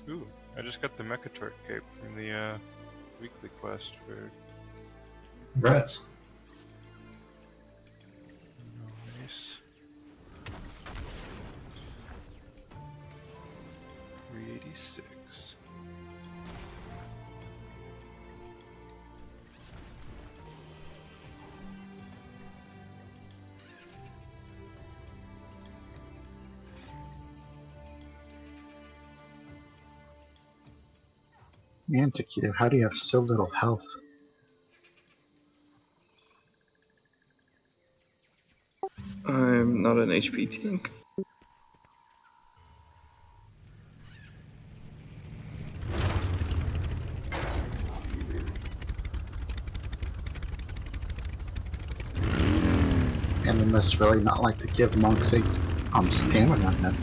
Ooh, I just got the Mechatort cape from the weekly quest for. Congrats. Nice. 386. Man, Takedo, how do you have so little health? I'm not an HP tank. And they must really not like to give monks a stamina then.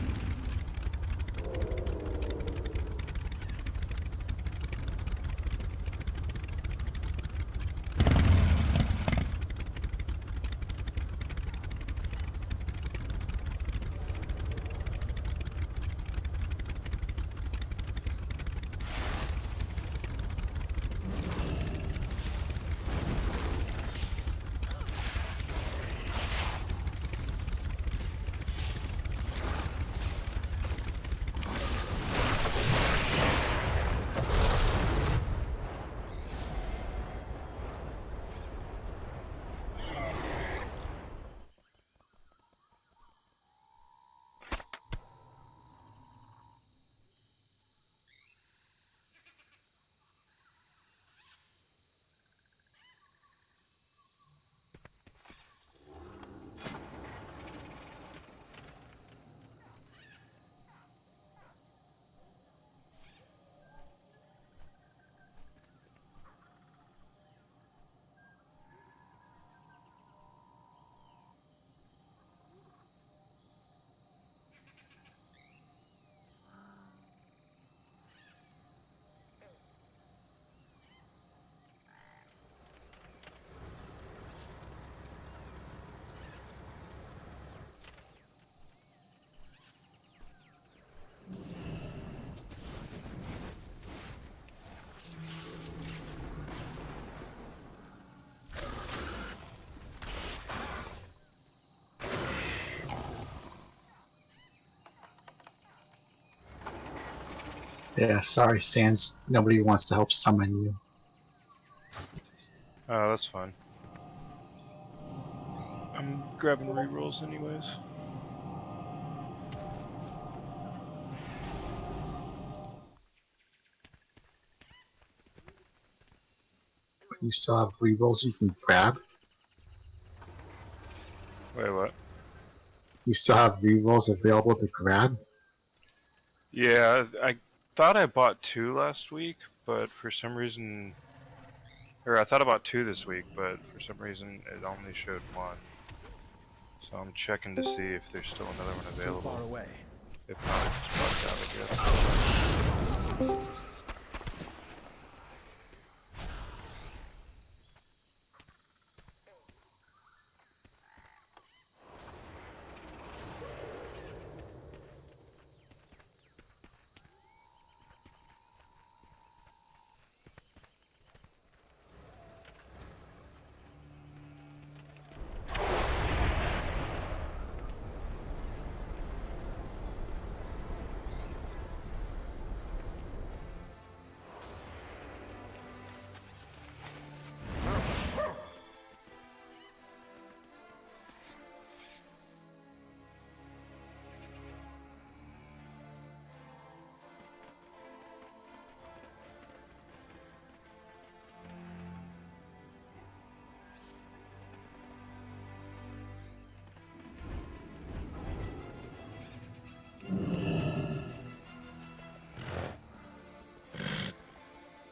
Yeah, sorry, Sans. Nobody wants to help summon you. Oh, that's fine. I'm grabbing rerolls anyways. You still have rerolls you can grab? Wait, what? You still have rerolls available to grab? Yeah, I thought I bought 2 last week, but for some reason... Or I thought about 2 this week, but for some reason it only showed 1. So I'm checking to see if there's still another one available. Too far away. If not, it's bugged out, I guess.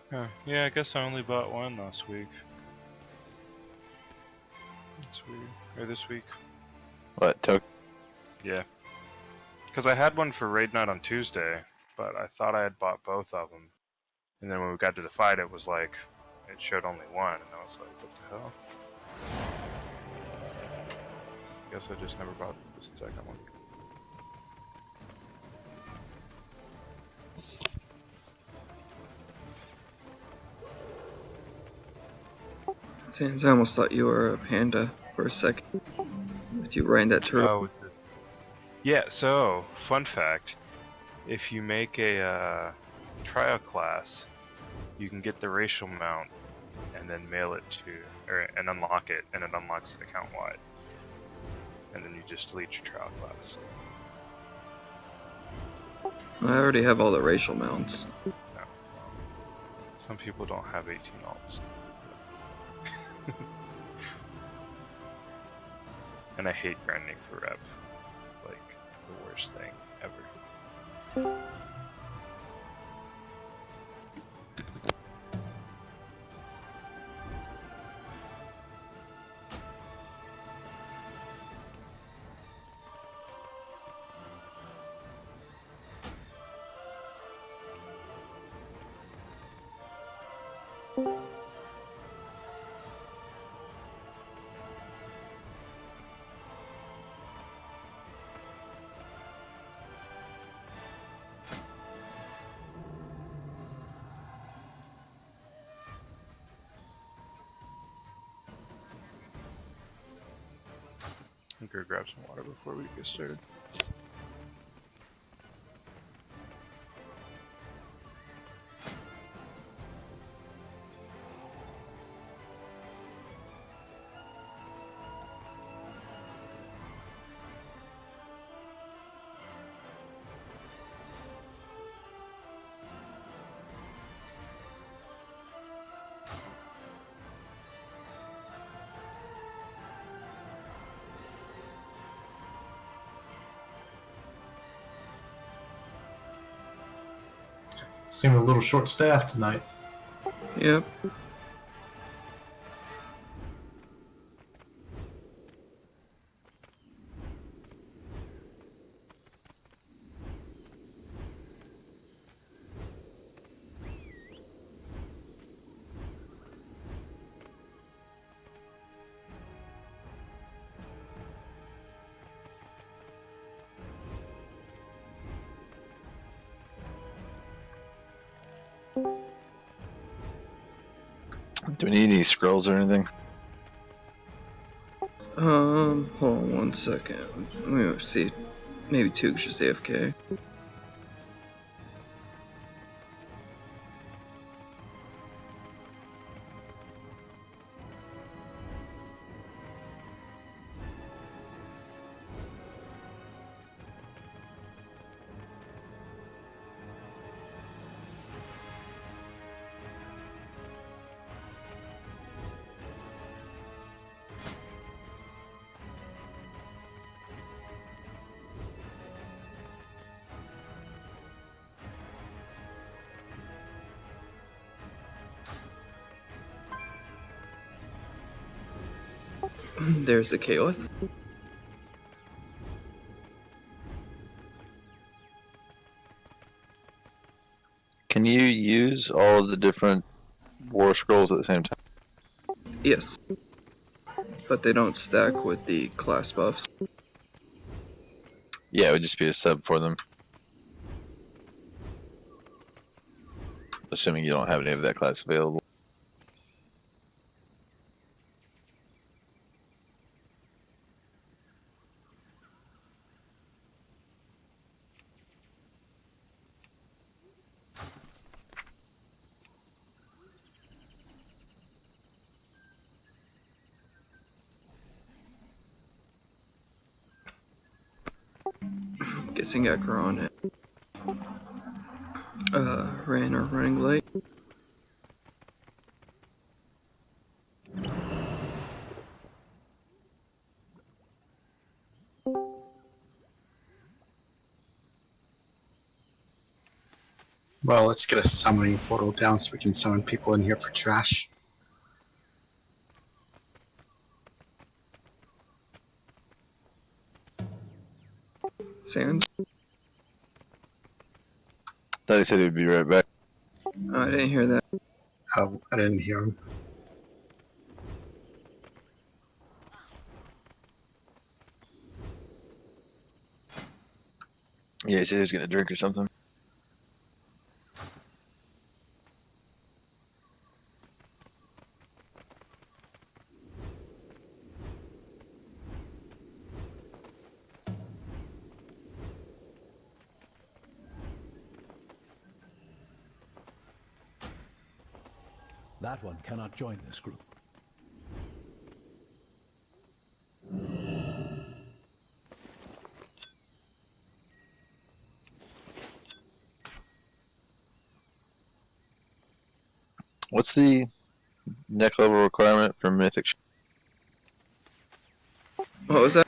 Huh. Yeah, I guess I only bought 1 last week. That's weird. Or this week. What, took? Yeah. Because I had one for Raid Night on Tuesday, but I thought I had bought both of them. And then when we got to the fight, it was like, it showed only 1, and I was like, what the hell? Guess I just never bought the second one. Sans, I almost thought you were a panda for a second. With you riding that turtle. Oh, yeah. So, fun fact: if you make a trial class, you can get the racial mount and then mail it to, and unlock it, and it unlocks it account wide. And then you just delete your trial class. I already have all the racial mounts. No. Some people don't have 18 alts. And I hate grinding for rep. Like, the worst thing ever. I'm gonna grab some water before we get started. Seem a little short-staffed tonight. Yep. Do we need any scrolls or anything? Hold on 1 second. Let me see. Maybe Toog's just AFK. There's the Kaolith. Can you use all of the different war scrolls at the same time? Yes. But they don't stack with the class buffs. Yeah, it would just be a sub for them. Assuming you don't have any of that class available. Guessing Ekra on it. Ran or running late. Well, let's get a summoning portal down so we can summon people in here for trash. Sans. Thought he said he'd be right back. Oh, I didn't hear that. Oh, I didn't hear him. Yeah, he said he was gonna drink or something. That one cannot join this group. What's the neck level requirement for Mythic? What was that?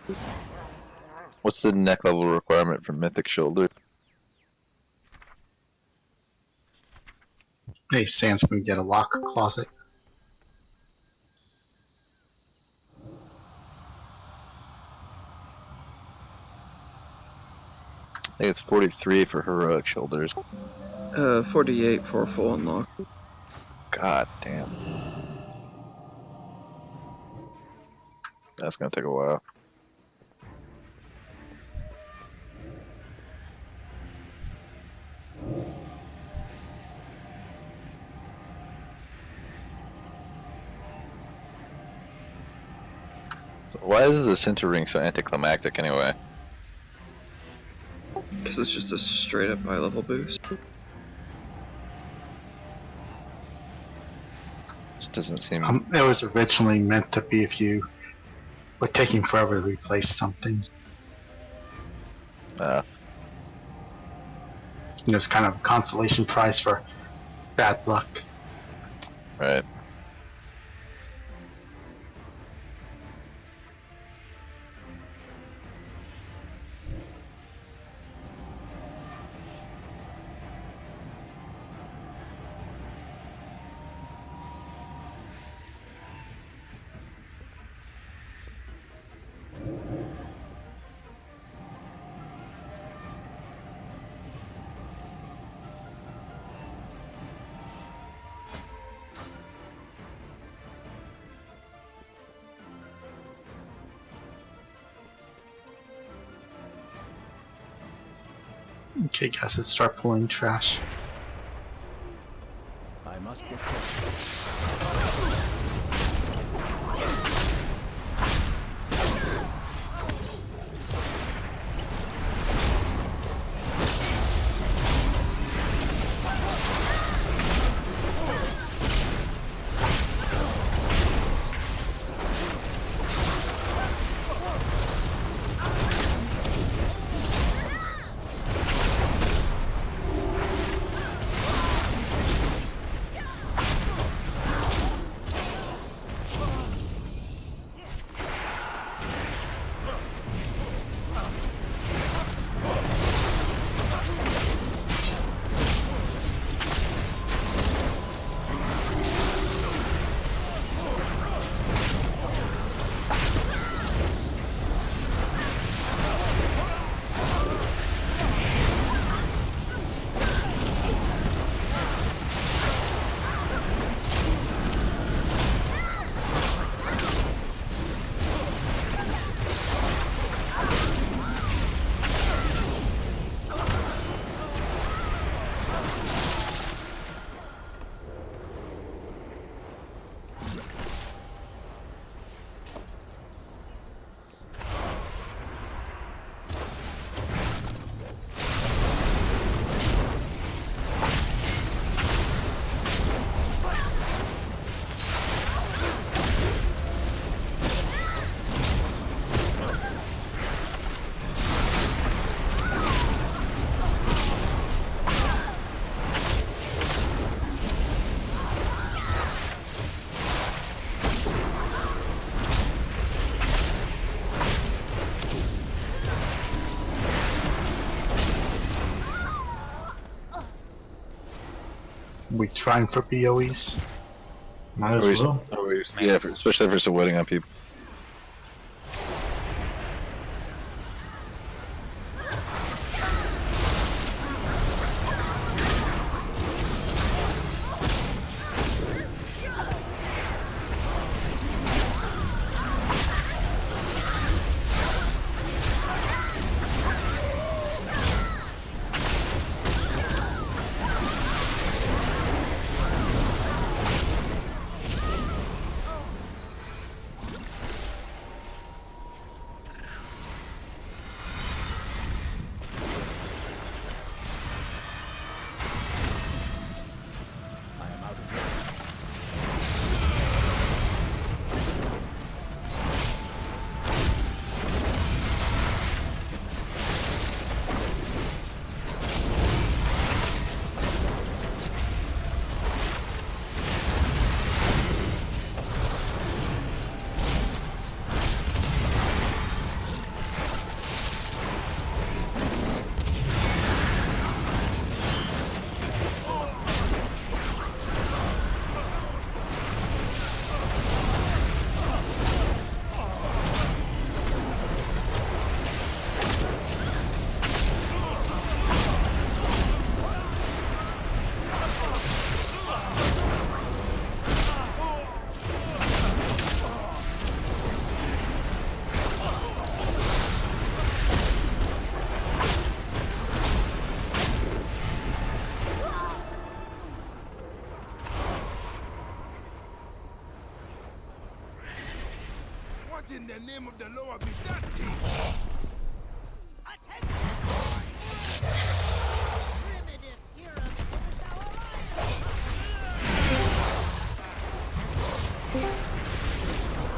What's the neck level requirement for Mythic Shoulder? Hey, Sans can get a lock closet. I think it's 43 for heroic shoulders. 48 for a full unlock. God damn. That's gonna take a while. So why is the center ring so anticlimactic anyway? Because it's just a straight up high level boost. Just doesn't seem. It was originally meant to be if you were taking forever to replace something. It's kind of a consolation prize for bad luck. Right. Okay, guys, let's start pulling trash. I must get closer. We trying for BOEs? Might as well. Yeah, especially if we're waiting on people. What in the name of the Lord be that thing? Primitive pyramid is our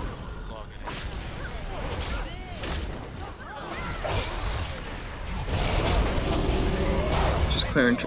alliance. Just clearing.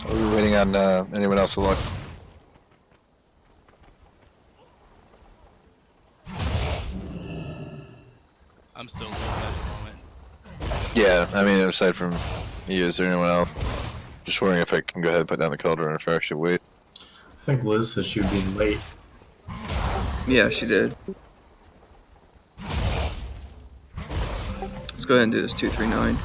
Are we waiting on anyone else to look? I'm still looking at the moment. Yeah, I mean, aside from you, is there anyone else? Just wondering if I can go ahead and put down the cauldron or if I should wait. I think Liz said she would be late. Yeah, she did. Let's go ahead and do this 239.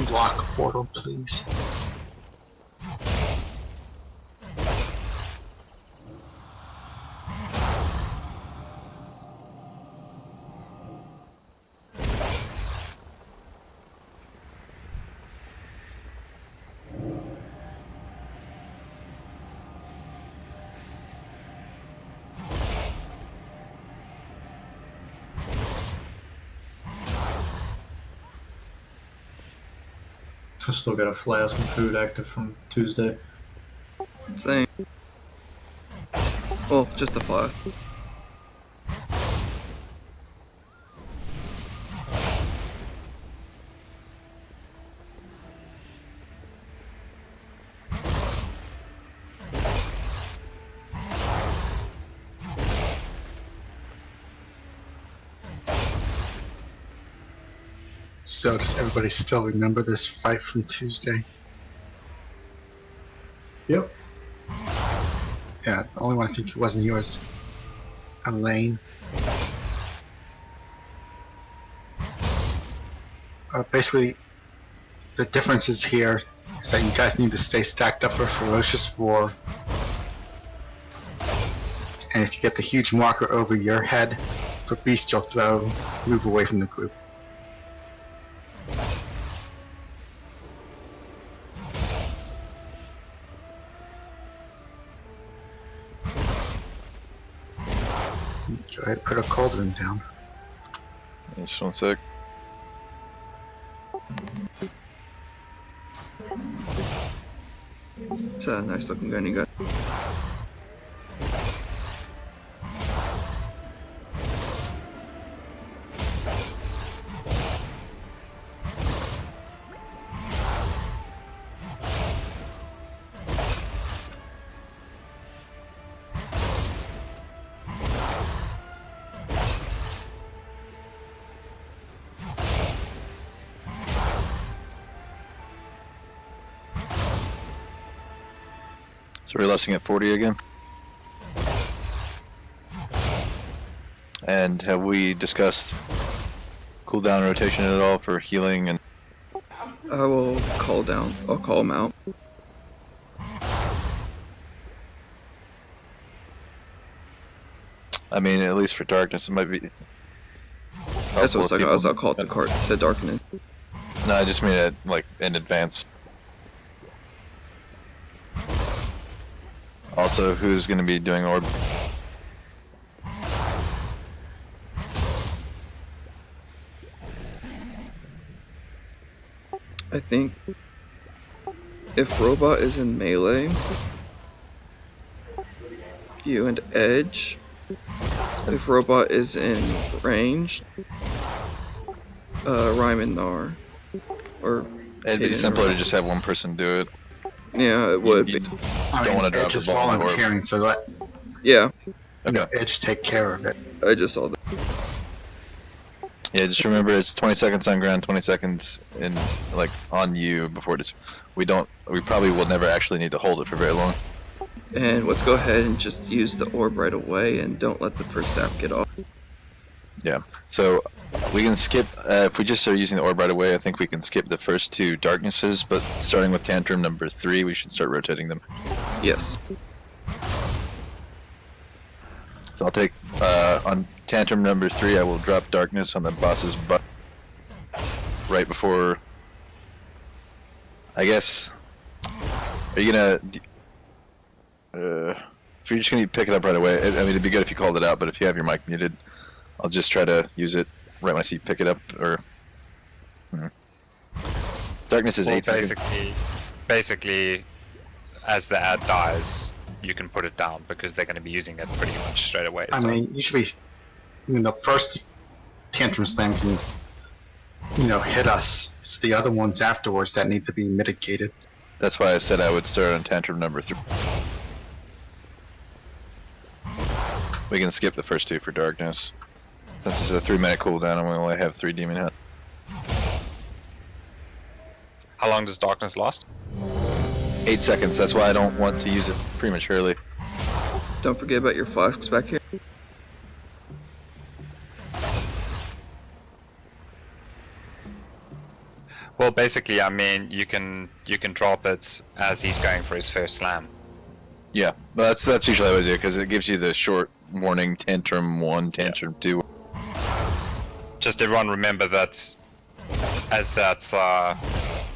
Block portal, please. I still got a flask and food active from Tuesday. Same. Well, just the flask. So does everybody still remember this fight from Tuesday? Yep. Yeah, the only one I think it wasn't yours. Elaine. Basically, the differences here is that you guys need to stay stacked up for Ferocious Roar. And if you get the huge marker over your head for Beast, you'll move away from the group. Go ahead, put a cauldron down. Just 1 sec. It's a nice looking gun you got. So we're lusting at 40 again. And have we discussed cooldown rotation at all for healing and? I will call down. I'll call him out. I mean, at least for darkness, it might be. That's what helpful if I'll call it the darkness. No, I just mean it like in advance. Also, who's going to be doing orb? I think if Robot is in melee, you and Edge. If Robot is in range, Rhyme and Gnar. Or It'd be Kaden simpler or- to just have one person do it. Yeah, it would You be. I don't mean, want to drop Edge the is ball on the orb. volunteering, so that Yeah. know, Edge take care of it. I just saw that. Yeah, just remember it's 20 seconds on ground, 20 seconds in like on you before it is. We probably will never actually need to hold it for very long. And let's go ahead and just use the orb right away and don't let the first sap get off. Yeah. So we can skip if we just start using the orb right away. I think we can skip the first 2 darknesses, but starting with tantrum number 3, we should start rotating them. Yes. So I'll take on tantrum number 3. I will drop darkness on the boss's butt right before. I guess. Are you gonna? If you're just gonna pick it up right away, I mean, it'd be good if you called it out. But if you have your mic muted, I'll just try to use it right when I see you pick it up. Or darkness is Well, 8 seconds. basically, as the ad dies, you can put it down because they're going to be using it pretty much straight away. I So. mean, usually, the first tantrum slam can, hit us. It's the other ones afterwards that need to be mitigated. That's why I said I would start on tantrum number 3. We can skip the first 2 for darkness. Since it's a 3-minute cooldown and we only have 3 demon health. How long does darkness last? 8 seconds, that's why I don't want to use it prematurely. Don't forget about your flasks back here. Well, basically, I mean, you can drop it as he's going for his first slam. Yeah, but that's usually how I do it because it gives you the short warning tantrum 1, tantrum 2. Just everyone remember that as that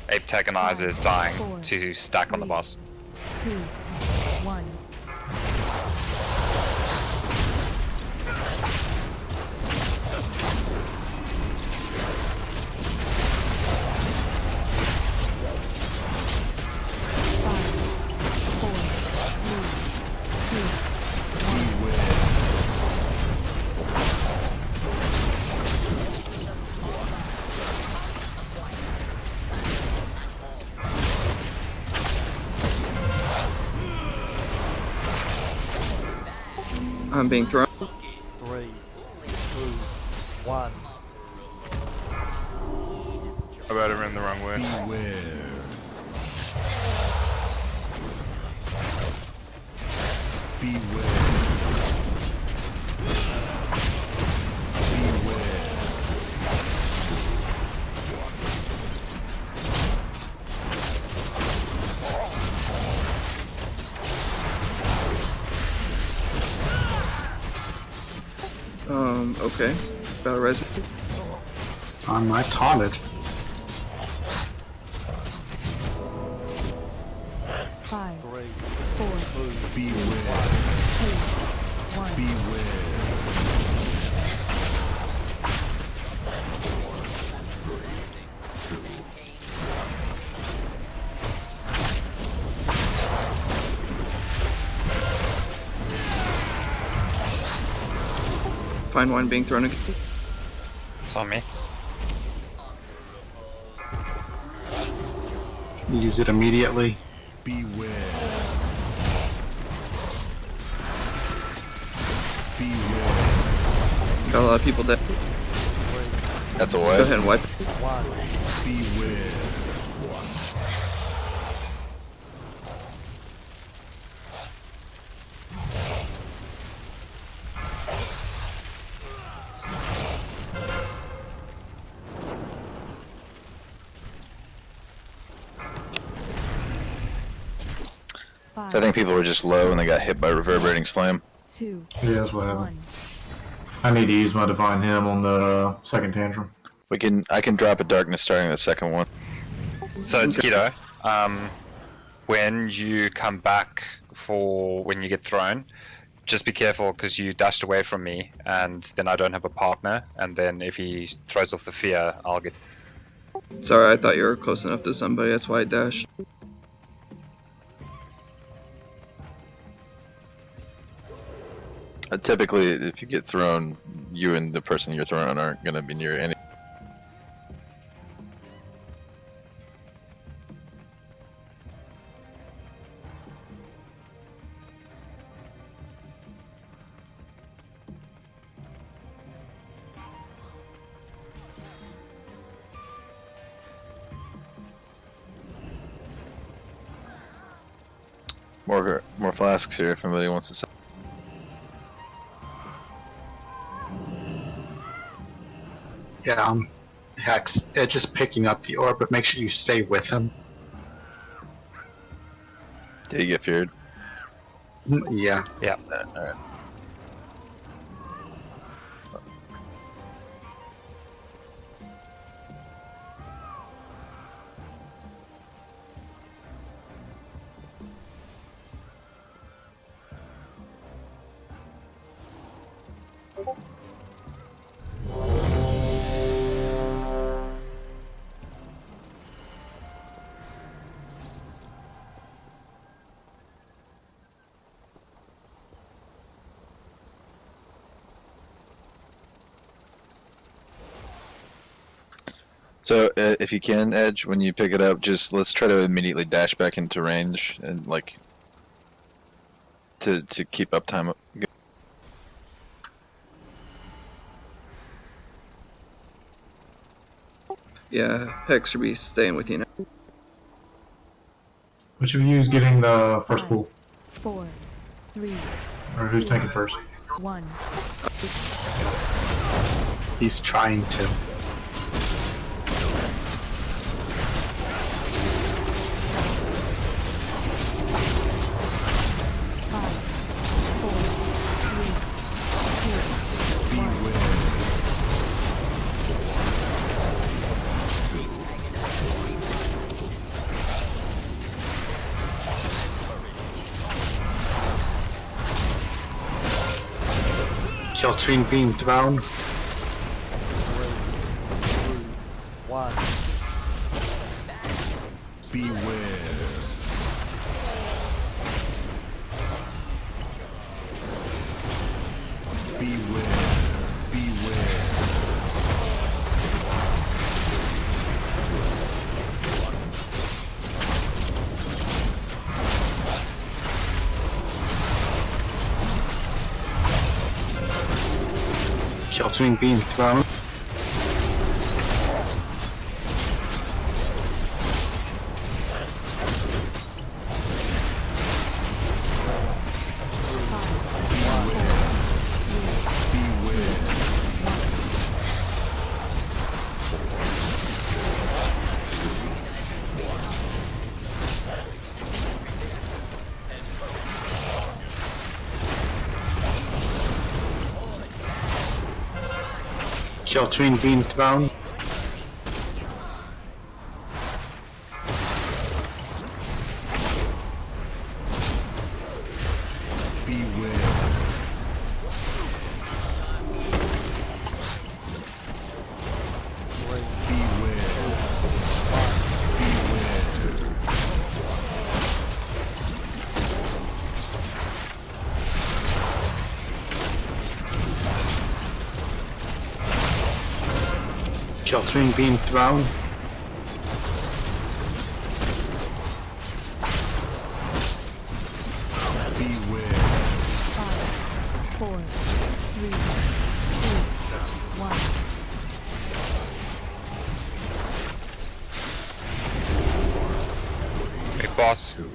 Apetagonizer is dying to stack on the boss. 2, 1. I'm being thrown. 3, 2, 1. How about I ran the wrong way? Okay. Battle res. On my taunted. 5, 3, 4, 2, 1. Find one being thrown again. It's on me. Use it immediately. Got a lot of people dead. That's a Go way. ahead and wipe it. 1. So I think people were just low and they got hit by reverberating slam. 2, Yeah, that's what happened. 1. I need to use my Divine Hymn on the second tantrum. I can drop a darkness starting the second one. So it's Okay. keto. When you come back for when you get thrown, just be careful because you dashed away from me, and then I don't have a partner. And then if he throws off the fear, I'll get. Sorry, I thought you were close enough to somebody. That's why I dashed. Typically, if you get thrown, you and the person you're thrown on aren't going to be near any. More flasks here if anybody wants to sell. Yeah, Hex, just picking up the orb, but make sure you stay with him. Did he get feared? Yeah. Alright. So if you can, Edge, when you pick it up, just let's try to immediately dash back into range and like to keep up time. Yeah, Hex should be staying with you now. Which of you is getting the first pool? 4, 3, Or who's taking first? 1. He's trying to. Kiltrine being thrown. 3, 2, 1. Beware. Beware. Beware. Kiltrine being thrown. Kiltrine being thrown. Beware. Kiltrine being thrown. Beware. 5, 4, 3, 2, 1. Big boss. 3,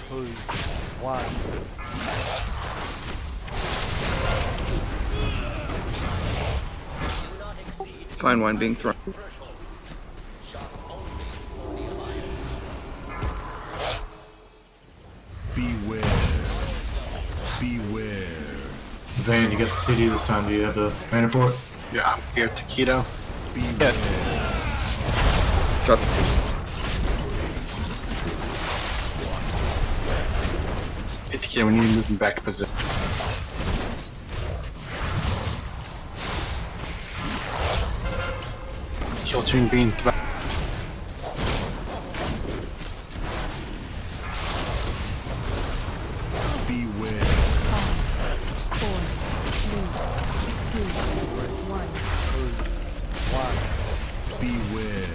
2, 1. Fine wine being thrown. Beware. Beware. Van, you got the CD this time. Do you have the mana for it? Yeah, I'm here, Taquito. Beware. Drop. Hey, Taquito, we need to move him back to position. Kiltrine being thrown. Beware. 4, 3, 2, 1. 1. Beware.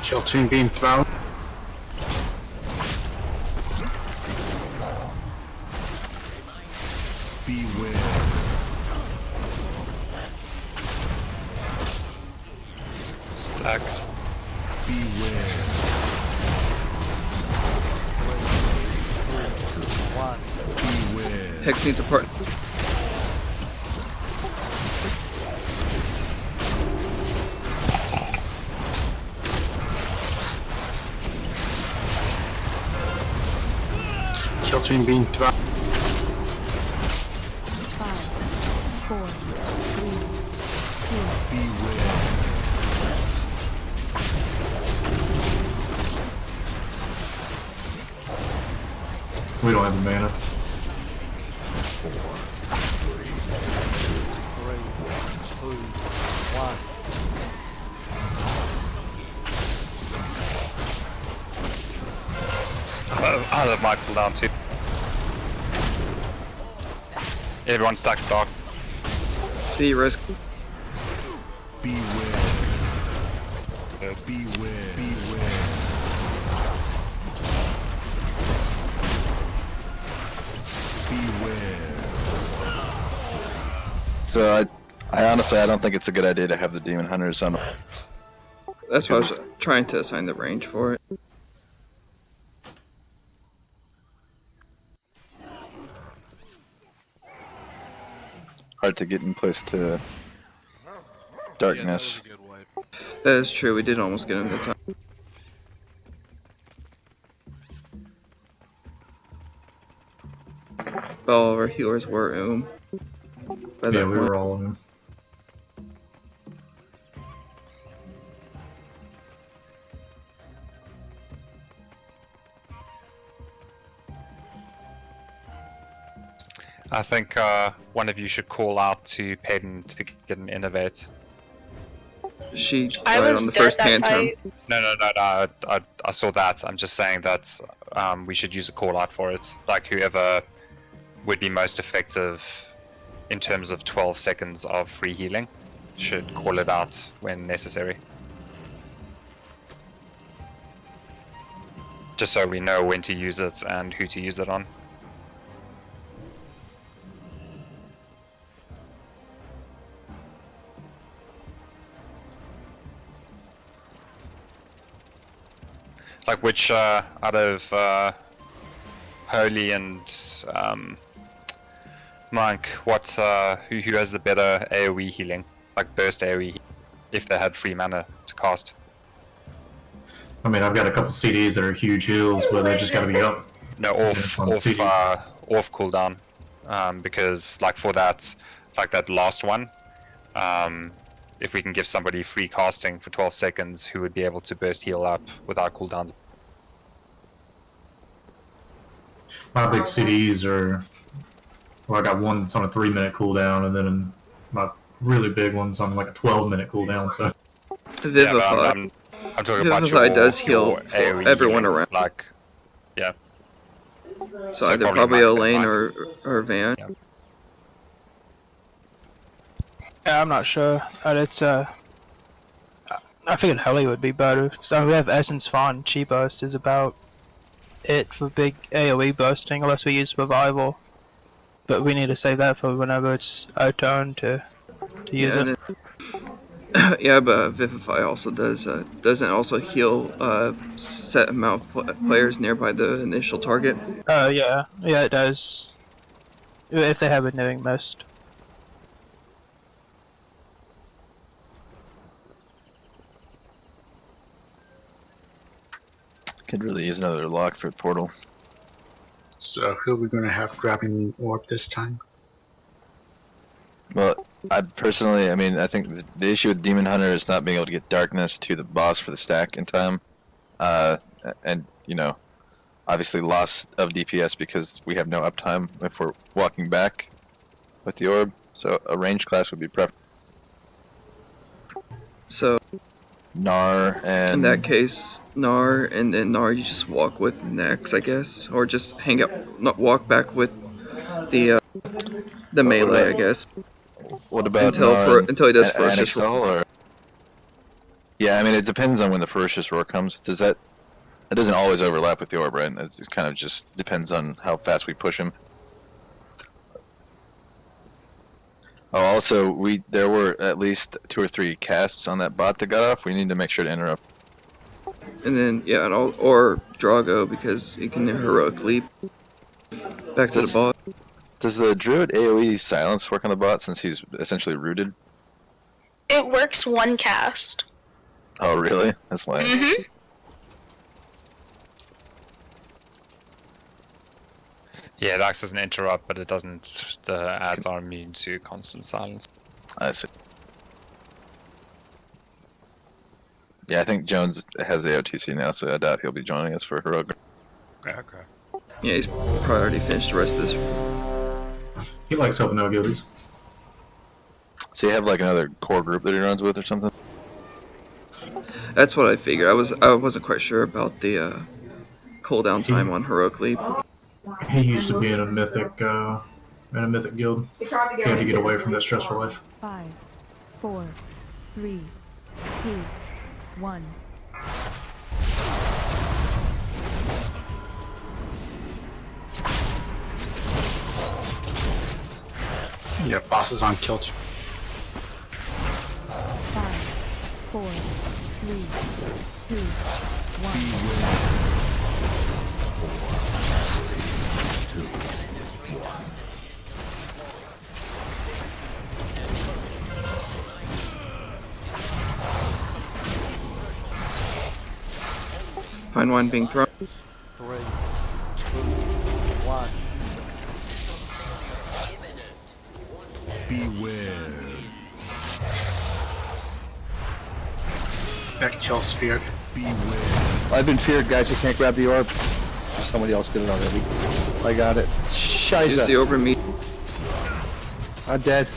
Kiltrine being thrown. Beware. Hex needs a partner. Kill chain being thrown. 5, 4, 3, 2, Beware. We don't have the mana. I have my cooldown too. Everyone stuck dog. Be risk. Beware. Beware. Beware. Beware. So I honestly I don't think it's a good idea to have the demon hunters on. That's why I was trying to assign the range for it. Hard to get in place to darkness. Yeah, that was a good wipe. That is true. We did almost get him that time. But all of our healers were by Yeah, that we point. were all of them. I think one of you should call out to Peyton to get an innovate. She I died was on the dead first that tantrum. fight. No. I saw that. I'm just saying that we should use a call out for it. Like whoever would be most effective in terms of 12 seconds of free healing should call it out when necessary. Just so we know when to use it and who to use it on. Like which out of Holy and Monk, what who has the better AoE healing? Like burst AoE, if they had free mana to cast. I mean, I've got a couple CDs that are huge heals, but they just gotta be up. No, off on CD. off cooldown, because like for that, like that last one, if we can give somebody free casting for 12 seconds, who would be able to burst heal up without cooldowns. My big CDs are, well, I got one that's on a 3-minute cooldown, and then my really big one's on like a 12-minute cooldown. So Vivify. I'm talking about Vivify your, does heal your AoE everyone healing, around. Like, yeah. So either probably Monk and Elaine Monk. or Van. Yeah. Yeah, I'm not sure. But it's I figured Helly would be better. So we have Essence Fawn. Chi burst is about it for big AoE bursting, unless we use Revival. But we need to save that for whenever it's our turn to use it. Yeah, but Vivify also doesn't also heal set amount of players nearby the initial target. Yeah, it does. If they have a Knowing Mist. Could really use another lock for portal. So who are we going to have grabbing the orb this time? Well, I personally, I mean, I think the issue with Demon Hunter is not being able to get darkness to the boss for the stack in time, and you know, obviously loss of DPS because we have no uptime if we're walking back with the orb. So a ranged class would be preferable. So Gnar and in that case, Gnar and then Gnar you just walk with next, I guess, or just hang out, not walk back with the melee, I guess. What about until he does ferocious roar? Yeah, I mean it depends on when the ferocious roar comes. Does that doesn't always overlap with the orb, right? It kind of just depends on how fast we push him. Oh, also there were at least 2 or 3 casts on that bot that got off. We need to make sure to interrupt. And then, yeah, or Drago, because he can heroic leap back to the boss. Does the Druid AoE silence work on the bot since he's essentially rooted? It works one cast. Oh, really? That's lame. Mm-hmm. Yeah, it acts as an interrupt, but it doesn't. The ads are immune to constant silence. I see. Yeah, I think Jones has AOTC now, so I doubt he'll be joining us for heroic. Yeah, okay. Yeah, he's probably already finished the rest of this. He likes helping out guildies. So you have like another core group that he runs with or something? That's what I figured. I wasn't quite sure about the cooldown time on heroic leap. He used to be in a mythic guild. He had to get away from that stressful life. 5, 4, 3, 2, 1. Yeah, boss is on kill. 5, 4, 3, 2, 1. Fine wine being thrown. 3, 2, 1. Beware. That kills feared. Beware. I've been feared, guys. I can't grab the orb. Somebody else did it already. I got it. Use the Shiza. orb me. I'm dead.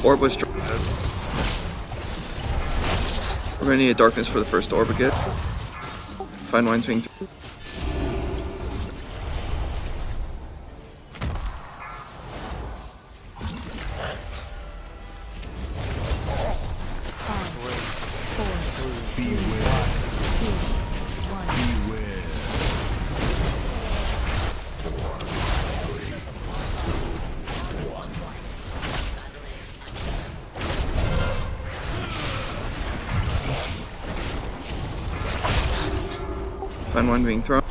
Orb was dropped. We're gonna need a darkness for the first orb again. Fine wine's being thrown. Fine wine being thrown.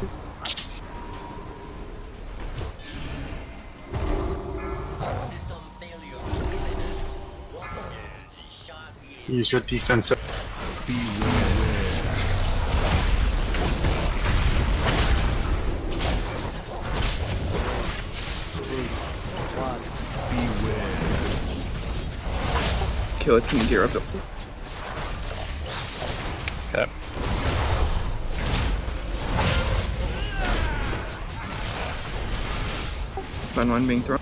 Use your defensive. Kill it, can you gear up? Yep. Fine wine being thrown.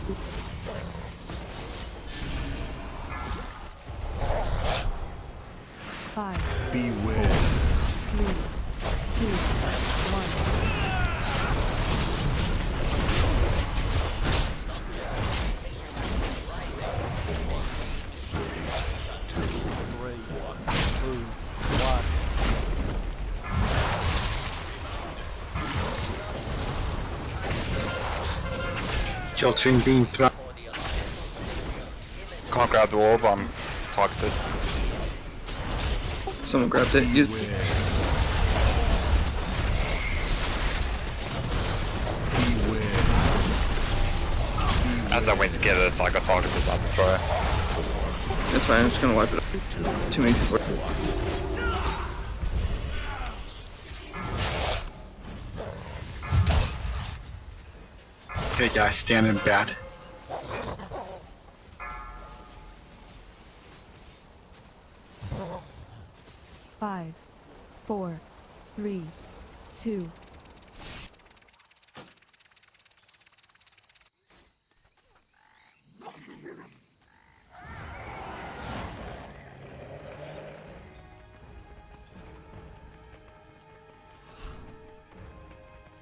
Beware. 3, 2, 1. Kill chain being thrown. Can't grab the orb, I'm targeted. Someone grabbed it. Use As I went to get it, it's like I targeted that throw. That's fine, I'm just gonna wipe it up. Too many people. Okay, guys, standing bad. Five, 4, 3, 2.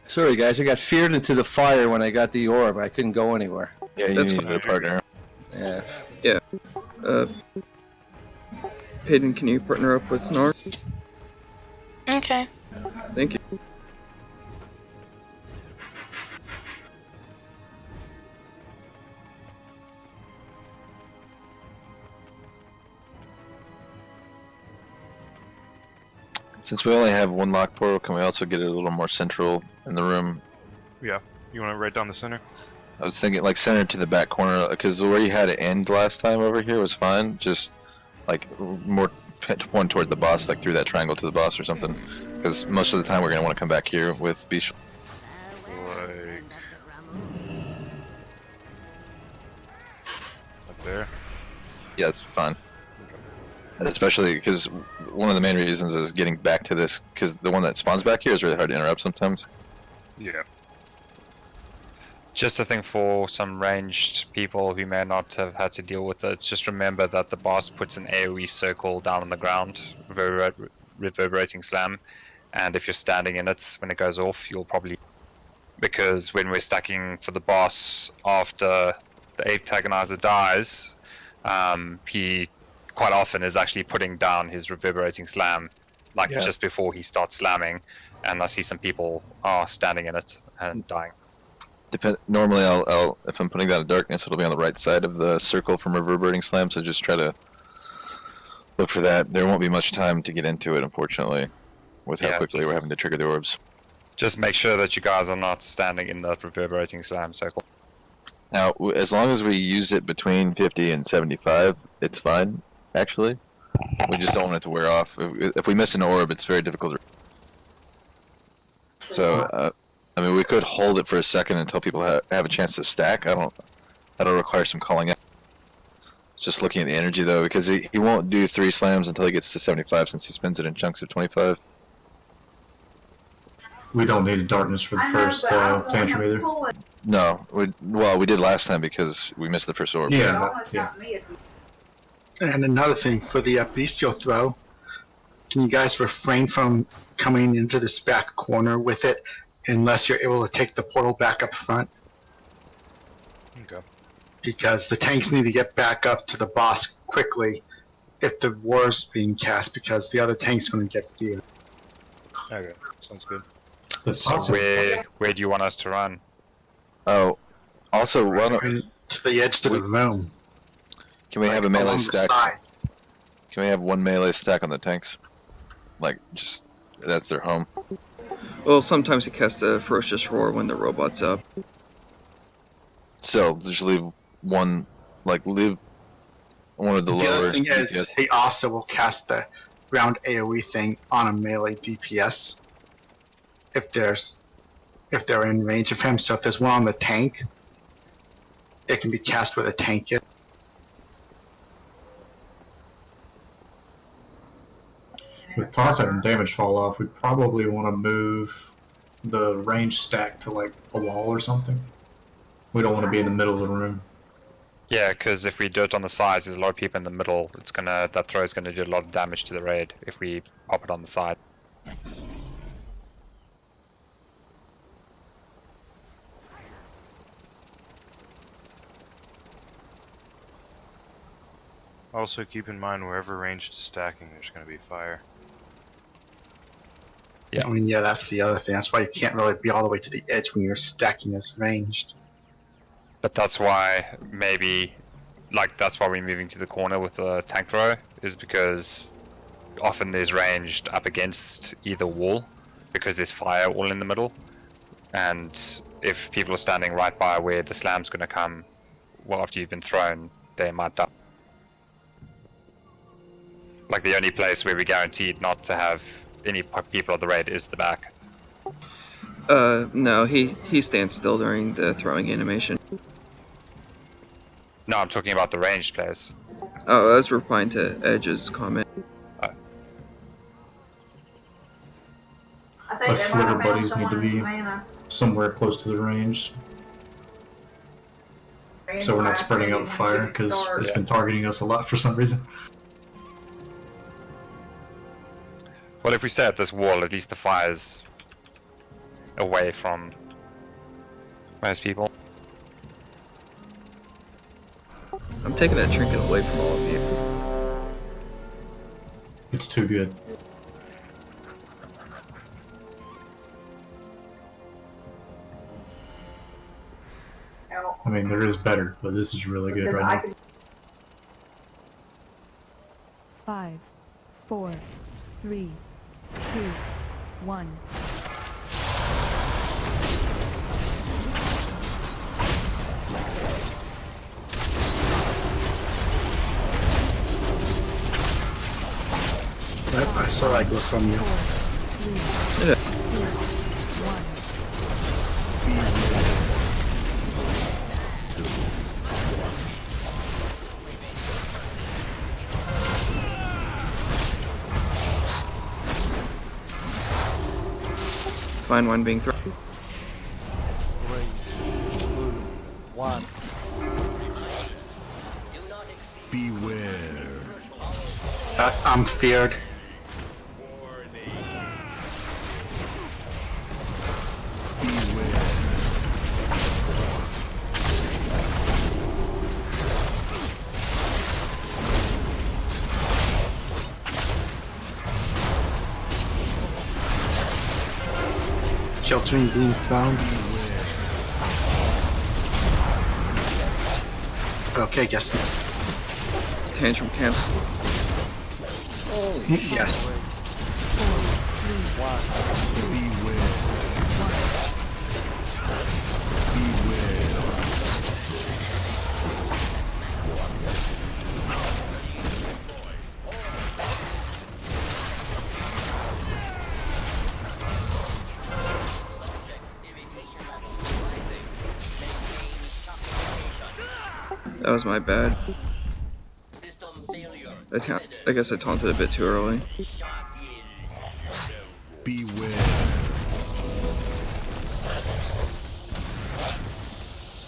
Sorry, guys. I got feared into the fire when I got the orb. I couldn't go anywhere. Yeah, you That's need fine. your partner. Yeah. Yeah. Hayden, can you partner up with Nar? Okay. Thank you. Since we only have one lock portal, can we also get it a little more central in the room? Yeah. You want it right down the center? I was thinking like centered to the back corner, because where you had it end last time over here was fine. Just like more one toward the boss, like through that triangle to the boss or something. Because most of the time we're gonna want to come back here with Beast. Like up there. Yeah, that's fine. Especially because one of the main reasons is getting back to this, because the one that spawns back here is really hard to interrupt sometimes. Yeah. Just a thing for some ranged people who may not have had to deal with it. Just remember that the boss puts an AoE circle down on the ground, reverberating slam, and if you're standing in it when it goes off, you'll probably... Because when we're stacking for the boss after the Apetagonizer dies, he quite often is actually putting down his reverberating slam, like just before he starts slamming, and I see some people are standing in it and dying. Normally, I'll if I'm putting down a darkness, it'll be on the right side of the circle from reverberating slam. So just try to look for that. There won't be much time to get into it, unfortunately, with how quickly we're having to trigger the orbs. Just make sure that you guys are not standing in that reverberating slam circle. Now, as long as we use it between 50 and 75, it's fine. Actually, we just don't want it to wear off. If we miss an orb, it's very difficult to... So, I mean, we could hold it for a second until people have a chance to stack. That'll require some calling out. Just looking at the energy, though, because he won't do 3 slams until he gets to 75, since he spends it in chunks of 25. We don't need a darkness for the first tantrum either. No, we did last time because we missed the first orb. Yeah. And another thing, for the bestial throw, can you guys refrain from coming into this back corner with it unless you're able to take the portal back up front? Okay. Because the tanks need to get back up to the boss quickly if the war's being cast, because the other tank's going to get feared. Okay, sounds good. So where do you want us to run? Oh, also, why don't... To the edge of the room. Can we have a melee stack? Can we have one melee stack on the tanks? Like, just, that's their home. Well, sometimes it casts a ferocious roar when the robot's up. So, just leave one, like, leave one of the lower... The other thing is, he also will cast the round AoE thing on a melee DPS. If they're in range of him. So if there's one on the tank, it can be cast with a tank in. With toss and damage fall off, we probably want to move the range stack to like a wall or something. We don't want to be in the middle of the room. Yeah, because if we do it on the sides, there's a lot of people in the middle. That throw is gonna do a lot of damage to the raid if we pop it on the side. Also keep in mind wherever ranged is stacking, there's going to be fire. Yeah. I mean, yeah, that's the other thing. That's why you can't really be all the way to the edge when you're stacking as ranged. But that's why maybe, like, that's why we're moving to the corner with the tank throw, is because often there's ranged up against either wall, because there's fire all in the middle. And if people are standing right by where the slam's going to come, well, after you've been thrown, they might die. Like, the only place where we're guaranteed not to have any people at the raid is the back. No, he stands still during the throwing animation. No, I'm talking about the ranged players. Oh, I was replying to Edge's comment. Us sliver buddies need to be somewhere close to the range, so we're not spreading out the fire, because it's been targeting us a lot for some reason. Well, if we stay at this wall, at least the fire's away from most people. I'm taking that trinket away from all of you. It's too good. I mean, there is better, but this is really good right now. 5, 4, 3, 2, 2, 1. Yep, I saw that go from you. 4, 3, 2, 1. Fine one being thrown. 3, 2, 1. Beware. I'm feared. Children being thrown. Okay, guess not. Tantrum camps. Yes. 4, 3, 2, Beware. Beware. That was my bad. I guess I taunted a bit too early. Beware.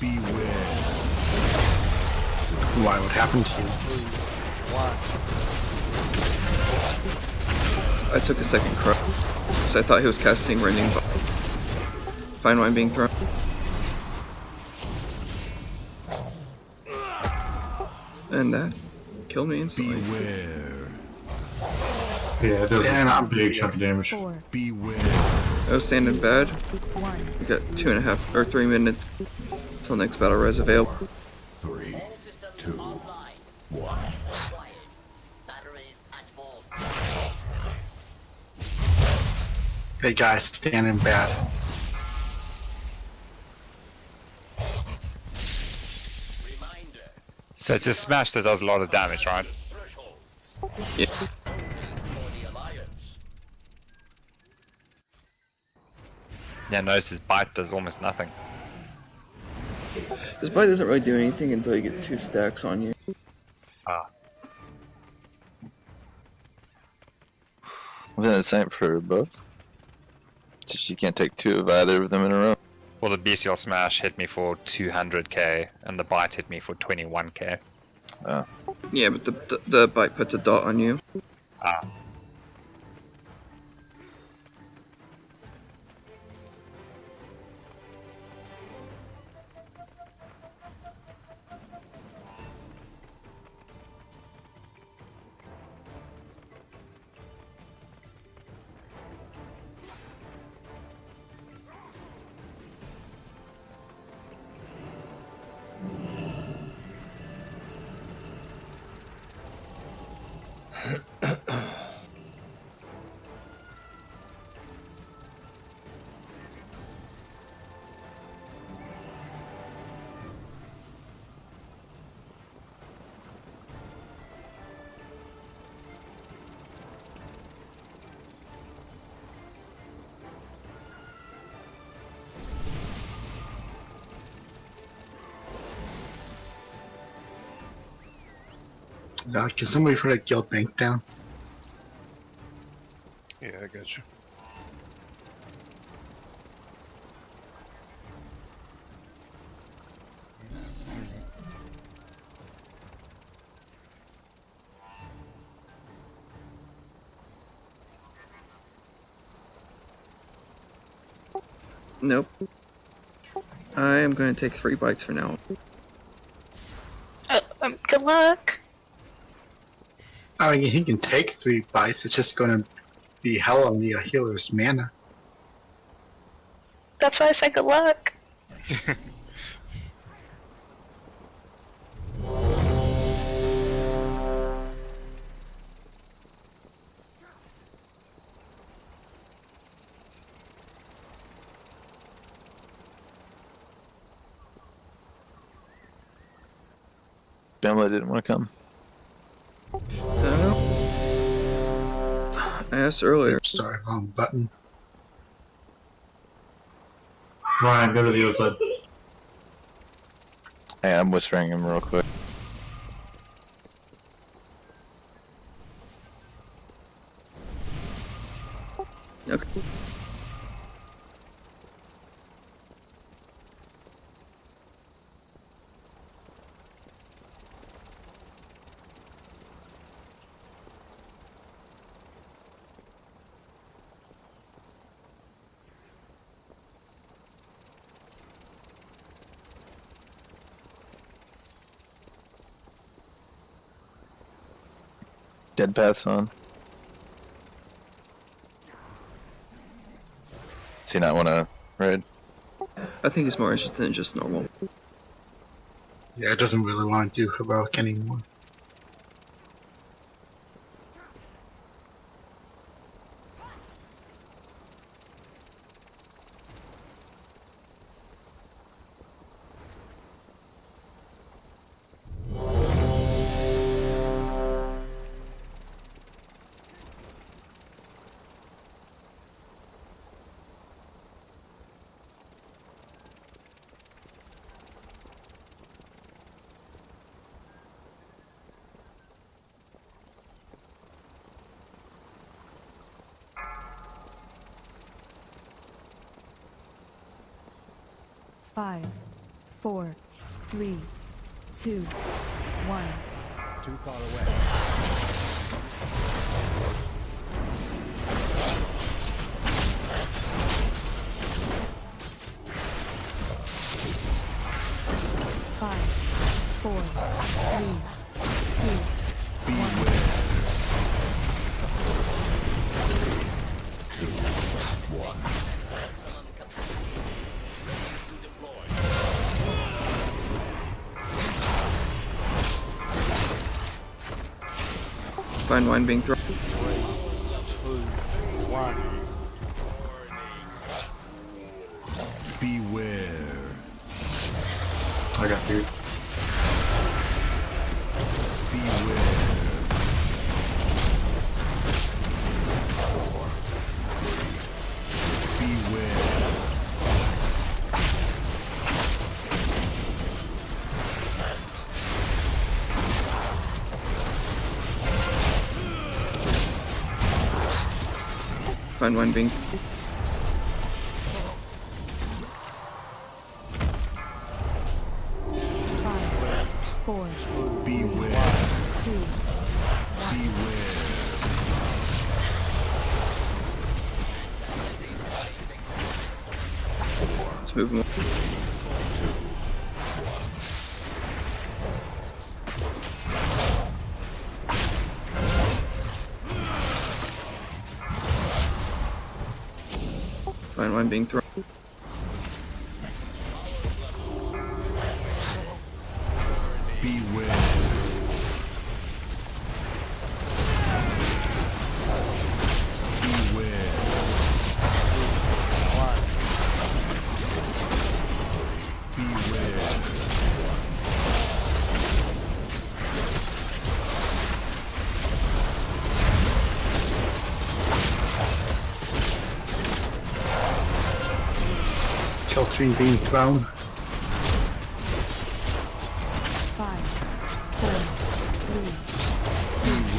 Beware. Why? What happened to you? 1. I took a second crush, so I thought he was casting Rending Bite. Fine wine being thrown. And that killed me instantly. Beware. Yeah, it does And a I'm big chunk of damage. 4, Beware. I was standing bad. 1. We got 2.5 or 3 minutes till next battle res available. 3, 2, 1. Hey guys, standing bad. So it's a smash that does a lot of damage, right? Yeah. Yeah, notice his bite does almost nothing. This bite doesn't really do anything until you get 2 stacks on you. Ah. Wasn't it the same for both? Just you can't take 2 of either of them in a row. Well, the bestial smash hit me for 200k, and the bite hit me for 21k. Yeah, but the bite puts a dot on you. Ah. Can somebody put a guild bank down? Yeah, I got you. Nope. I am going to take 3 bites for now. Good luck. I mean, he can take 3 bites. It's just going to be hell on the healer's mana. That's why I said good luck. Bamla didn't want to come. I don't know. I asked earlier. Sorry, wrong button. Ryan, go to the other side. Hey, I'm whispering him real quick. Okay. Dead path's on. Does he not want to raid? I think he's more interested in just normal. Yeah, it doesn't really want to do heroic anymore. Five, 4, 3, 2, 1. Too far away. Five, 4, 3, 2, 1. Fine wine being thrown. 3, 2, 1. Beware. I got feared. Beware. Beware. Fine wine being. 4, Beware. 2, Beware. Let's move him. Fine wine being thrown. Beware. Beware. 1. Beware. Kill stream being thrown. 5, 4, 3, 2,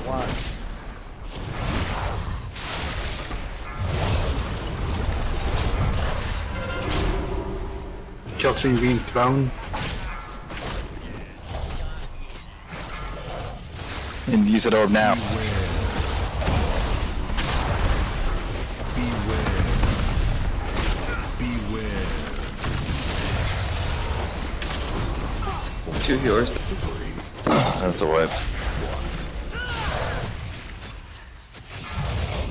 1. Kill stream being thrown. And use that orb now. Beware. Beware. 2 healers. That's a wipe.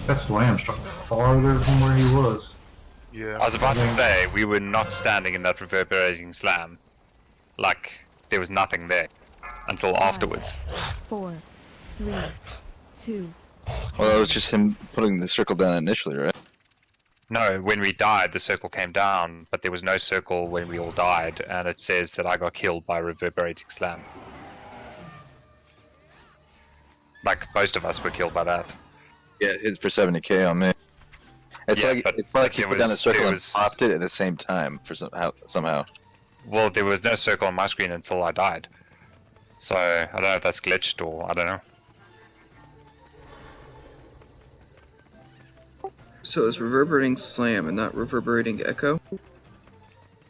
That slam struck farther from where he was. Yeah. I was about to say, we were not standing in that reverberating slam. Like, there was nothing there. until afterwards. 4, 3, 2. Well, it was just him putting the circle down initially, right? No, when we died, the circle came down, but there was no circle when we all died, and it says that I got killed by a reverberating slam. Like, most of us were killed by that. Yeah, it hit for 70k on me. It's like he put down a circle and popped it at the same time for somehow. Well, there was no circle on my screen until I died. So, I don't know if that's glitched or I don't know. So it's reverberating slam and not reverberating echo?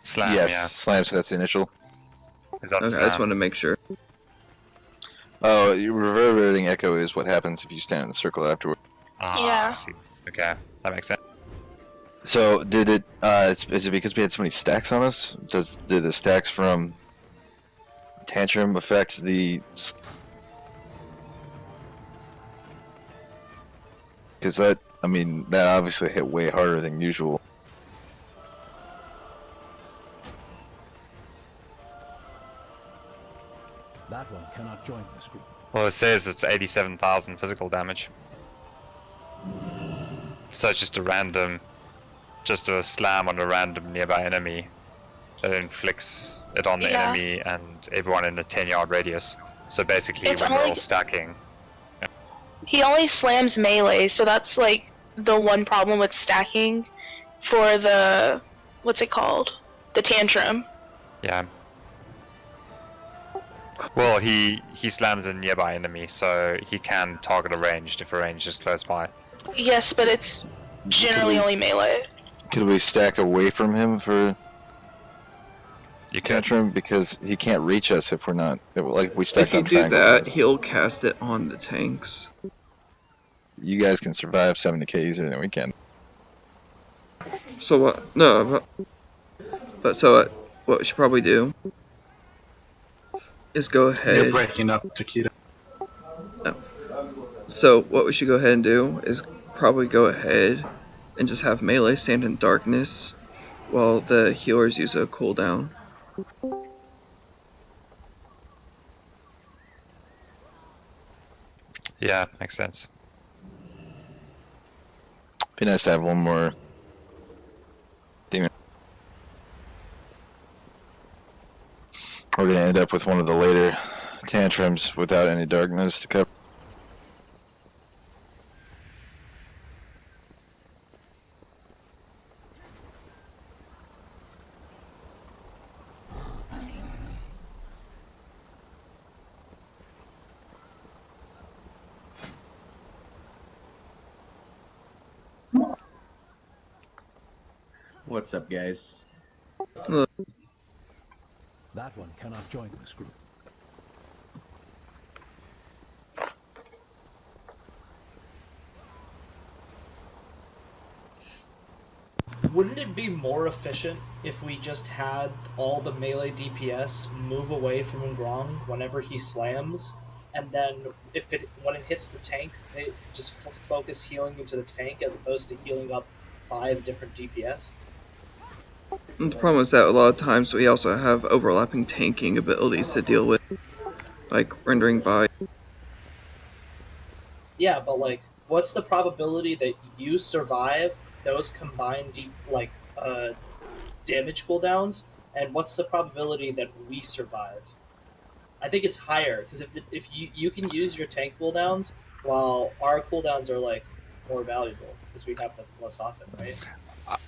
Slam, yes, yeah. slam, so that's the initial. Is that Okay, I slam? just wanted to make sure. Oh, reverberating echo is what happens if you stand in the circle afterward. Ah, Yeah. I see. Okay, that makes sense. So, did it, is it because we had so many stacks on us? Did the stacks from Tantrum affect the... Because that, I mean, that obviously hit way harder than usual. That one cannot join this group. Well, it says it's 87,000 physical damage. So it's just a random, just a slam on a random nearby enemy that inflicts it on the enemy and everyone in a 10-yard radius. So basically, It's when we're only- all stacking, He only slams melee, so that's like the one problem with stacking for the, what's it called? The tantrum. yeah. Well, he slams a nearby enemy, so he can target a ranged if a range is close by. Yes, but it's generally only melee. Could we stack away from him for You could. Tantrum? Because he can't reach us if we're not, like, we stack If you on do triangle. that, he'll cast it on the tanks. You guys can survive 70k easier than we can. So what? No, but so what we should probably do is go ahead. You're breaking up, Taquito. So what we should go ahead and do is probably go ahead and just have melee stand in darkness while the healers use a cooldown. Yeah, makes sense. Be nice to have one more demon. We're gonna end up with one of the later tantrums without any darkness to cover. What's up, guys? Look, That one cannot join this group. Wouldn't it be more efficient if we just had all the melee DPS move away from Ngrong whenever he slams, and then when it hits the tank, they just focus healing into the tank as opposed to healing up 5 different DPS? the problem is that a lot of times we also have overlapping tanking abilities to deal with, like rendering by. Yeah, but like, what's the probability that you survive those combined damage cooldowns, and what's the probability that we survive? I think it's higher, because if you can use your tank cooldowns while our cooldowns are like more valuable because we have them less often, right?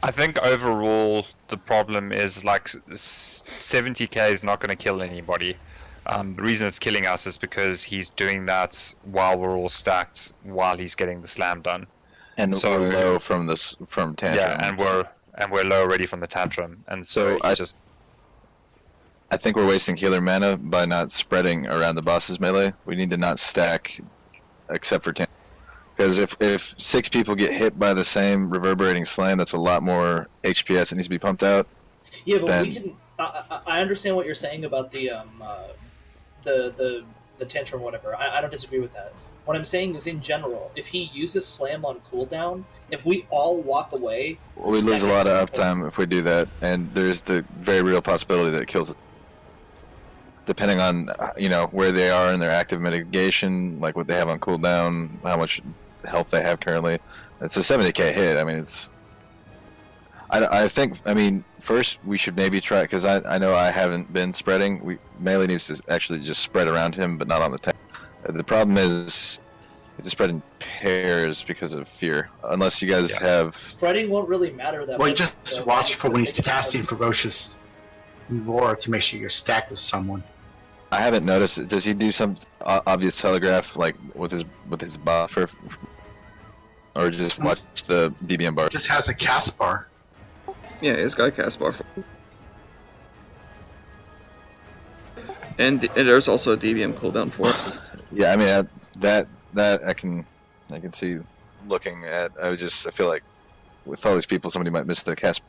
I think overall the problem is like 70k is not going to kill anybody. The reason it's killing us is because he's doing that while we're all stacked, while he's getting the slam done. And so we're low from tantrum. Yeah, and we're low already from the tantrum, and so I think we're wasting healer mana by not spreading around the boss's melee. We need to not stack, except for tantrum. Because if 6 people get hit by the same reverberating slam, that's a lot more HPS that needs to be pumped out. Yeah, but we can. I understand what you're saying about the tantrum, whatever. I don't disagree with that. What I'm saying is, in general, if he uses slam on cooldown, if we all walk away, We lose a lot of uptime if we do that, and there's the very real possibility that it kills it. depending on where they are in their active mitigation, like what they have on cooldown, how much health they have currently. It's a 70k hit. I mean, it's. I think. I mean, first we should maybe try, because I know I haven't been spreading. Melee needs to actually just spread around him, but not on the tank. The problem is you have to spread in pairs because of fear. Unless you guys have. Spreading won't really matter that Well, much. you just watch for when he's casting Ferocious Roar to make sure you're stacked with someone. I haven't noticed it. Does he do some obvious telegraph, like with his buff, or just watch the DBM bar? Just has a cast bar. Yeah, he's got a cast bar. And there's also a DBM cooldown for it. Yeah, I mean that I can see looking at. I feel like with all these people, somebody might miss the cast.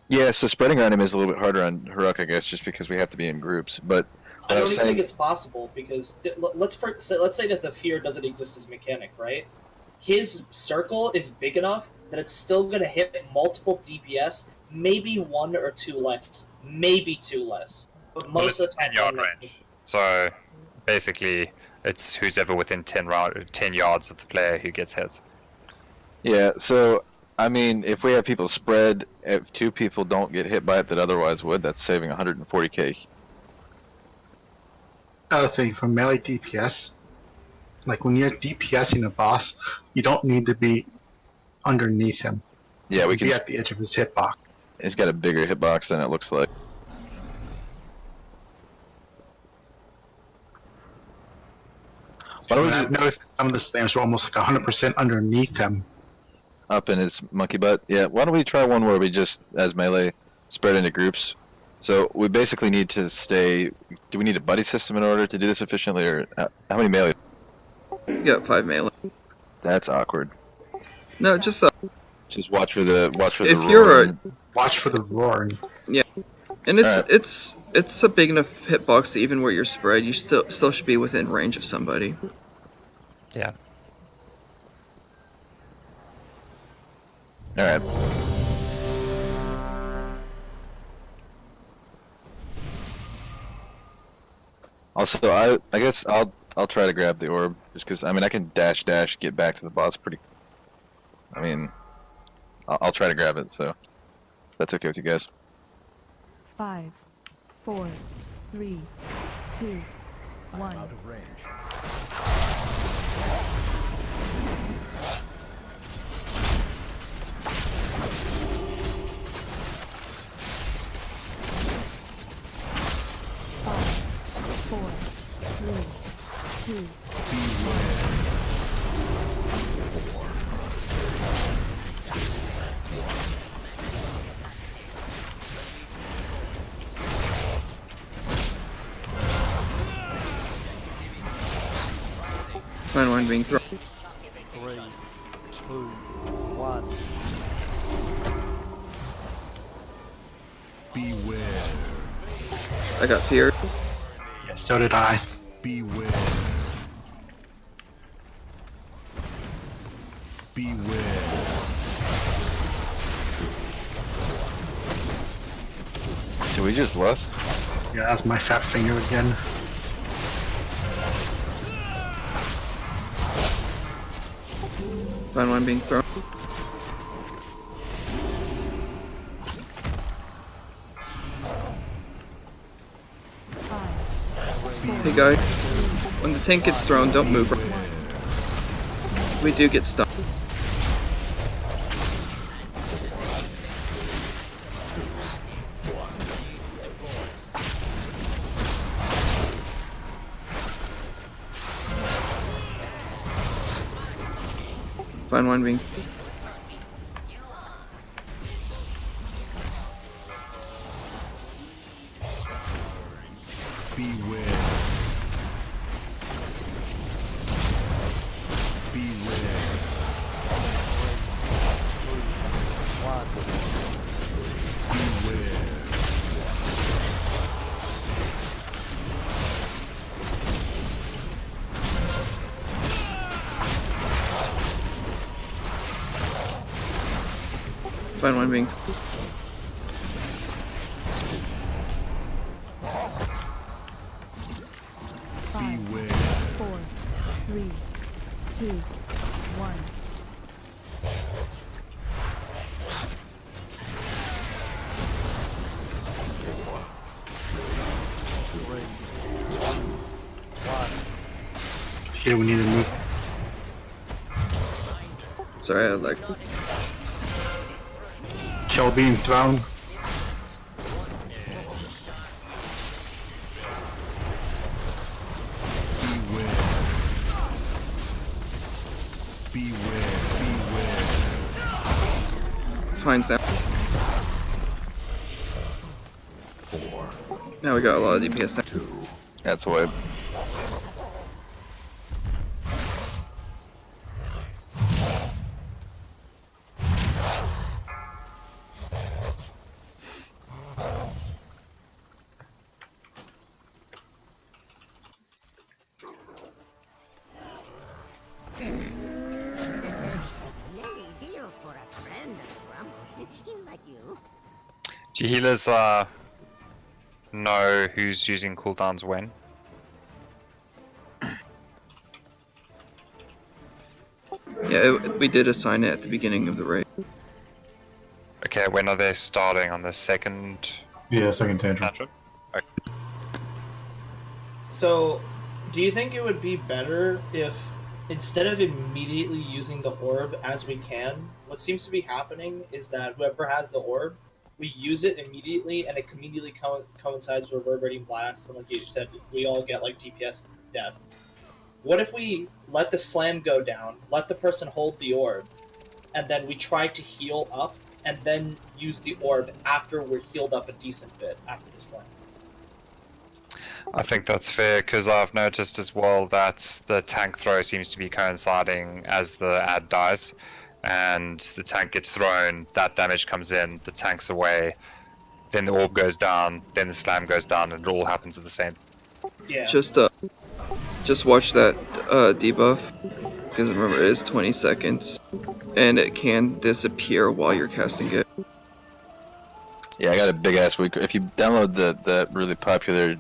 Yeah, so spreading around him is a little bit harder on Haruk, I guess, just because we have to be in groups. But I don't even think it's possible, because let's say that the fear doesn't exist as a mechanic, right? His circle is big enough that it's still going to hit multiple DPS, maybe 1 or 2 less, maybe 2 less. But most of the time, 10-yard range. So basically, it's who's ever within 10 yards of the player who gets hit. Yeah, so I mean, if we have people spread, if 2 people don't get hit by it that otherwise would, that's saving 140k. Another thing, for melee DPS, like when you're DPSing a boss, you don't need to be underneath him. Yeah, we can be at the edge of his hitbox. He's got a bigger hitbox than it looks like. I've noticed that some of the slams are almost like 100% underneath him. Up in his monkey butt. Yeah, why don't we try one where we just, as melee, spread into groups? So we basically need to stay. Do we need a buddy system in order to do this efficiently, or how many melee? You got 5 melee. That's awkward. No, just watch for the if you're watch for the roaring. Yeah, and it's a big enough hitbox that even where you're spread, you still should be within range of somebody. Yeah. All right. Also, I guess I'll try to grab the orb, just because I mean I can dash get back to the boss pretty. I mean, I'll try to grab it, so if that's okay with you guys. 5, 4, 3, 2, 1. Out of range. Find one being thrown. 3, 2, 1. Beware. I got fear. Yeah, so did I. Beware. Beware. Did we just lust? Yeah, that's my fat finger again. Find one being thrown. Hey guy, when the tank gets thrown, don't move. We do get stunned. Find one being. Beware. Find one being. 5, Beware. 4, 3, 2, 1. Here we need to move. Sorry, I like. Kill being thrown. Beware. Beware. Beware. Finds that. Now we got a lot of DPS now. That's why. Deals for a friend of Grumbles. He'll let you. Do healers know who's using cooldowns when? Yeah, we did assign it at the beginning of the raid. Okay, when are they starting? On the second Yeah, second tantrum. Okay. So, do you think it would be better if, instead of immediately using the orb as we can, what seems to be happening is that whoever has the orb, we use it immediately, and it immediately coincides with reverberating blasts, and like you said, we all get like DPS death. What if we let the slam go down, let the person hold the orb, and then we try to heal up, and then use the orb after we're healed up a decent bit after the slam? I think that's fair, because I've noticed as well that the tank throw seems to be coinciding as the ad dies, and the tank gets thrown, that damage comes in, the tank's away, then the orb goes down, then the slam goes down, and it all happens at the same time. Yeah. Just watch that debuff, because remember it is 20 seconds, and it can disappear while you're casting it. Yeah, I got a big ass week. If you download the really popular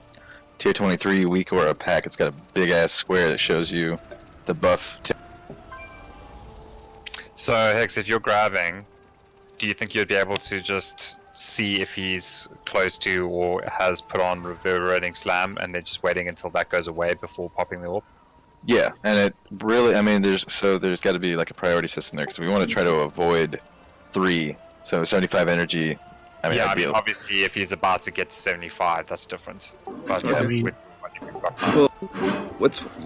Tier 23 week aura pack, it's got a big ass square that shows you the buff. So Hex, if you're grabbing, do you think you'd be able to just see if he's close to or has put on reverberating slam, and then just waiting until that goes away before popping the orb? Yeah, and it really, I mean, there's got to be like a priority system there, because we want to try to avoid 3, so 75 energy. I mean, yeah, ideal. I mean, obviously, if he's about to get to 75, that's different. But Yeah. Well,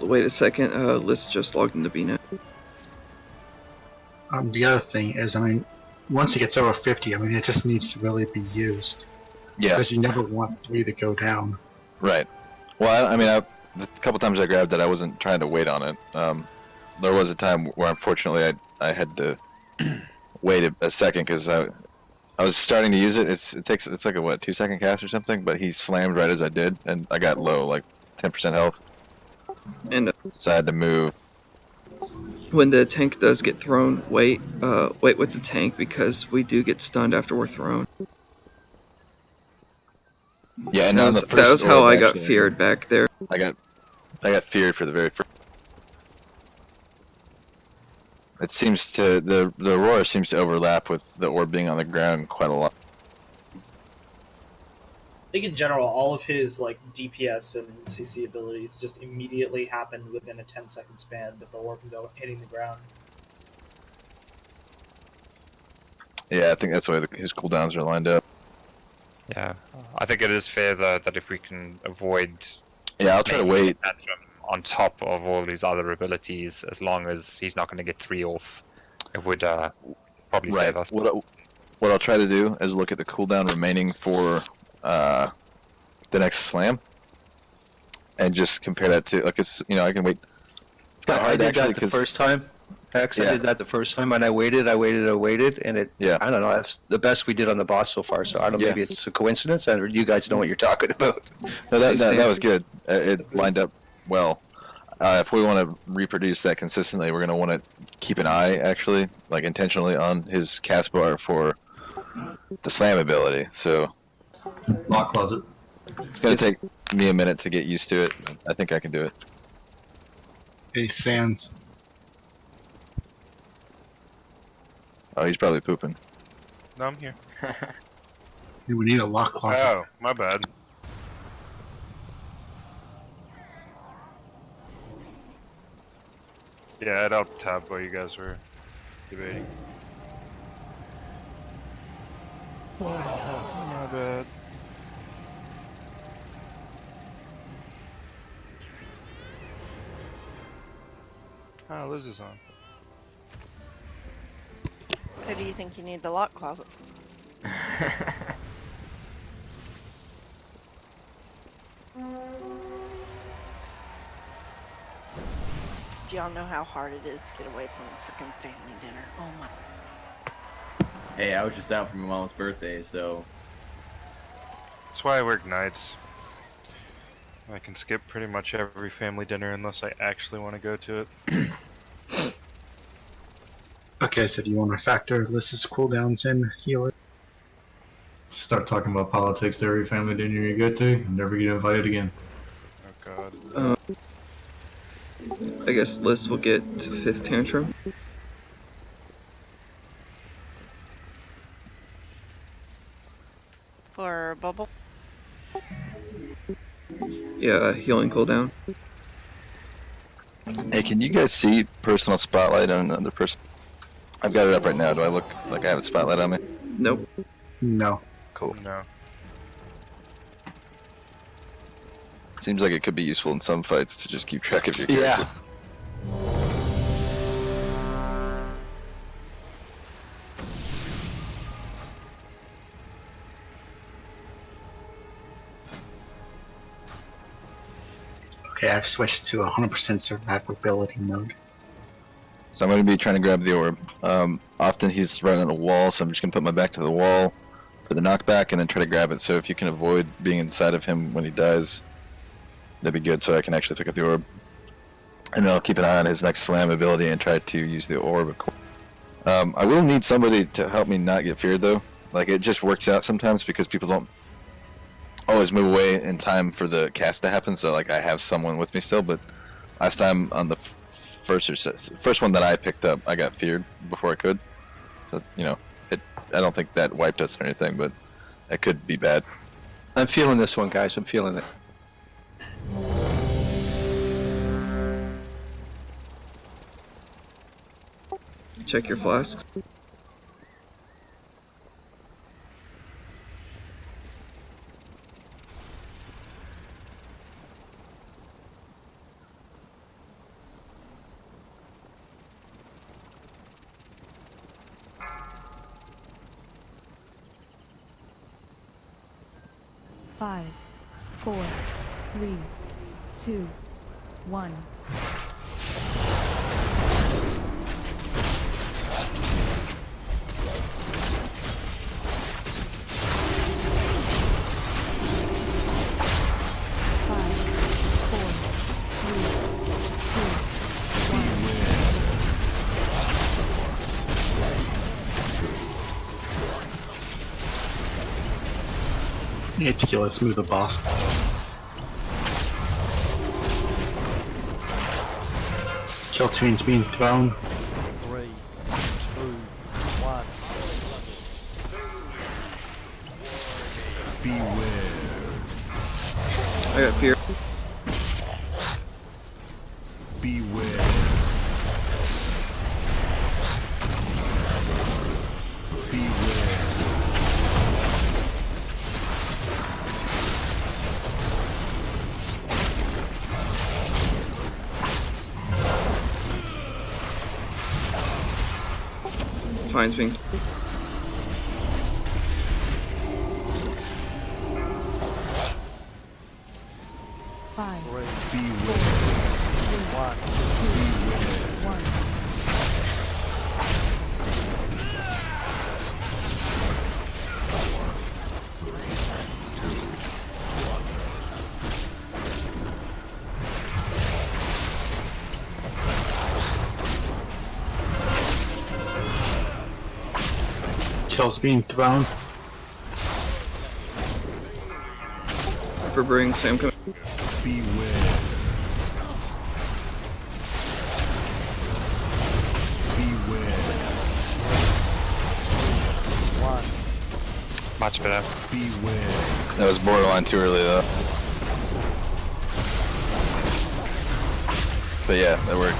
wait a second, Liz just logged into BNet. The other thing is, I mean, once it gets over 50, I mean, it just needs to really be used. Yeah. Because you never want 3 to go down. Right. Well, I mean, the couple times I grabbed it, I wasn't trying to wait on it. There was a time where, unfortunately, I had to wait a second, because I was starting to use it. It's like a, what, 2-second cast or something, but he slammed right as I did, and I got low, like 10% health. And so I had to move. When the tank does get thrown, wait with the tank, because we do get stunned after we're thrown. Yeah, and that was how I got feared back there. I got feared for the very first. It seems to the aurora seems to overlap with the orb being on the ground quite a lot. I think in general, all of his like DPS and CC abilities just immediately happen within a 10-second span with the orb hitting the ground. Yeah, I think that's why his cooldowns are lined up. Yeah, I think it is fair though that if we can avoid. Yeah, I'll try to wait. On top of all these other abilities, as long as he's not going to get 3 off, it would probably save us. What I'll try to do is look at the cooldown remaining for the next slam, and just compare that to, like, it's, you know, I can wait. It's kind of I hard did actually, that the first time. Hex, I did that the first time, and I waited, and it. Yeah. I don't know. That's the best we did on the boss so far. So I don't know. Maybe it's a coincidence, and you guys know what you're talking about. No, that was good. It lined up well. If we want to reproduce that consistently, we're going to want to keep an eye, actually, like intentionally, on his cast bar for the slam ability. So lock closet. It's going to take me a minute to get used to it. I think I can do it. Hey, Sans. Oh, he's probably pooping. No, I'm here. We need a lock closet. Oh, my bad. Yeah, I'd help tab while you guys were debating. For the whole. My bad. Oh, Liz is on. Who do you think you need the lock closet for? Do y'all know how hard it is to get away from a freaking family dinner? Oh my. Hey, I was just out for my mom's birthday, so. That's why I work nights. I can skip pretty much every family dinner unless I actually want to go to it. Okay, so do you want to factor Liz's cooldowns in here? Start talking about politics to every family dinner you go to, and never get invited again. Oh god. I guess Liz will get 5th tantrum. For bubble? Yeah, healing cooldown. Hey, can you guys see personal spotlight on another person? I've got it up right now. Do I look like I have a spotlight on me? Nope. No. Cool. No. Seems like it could be useful in some fights to just keep track of your character. Yeah. Okay, I've switched to 100% survivability mode. So I'm going to be trying to grab the orb. Often he's right on a wall, so I'm just going to put my back to the wall for the knockback and then try to grab it. So if you can avoid being inside of him when he dies, that'd be good so I can actually pick up the orb. And then I'll keep an eye on his next slam ability and try to use the orb. I will need somebody to help me not get feared though. Like it just works out sometimes because people don't always move away in time for the cast to happen. So like I have someone with me still, but last time on the first one that I picked up, I got feared before I could. So you know, I don't think that wiped us or anything, but it could be bad. I'm feeling this one, guys. I'm feeling it. Check your flasks. Five, 4, 3, 2, 1. Need to kill us, move the boss. Kill tune's being thrown. 3, 2, 1. Beware. I got fear. Beware. Finds me. Five, 3, 4, 3, 2, 1. Kills being thrown. for bring Sam coming. Beware. Beware. Much better. Beware. That was borderline too early though. But yeah, that worked.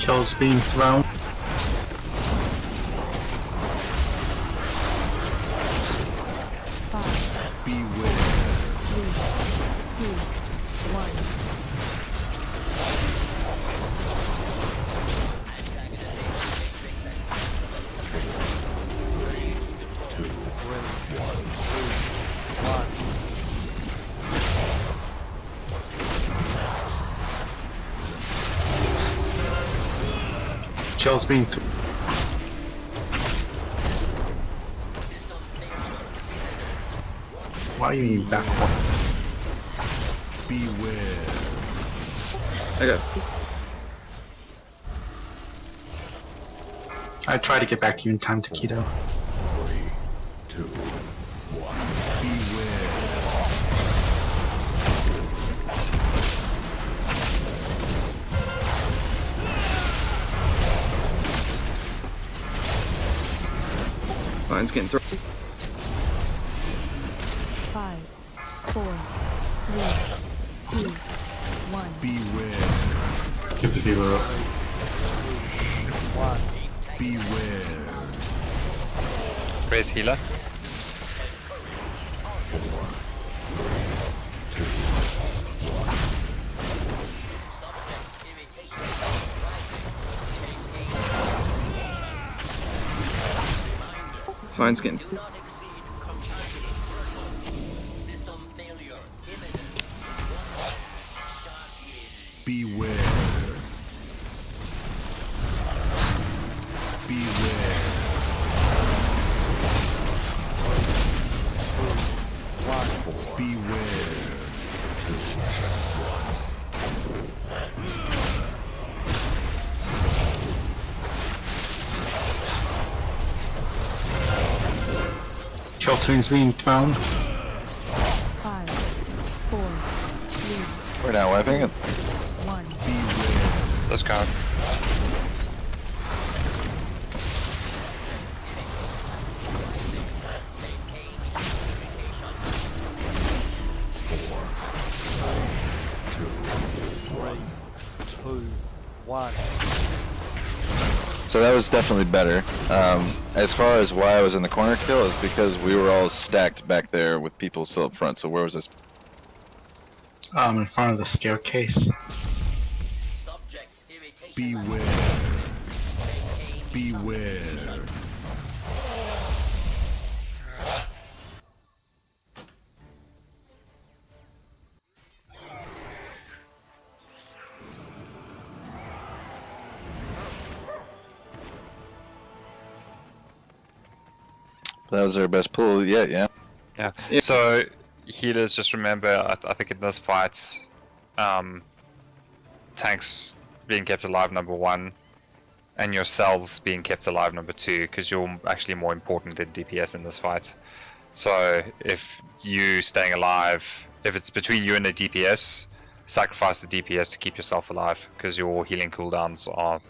Kills being thrown. Beware. 3, 2, 1. Kills being Why are you in back one? Beware. I got. I try to get back to you in time, Taquito. 3, 2, 1. Beware. Mine's getting thrown. 5, 4, 3, 2, 1. Beware. Get the healer up. Beware. Where's healer? 4, 3, 2, 1. Mine's getting. Beware. Beware. Beware. 2, 1. Kill tunes being thrown. 5, 4, 3, We're not wiping it. 1. Let's go. So that was definitely better. As far as why I was in the corner kill is because we were all stacked back there with people still up front. So where was this? In front of the staircase. Beware. Beware. That was our best pull yet, yeah. Yeah. So healers, just remember, I think in this fight, tanks being kept alive, number 1, and yourselves being kept alive, number 2, because you're actually more important than DPS in this fight. So if you staying alive, if it's between you and the DPS, sacrifice the DPS to keep yourself alive, because your healing cooldowns are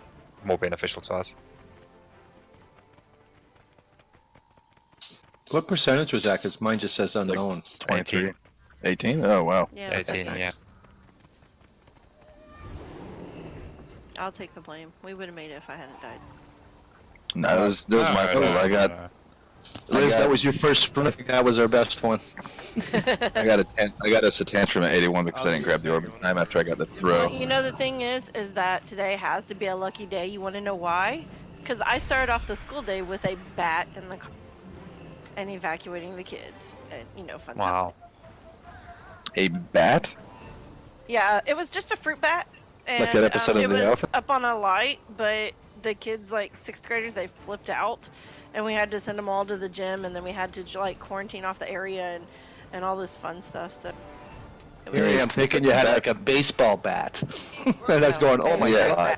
more beneficial to us. What percentage was that? Because mine just says unknown. 23. 18? Oh, wow. Yeah, 18, yeah. I'll take the blame. We would have made it if I hadn't died. No, it was my fault. Liz, that was your first run. I think that was our best one. I got a tantrum at 81 because I didn't grab the orb in time after I got the throw. Well, you know the thing is that today has to be a lucky day. You want to know why? Because I started off the school day with a bat in the car and evacuating the kids, and fun time. Wow. A bat? Yeah, it was just a fruit bat. And, Like that episode of it The was Elephant? up on a light, but the kids, like 6th graders, they flipped out, and we had to send them all to the gym, and then we had to like quarantine off the area and all this fun stuff. So it was Here I'm thinking you had like a baseball bat, and I was going, "Oh my god!"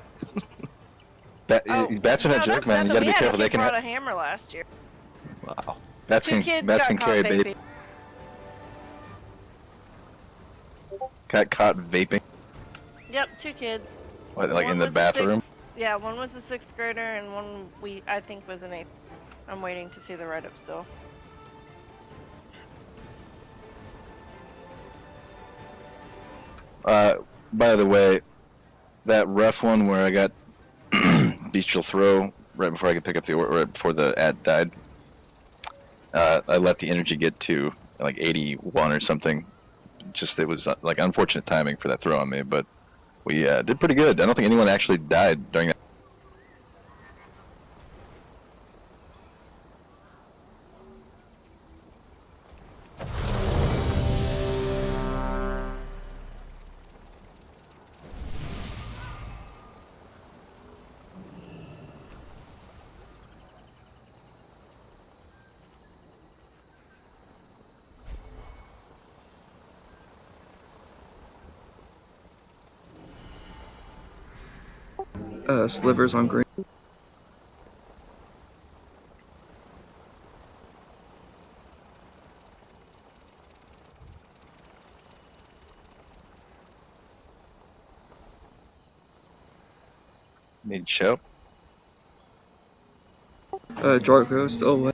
Bats are not joke, man. You gotta be careful. They can brought a have. hammer last year. Wow. Bats Two can kids bats got can caught carry vaping. baby. Got caught vaping. Yep, 2 kids. What, like One in the was a bathroom? yeah, one was a 6th grader, and one I think was an 8th. I'm waiting to see the write-up still. By the way, that rough one where I got bestial throw right before I could pick up the right before the ad died. I let the energy get to like 81 or something. Just it was like unfortunate timing for that throw on me, but we did pretty good. I don't think anyone actually died during that. Slivers on green. Need show. Jargo still away.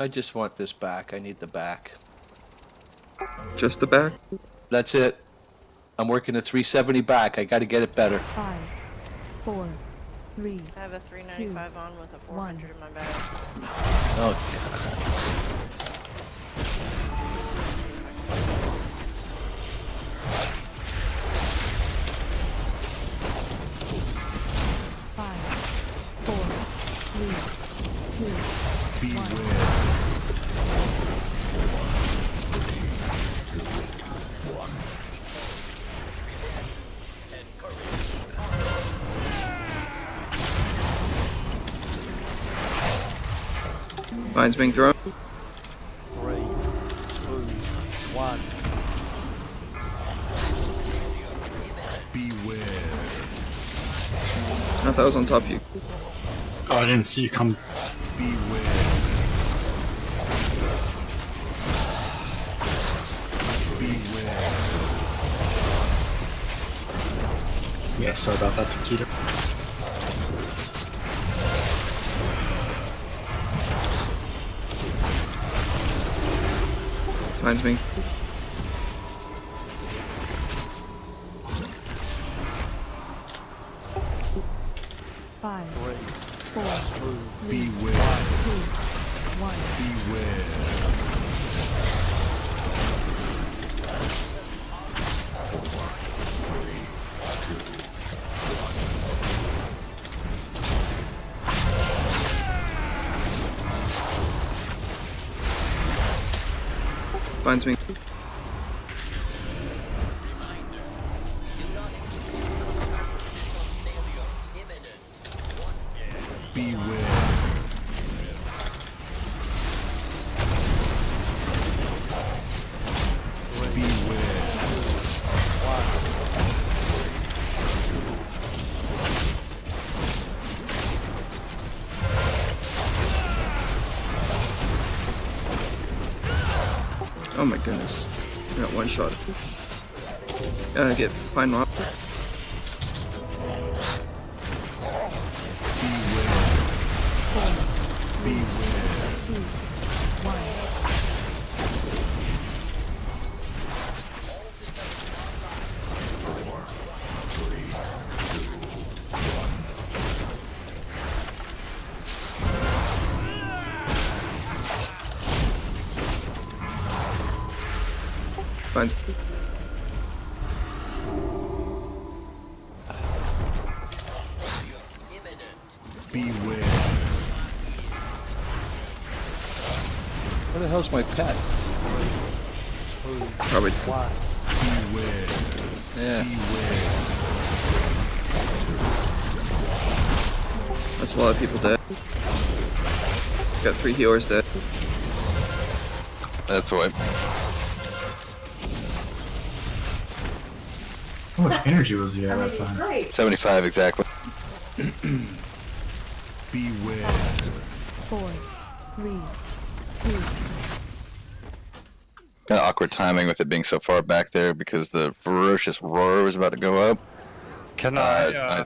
I just want this back. I need the back. Just the back? That's it. I'm working the 370 back. I got to get it better. 5, 4, 3. I have a 395 on with a 400 in my bag. Oh, Mine's being thrown. 3, 2, 1. Beware. I thought I was on top of you. Oh, I didn't see you come. Beware. Beware. Yeah, sorry about that, Taquito. Mine's being. Five, 3, 4, 3, Beware. 2, 1. Beware. Mine's being. Beware. Oh my goodness. I got one shot. Get fine mob. Mine's. Beware. Where the hell's my pet? Probably. Beware. Yeah. That's a lot of people dead. Got 3 healers dead. That's what. How much energy was he at that time? 75 exactly. Beware. 4, 3, 2. It's kind of awkward timing with it being so far back there because the ferocious roar was about to go up. Can Sorry,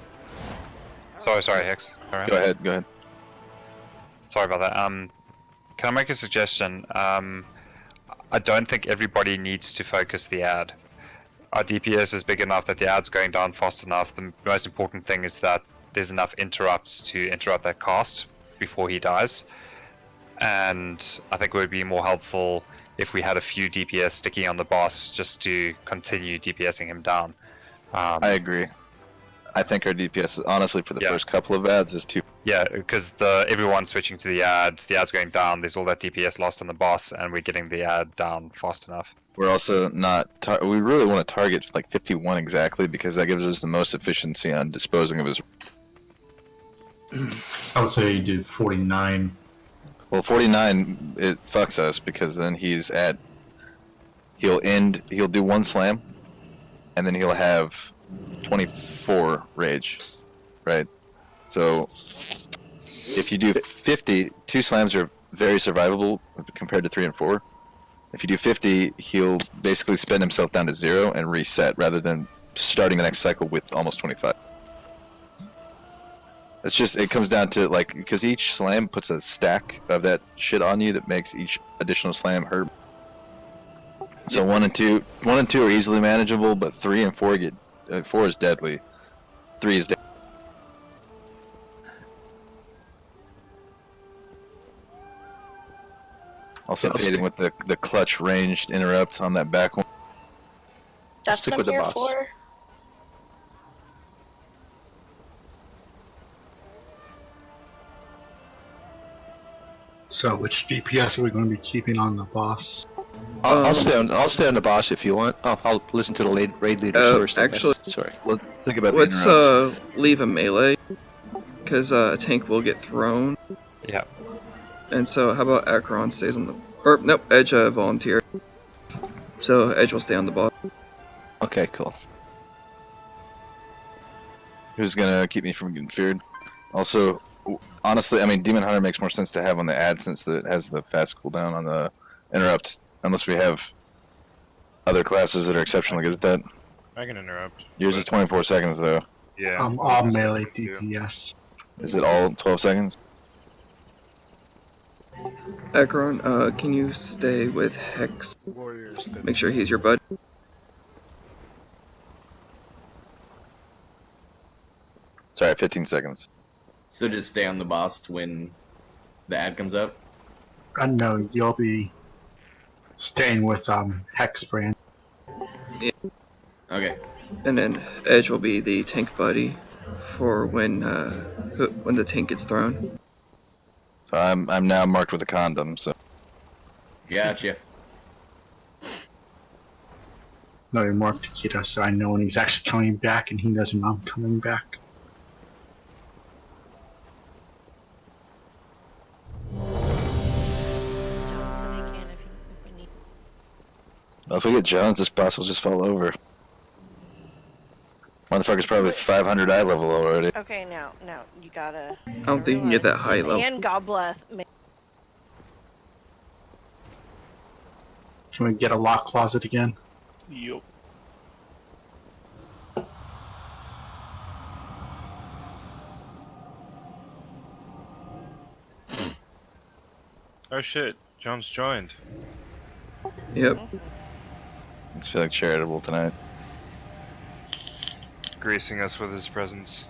Hicks. Alright. Go ahead. Sorry about that. Can I make a suggestion? I don't think everybody needs to focus the ad. Our DPS is big enough that the ad's going down fast enough. The most important thing is that there's enough interrupts to interrupt that cast before he dies. And I think it would be more helpful if we had a few DPS sticking on the boss just to continue DPSing him down. I agree. I think our DPS, honestly, for the first couple of ads is too. Yeah, because everyone's switching to the ad's going down, there's all that DPS lost on the boss, and we're getting the ad down fast enough. We're also not. We really want to target like 51 exactly because that gives us the most efficiency on disposing of his. I would say you do 49. Well, 49 it fucks us because then he's at. He'll do 1 slam, and then he'll have 24 rage, right? So if you do 50, 2 slams are very survivable compared to 3 and 4. If you do 50, he'll basically spend himself down to 0 and reset rather than starting the next cycle with almost 25. It's just, it comes down to like, because each slam puts a stack of that shit on you that makes each additional slam hurt. So 1 and 2 are easily manageable, but 3 and 4 get 4 is deadly. 3 is deadly. Also paid him with the clutch ranged interrupt on that back one. That's Stick what with I'm the here boss. for. So, which DPS are we going to be keeping on the boss? I'll stay on the boss if you want. I'll listen to the raid leaders first. I guess. Actually, sorry. Let's think about let's the interrupts. leave a melee, because a tank will get thrown. Yeah. And so, how about Acheron stays on the... Or, nope, Edge volunteer. So, Edge will stay on the boss. Okay, cool. Who's gonna keep me from getting feared? Also, honestly, I mean, Demon Hunter makes more sense to have on the ad since it has the fast cooldown on the interrupt. Unless we have other classes that are exceptionally good at that. I can interrupt. Yours is 24 seconds though. Yeah. All melee DPS. Is it all 12 seconds? Acheron, can you stay with Hex? Make sure he's your bud. Sorry, 15 seconds. So just stay on the boss when the ad comes up? No, you'll be staying with Hex brand. Yeah. Okay. And then Edge will be the tank buddy for when the tank gets thrown. So I'm now marked with a condom, so. Gotcha. No, you're marked Takeda, so I know when he's actually coming back, and he knows when I'm coming back. Johnson, he can if we need. Well, if we get Jones, this boss will just fall over. Motherfucker's probably 500 eye level already. Okay, now you gotta. I don't think you can get that high level. And God bless. Can we get a lock closet again? Yup. Oh shit, Jones joined. Yep. Let's feel like charitable tonight. Gracing us with his presence.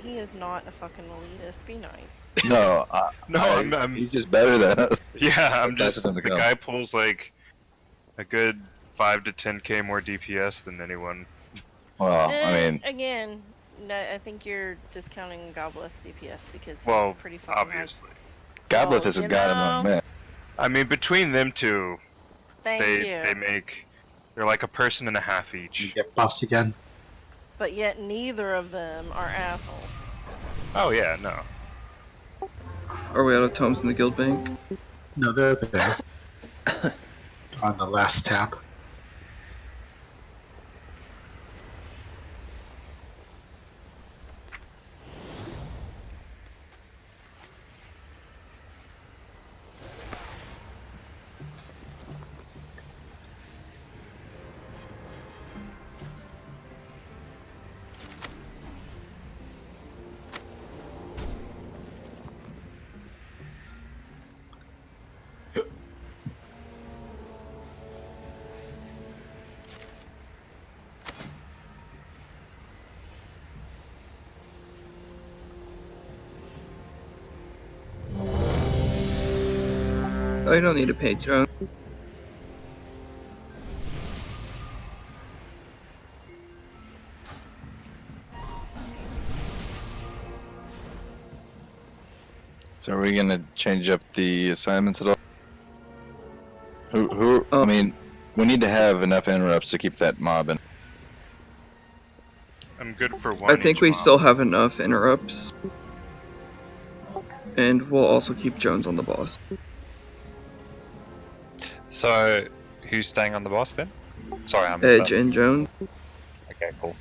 He is not a fucking elitist. Be nice. No, I'm he's just better than us. Yeah, I'm That's just nice of him the to come. guy pulls like a good 5 to 10k more DPS than anyone. Well, I mean, Again, I think you're discounting Gobless DPS because he's Well, pretty fucking high. obviously. Gobleth is So, a god among men. I mean, between them two, Thank you. they're like a person and a half each. You get buffs again. But yet neither of them are assholes. Oh yeah, no. Are we out of tomes in the guild bank? No, they're there. On the last tab. I don't need to pay Joan. So are we gonna change up the assignments at all? I mean, we need to have enough interrupts to keep that mob in. I'm good for one. I think each we mob. still have enough interrupts. And we'll also keep Jones on the boss. So, who's staying on the boss then? Sorry, I missed Edge that. and Jones. Okay, cool.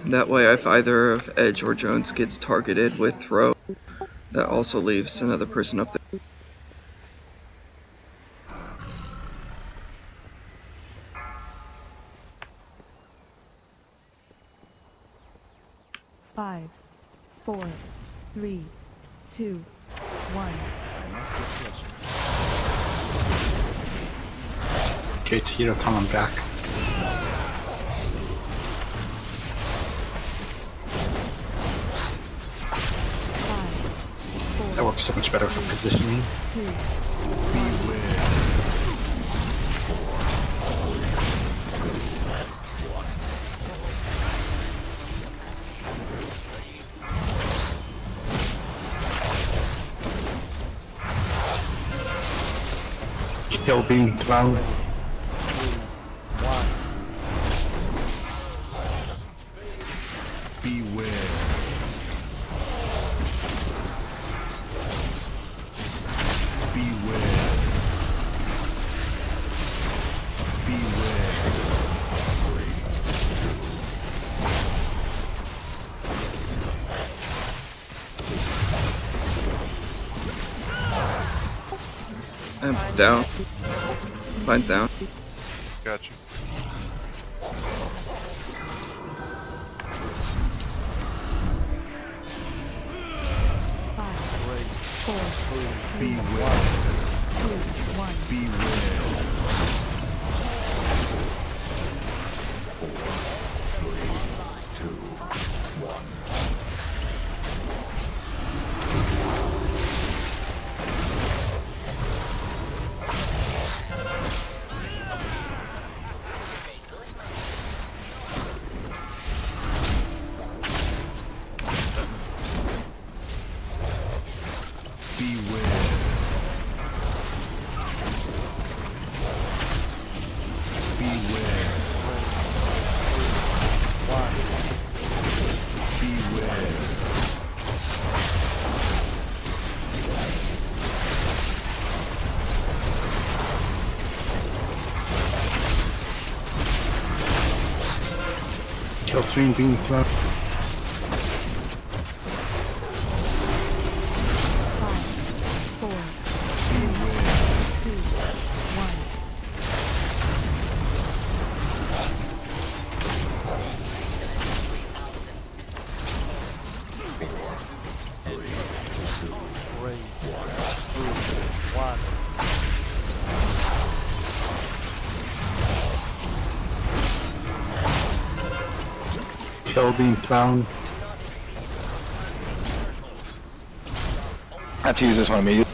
That way, if either of Edge or Jones gets targeted with throw, that also leaves another person up there. Five, 4, 3, 2, 1. Okay, Tahito, tell him back. That works so much better for positioning. Kill being thrown. Beware. Beware. I'm down. Mine's down. Gotcha. Kill train being thrown. Kill being thrown. I have to use this one immediately.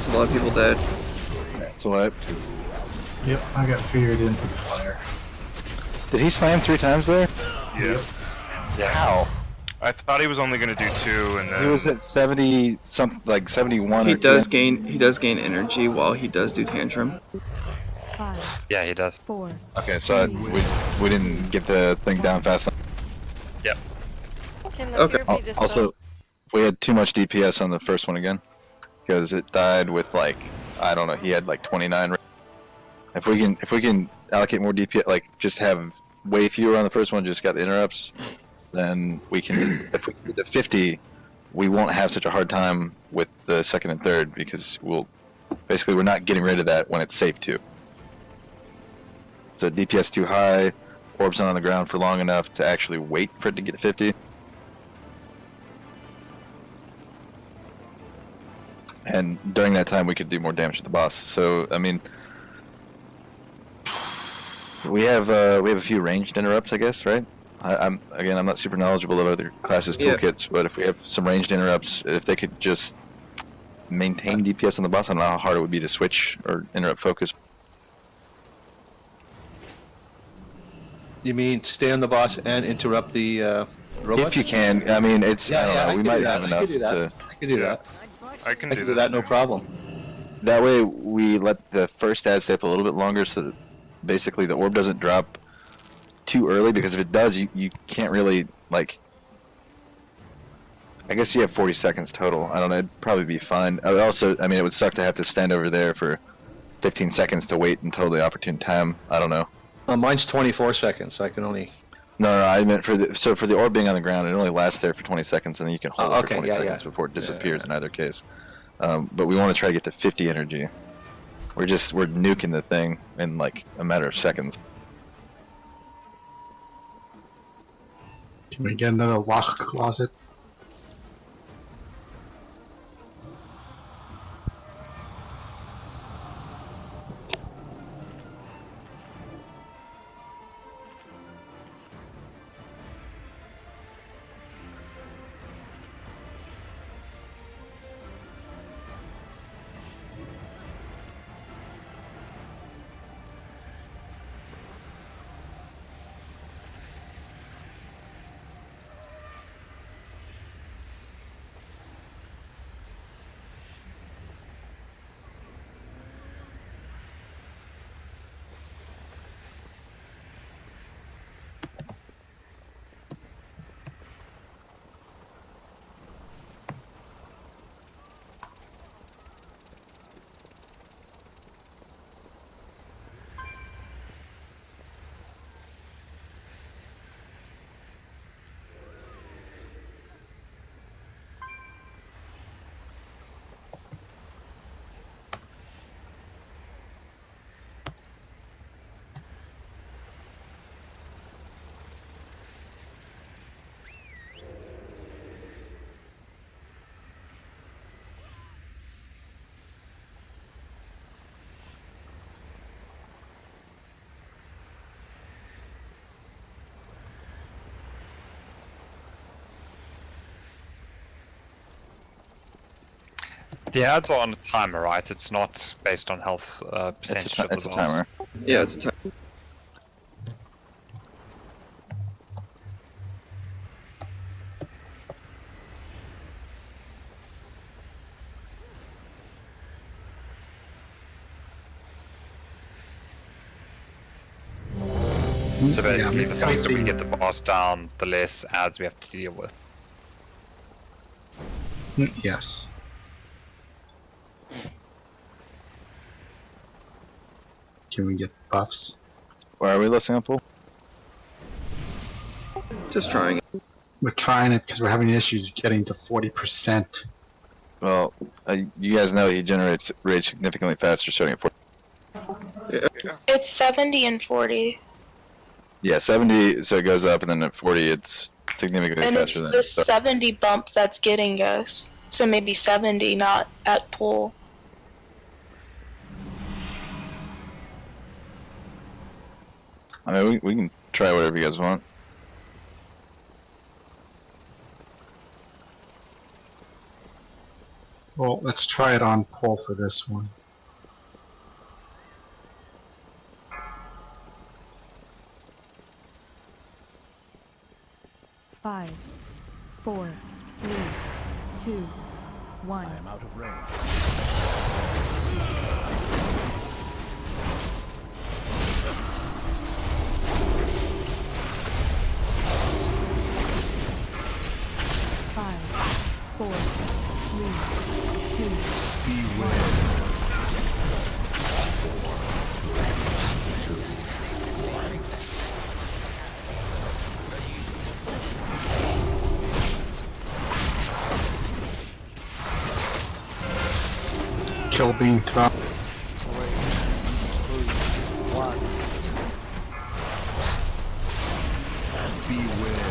That's a lot of people dead. That's what. Yep, I got feared into the fire. Did he slam 3 times there? Yeah. Yeah. How? I thought he was only gonna do 2, and then He was at 70 something, like 71. He or does 10. gain energy while he does do tantrum. 5, Yeah, he does. 4. Okay, so we didn't get the thing down fast enough. Yep. Can the Okay. fear be dispelled? Also, we had too much DPS on the first one again, because it died with like, I don't know, he had like 29. If we can allocate more DPS, like just have way fewer on the first one, just got the interrupts, then we can. If we get to 50, we won't have such a hard time with the second and third, because we're not getting rid of that when it's safe to. So DPS too high, orbs not on the ground for long enough to actually wait for it to get to 50. And during that time, we could do more damage to the boss. So, I mean, we have a few ranged interrupts, I guess, right? I'm not super knowledgeable of other classes' toolkits, but if we have some ranged interrupts, if they could just maintain DPS on the boss, I don't know how hard it would be to switch or interrupt focus. You mean stay on the boss and interrupt the robots? If you can, I mean, it's I don't know. I We can might do that. have enough to. I can do that. I can I do can do that, no problem. That way, we let the first ad stay up a little bit longer, so that basically the orb doesn't drop too early. Because if it does, you can't really like. I guess you have 40 seconds total. I don't know. It'd probably be fine. I mean, it would suck to have to stand over there for 15 seconds to wait until the opportune time. I don't know. Mine's 24 seconds. I can only. No, I meant for the orb being on the ground, it only lasts there for 20 seconds, and then you can hold it for 20 seconds before it disappears in either case. But we want to try to get to 50 energy. We're nuking the thing in like a matter of seconds. Can we get another lock closet? The ads are on a timer, right? It's not based on health percentage of the boss. It's a timer. Yeah, it's a timer. So basically, the faster we get the boss down, the less ads we have to deal with. Yes. Can we get buffs? Why are we listening up, Paul? Just trying it. We're trying it because we're having issues getting to 40%. Well, you guys know he generates rage significantly faster, starting at 40. Yeah. It's 70 and 40. Yeah, 70, so it goes up, and then at 40, it's significantly And it's faster than the it starts. 70 bump that's getting us. So maybe 70, not at pull. I mean, we can try whatever you guys want. Well, let's try it on pull for this one. Five, four, three, two, one. I am out of range. 4, 3, 2, Beware. 2, 1. Kill being thrown. 3, 2, 1. Beware.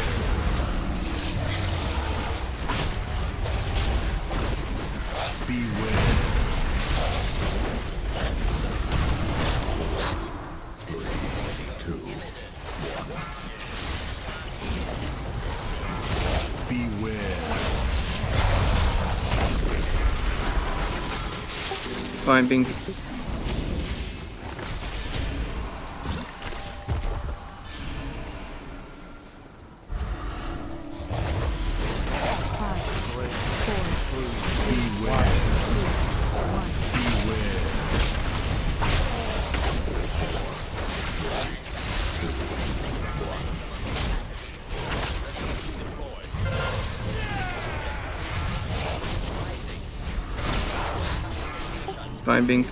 Beware. 3, 2, 1. Beware. Fine, being. Fine, being.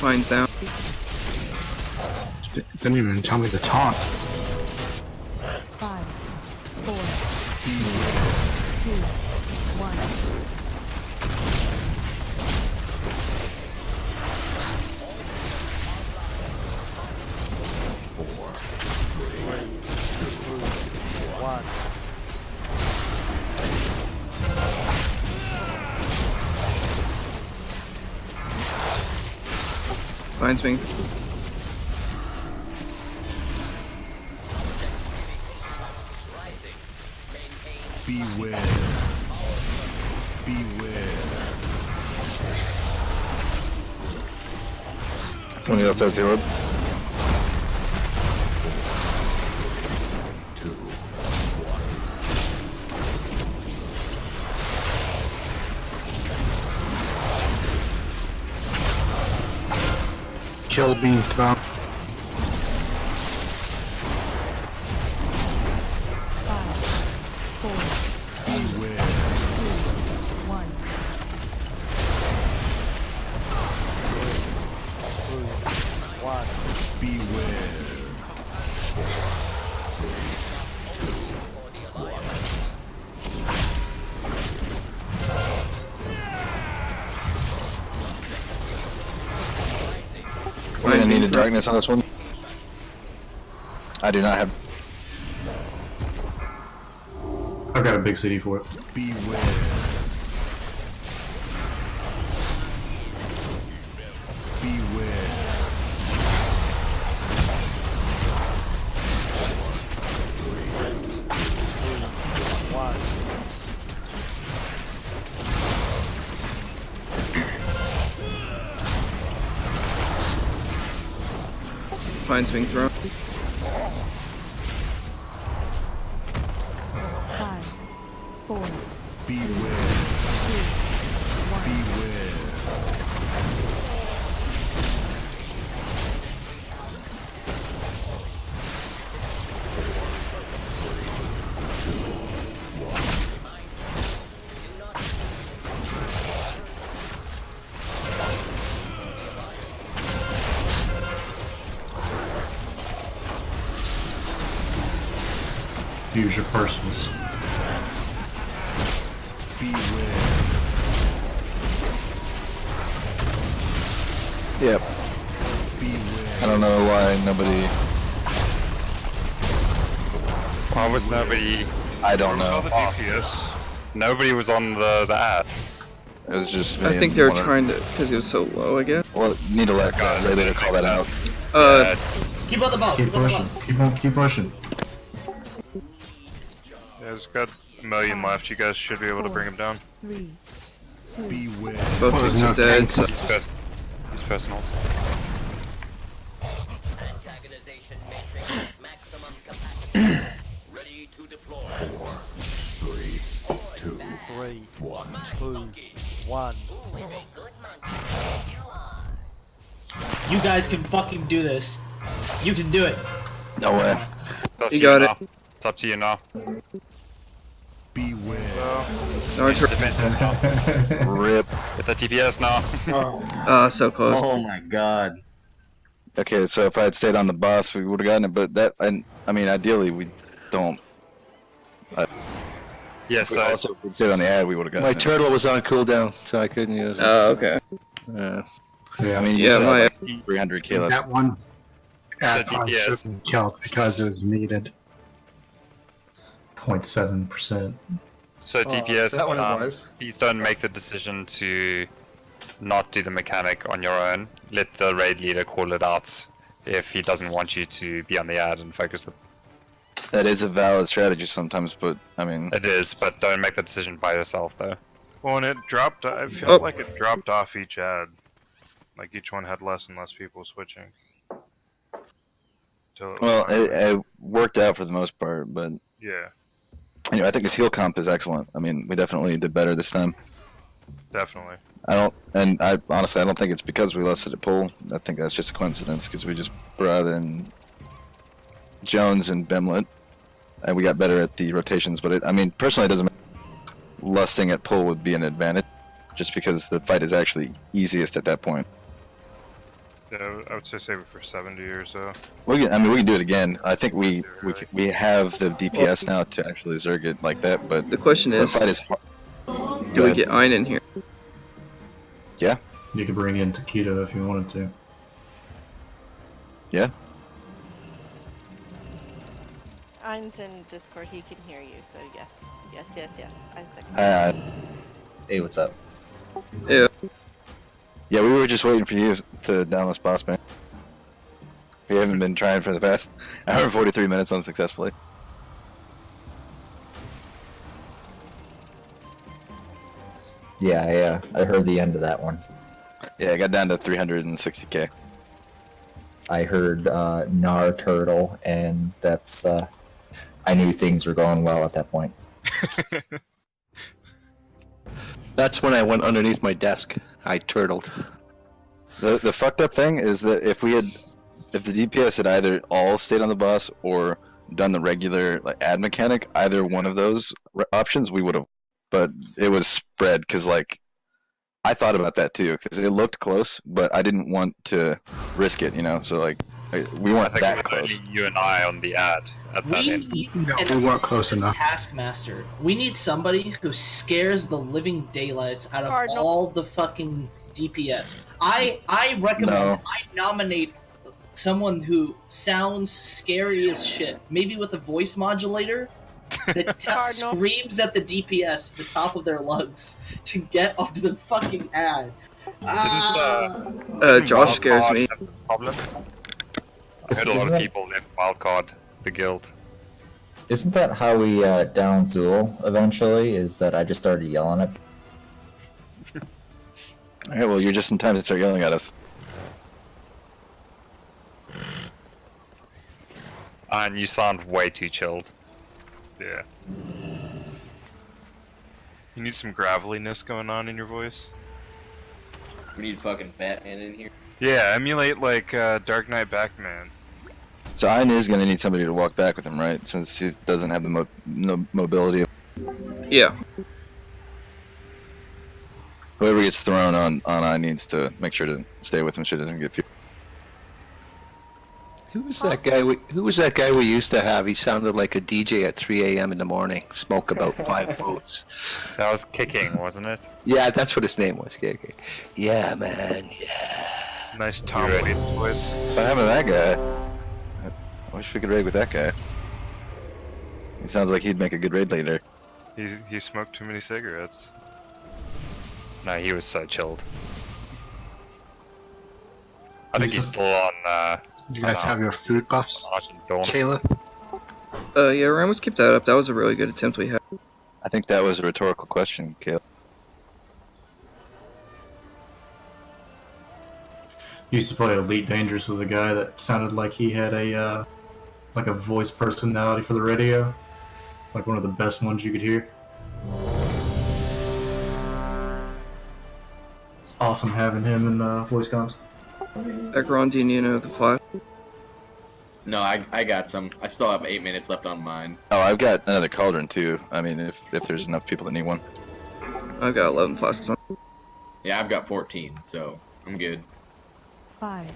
Fine's down. Didn't even tell me the taunt. 5, 4, 3, 2, 1. Fine's being. Beware. Beware. Somebody else has the orb. 2, 1. Kill being thrown. 5, 4, 3, 2, 1. Beware. 3, 2, 1. We're gonna need a darkness on this one. I do not have. I've got a big CD for it. Beware. Beware. 1. Fine's being thrown. 5, 4, 3, Beware. 2, 1. Beware. Use your personals. Yep. I don't know why nobody. Why was nobody? I don't know. Nobody was on the ad. It was just me. I think they were trying to, because he was so low, I guess. Well, need to let Ray later call that out. Keep on the boss. Keep pushing. Keep pushing. Yeah, he's got a million left. You guys should be able to bring him down. 3, 2, Beware. Both Well, teams there's are no dead. tanks. So. He's personals. Antagonization matrix at maximum capacity. Ready to deploy. 3, 2, 3, 1. 2, 1. You guys can fucking do this. You can do it. No way. It's up You to got now. It's up to you now. Beware. No, Defensive now. Rip. Get the TPS now. so close. Oh my god. Okay, so if I had stayed on the boss, we would have gotten it. But that, I mean, ideally, we don't. Yes, If we also if we stayed on the ad, we would have gotten My it. turtle was on cooldown, so I couldn't use it. Oh, okay. Yeah. I mean, you Yeah, said my- like 300k left. That one ad The probably DPS. should have been killed because it was needed. 0.7%. So DPS, that one it was. please don't make the decision to not do the mechanic on your own. Let the raid leader call it out if he doesn't want you to be on the ad and focus the. That is a valid strategy sometimes, but I mean, It is, but don't make the decision by yourself though. Well, and it dropped. I feel Oh. like it dropped off each ad. Like each one had less and less people switching. Till it was well, finally- it worked out for the most part. But yeah, anyway, I think his heal comp is excellent. I mean, we definitely did better this time. definitely. I honestly, I don't think it's because we lost it at pull. I think that's just a coincidence because we just brought in Jones and Bimlet, and we got better at the rotations. But I mean, personally, it doesn't matter. Lusting at pull would be an advantage, just because the fight is actually easiest at that point. Yeah, I would say save it for 70 or so. We can do it again. I think we have the DPS now to actually zerg it like that. But The question the is, fight is hard. do we get Ein in here? Yeah. You could bring in Taquito if you wanted to. Yeah. Ein's in Discord, he can hear you, so yes. Yes. I second. Hey, what's up? Yeah. Yeah, we were just waiting for you to down this boss, man. We haven't been trying for the past hour and 43 minutes unsuccessfully. Yeah, I heard the end of that one. Yeah, I got down to 360k. I heard Gnar Turtle, and that's I knew things were going well at that point. That's when I went underneath my desk. I turtled. The fucked up thing is that if the DPS had either all stayed on the boss or done the regular like ad mechanic, either one of those options we would have. But it was spread because like I thought about that too because it looked close, but I didn't want to risk it, you know. So like we weren't that It was close. only you and I on the ad at that We end. need No, we weren't close enough. Taskmaster. We need somebody who scares the living daylights out of Cardinal. all the fucking DPS. I recommend, No. I nominate someone who sounds scary as shit. Maybe with a voice modulator that Cardinal. screams at the DPS the top of their lungs to get onto the fucking ad. Josh scares me. Have this problem? I heard a lot Isn't of it- people left Wildcard, the guild. Isn't that how we down Zool eventually? Is that I just started yelling at Alright, well you're just in time to start yelling at us. And you sound way too chilled. Yeah. You need some graveliness going on in your voice. We need fucking Batman in here. Yeah, emulate like Dark Knight Batman. So Ein is gonna need somebody to walk back with him, right? Since he doesn't have the no mobility. Yeah. Whoever gets thrown on Ein needs to make sure to stay with him so he doesn't get fueled. Who was that guy? Who was that guy we used to have? He sounded like a DJ at 3 a.m. in the morning. Smoke about 5 boats. That was Kicking, wasn't it? Yeah, that's what his name was. Okay. Yeah, man. Yeah. Nice Tom Waits voice. What happened to that guy? I wish we could raid with that guy. He sounds like he'd make a good raid leader. He smoked too many cigarettes. No, he was so chilled. I think he's still on. You guys have your food buffs, Kayla? Yeah, Ryan, let's keep that up. That was a really good attempt we had. I think that was a rhetorical question, Caleb. Used to play Elite Dangerous with a guy that sounded like he had a voice personality for the radio, like one of the best ones you could hear. It's awesome having him in voice comms. Ekron, do you know the flash? No, I got some. I still have 8 minutes left on mine. Oh, I've got another cauldron too. I mean, if there's enough people that need one. I've got 11 flasks on. Yeah, I've got 14, so I'm good. 5,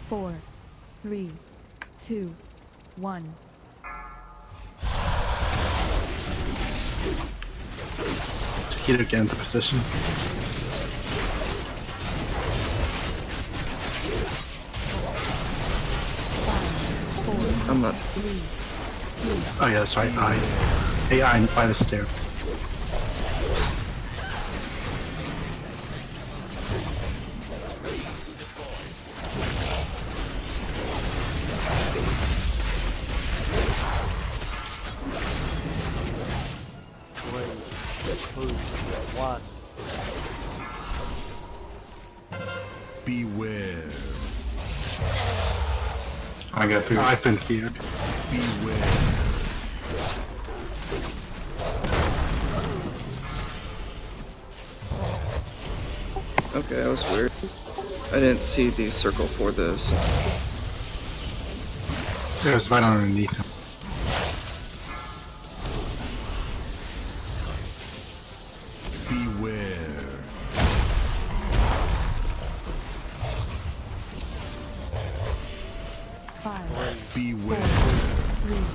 4, 3, 2, 1. Taquito, get into position. I'm not. Oh yeah, that's right. AI by the stair. Beware. I got feared. I've been feared. Beware. Okay, that was weird. I didn't see the circle for this. It was right underneath him. Beware. Beware.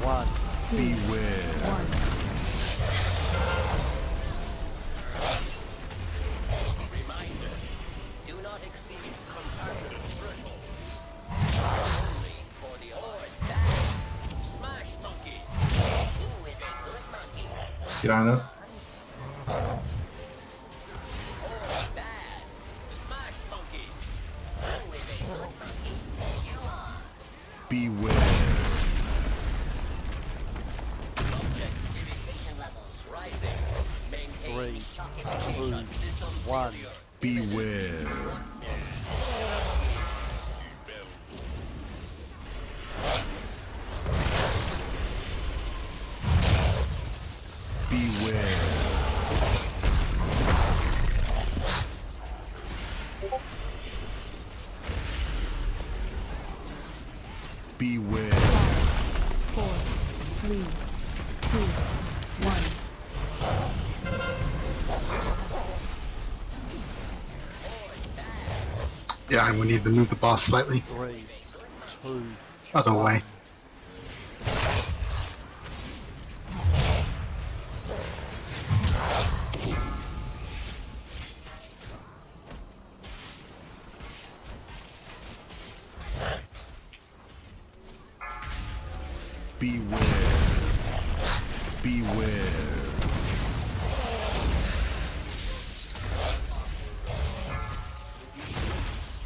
1, 2, Beware. 1. Do not exceed compassion thresholds. Only for the Horde. Smash monkey. Who is a good monkey? Get on up. Horde bad. Smash monkey. Who is a good monkey? You are. Beware. Subject irritation levels rising. Maintain shock irritation system failure. Beware. Beware. Beware. 4, 3, 2, 1. Yeah, and we need to move the boss slightly. 3, 2. Other way. Beware. Beware.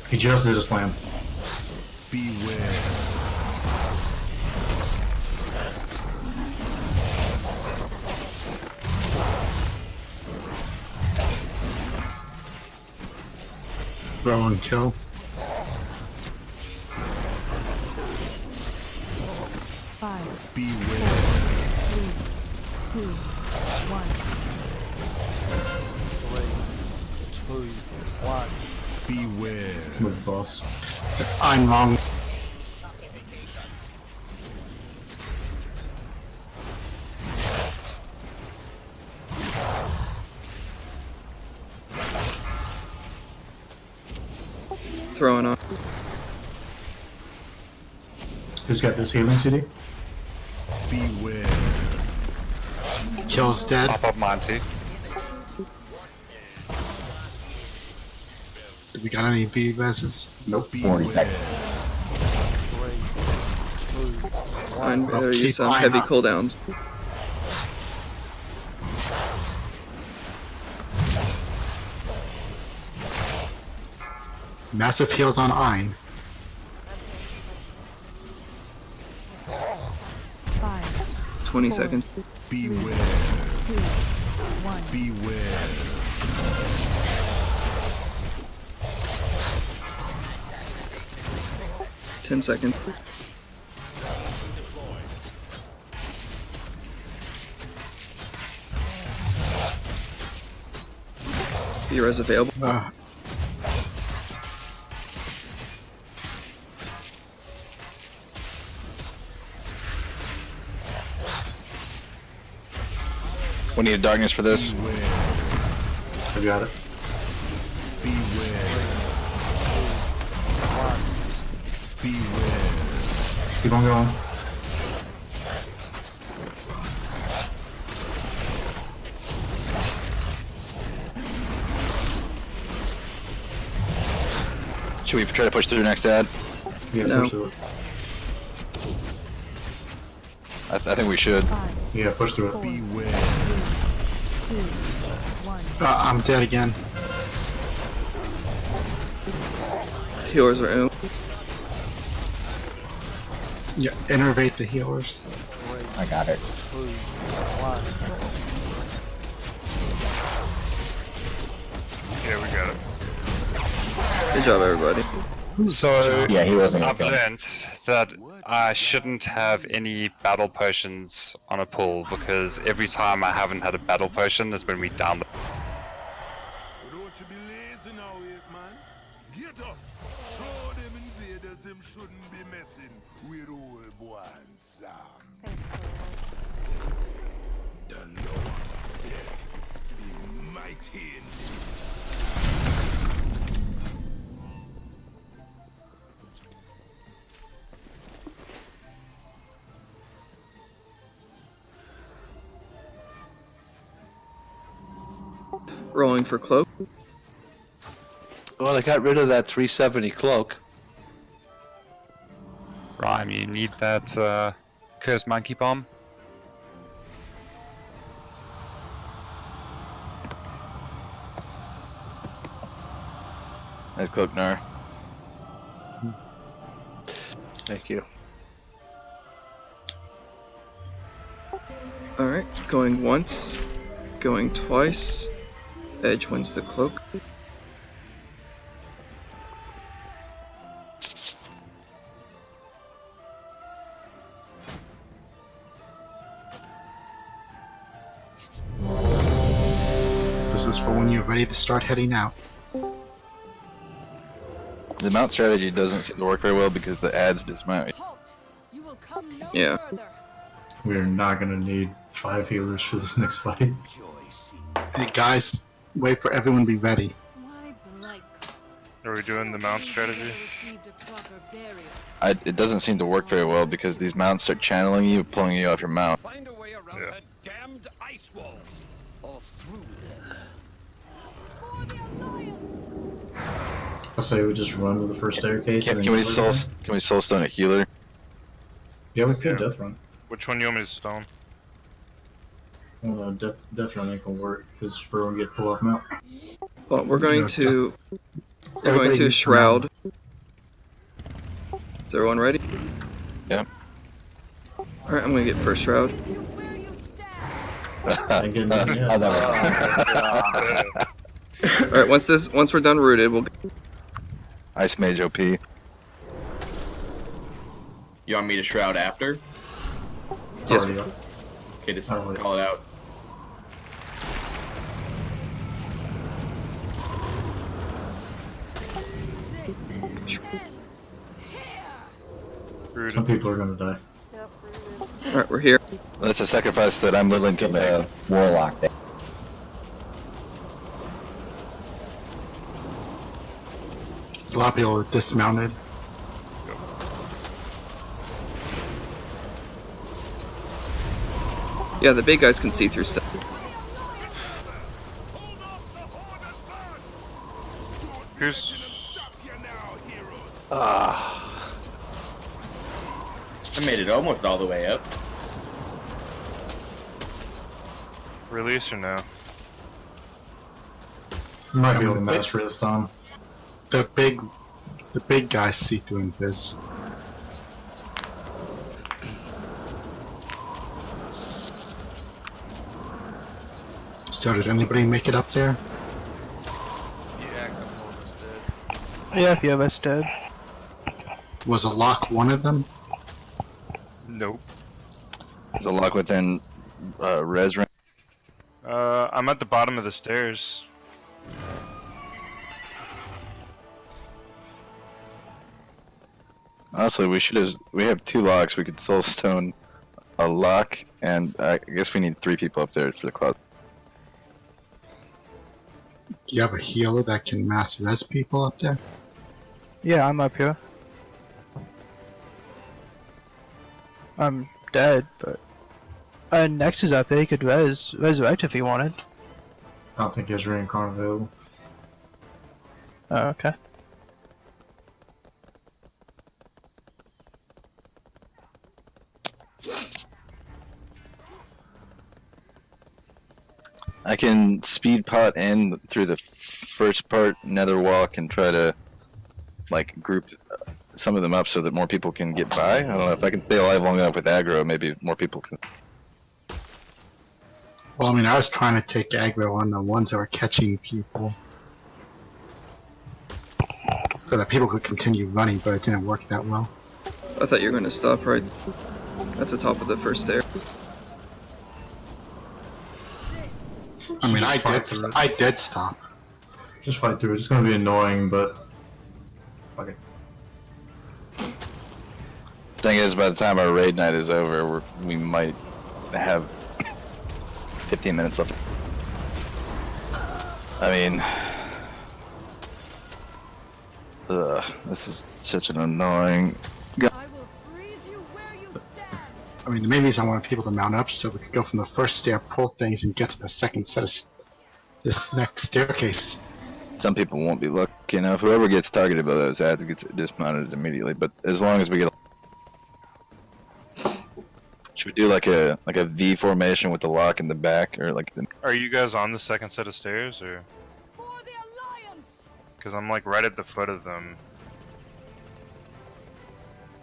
He just did a slam. Beware. Throw and kill. 5, Beware. 3, 2, 1. 3, 2, 1. Beware. With the boss. I'm wrong. Throwing on. Who's got this healing CD? Beware. Kill's dead. Pop up Monty. Do we got any B reses? Nope. 40 seconds. 3, 2, 1. Fine, better keep use some eyeing heavy up. cooldowns. Massive heals on Ein. 5, 20 4, seconds. Beware. 2, 1. Beware. Ten seconds. B-res available. We need a darkness for this. I got it. Beware. 1. Beware. Keep on going. Should we try to push through the next ad? Yeah, No. push through it. I think we should. 5, Yeah, push through it. Beware. 2, 1. I'm dead again. Healers are out. Yeah, innervate the healers. 3, I got it. 2, 1. Yeah, we got it. Good job, everybody. So Yeah, he wasn't I've gonna kill him. learned that I shouldn't have any battle potions on a pull because every time I haven't had a battle potion is when we down the. Don't you be lazy now, ape man. Get up. Show them invaders them shouldn't be messing with old boy and Sam. The Lord of Death be mighty indeed. Rolling for cloak. Well, I got rid of that 370 cloak. Rhyme, you need that cursed monkey bomb. Nice cloak, Nar. Thank you. Alright, going once, going twice. Edge wins the cloak. This is for when you're ready to start heading out. The mount strategy doesn't seem to work very well because the ads dismount. Yeah. We're not gonna need 5 healers for this next fight. Hey guys, wait for everyone to be ready. Are we doing the mount strategy? It doesn't seem to work very well because these mounts start channeling you, pulling you off your mount. Find a way around Yeah. the damned ice walls. Or through them. I say we just run to the first staircase. Can, and can then we soulstone a healer? Yeah, we could Yeah. death run. Which one you want me to stone? Well, death run ain't gonna work because we're gonna get pulled off mount. Well, we're going to Everybody needs to shroud. Is everyone ready? Yep. Alright, I'm gonna get first shroud. Ain't getting nothing yet. Oh, that was- Alright, once we're done rooted, we'll Ice Mage OP. You want me to shroud after? It's Yes. already up. Okay, just Oh, wait. call it out. Rooted. Some people are gonna die. Alright, we're here. That's a sacrifice that I'm willing to make. Warlock there. A lot of people are dismounted. Yeah, the big guys can see through stuff. Who's... I made it almost all the way up. Release or no? Might be able to master this time. The big guys see through invis. So did anybody make it up there? Yeah, a few of us did. Was a lock one of them? Nope. There's a lock within res range. I'm at the bottom of the stairs. Honestly, we have 2 locks. We could soul stone a lock, and I guess we need 3 people up there for the closet. Do you have a healer that can mass res people up there? Yeah, I'm up here. I'm dead, but Nex is up here. He could resurrect if he wanted. I don't think he has reincarnate available. Oh, okay. I can speed pot in through the first part, nether walk, and try to like group some of them up so that more people can get by. I don't know if I can stay alive long enough with aggro. Maybe more people can. Well, I mean, I was trying to take aggro on the ones that were catching people, so that people could continue running, but it didn't work that well. I thought you were going to stop right at the top of the first stair. I mean, I did stop. Just fight through it. It's gonna be annoying, but fuck it. Thing is, by the time our raid night is over, we might have 15 minutes left. I mean, this is such an annoying. I mean, the main reason I wanted people to mount up so we could go from the first stair, pull things, and get to the second set of this next staircase. Some people won't be lucky enough. Whoever gets targeted by those ads gets dismounted immediately. But as long as we get, should we do like a V formation with the lock in the back, or like? Are you guys on the second set of stairs, or? Because I'm like right at the foot of them.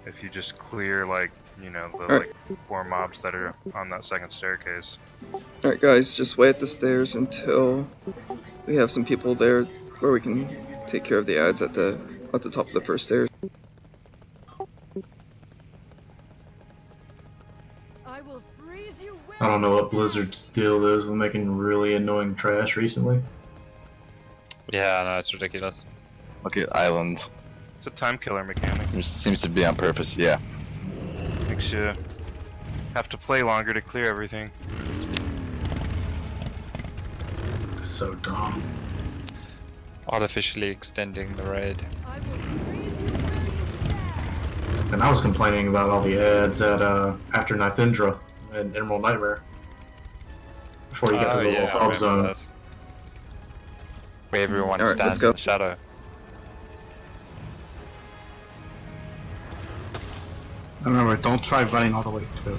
If you just clear like, you know, the like 4 mobs that are on that second staircase. Alright guys, just wait at the stairs until we have some people there where we can take care of the ads at the top of the first stairs. I don't know what Blizzard's deal is with making really annoying trash recently. Yeah, no, it's ridiculous. Look at islands. It's a time killer mechanic. It seems to be on purpose, yeah. Makes you have to play longer to clear everything. So dumb. Artificially extending the raid. And I was complaining about all the ads at After Nithindra and Emerald Nightmare. Before you get to the little hub zone. Those. Where everyone Alright, stands in the shadow. Remember, don't try running all the way through.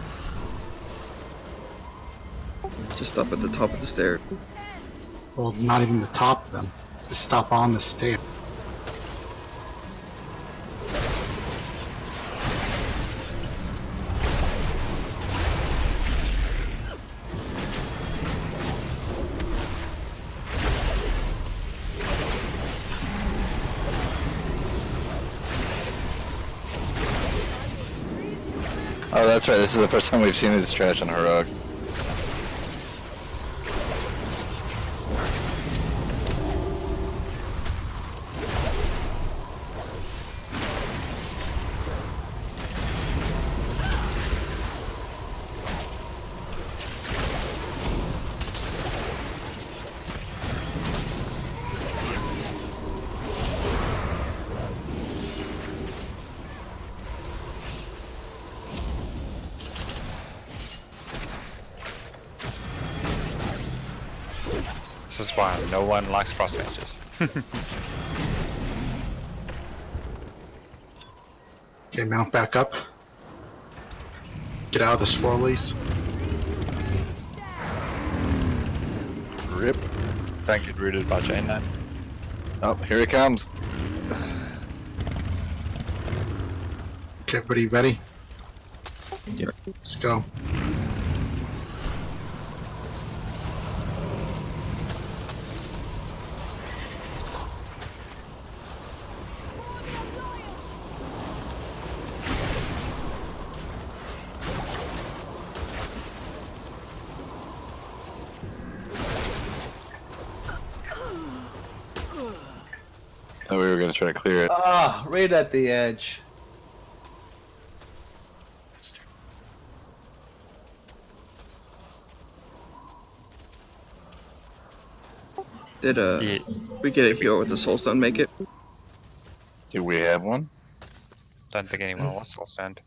Just stop at the top of the stair. Well, not even the top of them. Just stop on the stair. Oh, that's right. This is the first time we've seen this trash on Heroic. This is why no one likes frost mages. Okay, mount back up. Get out of the swirlies. Rip. Don't get rooted by Jane then. Oh, here he comes. Okay, everybody ready? Yep. Let's go. Oh, we were gonna try to clear it. Ah, right at the edge. Did we get a heal with the soulstone make it? Do we have one? Don't think anyone else will stand.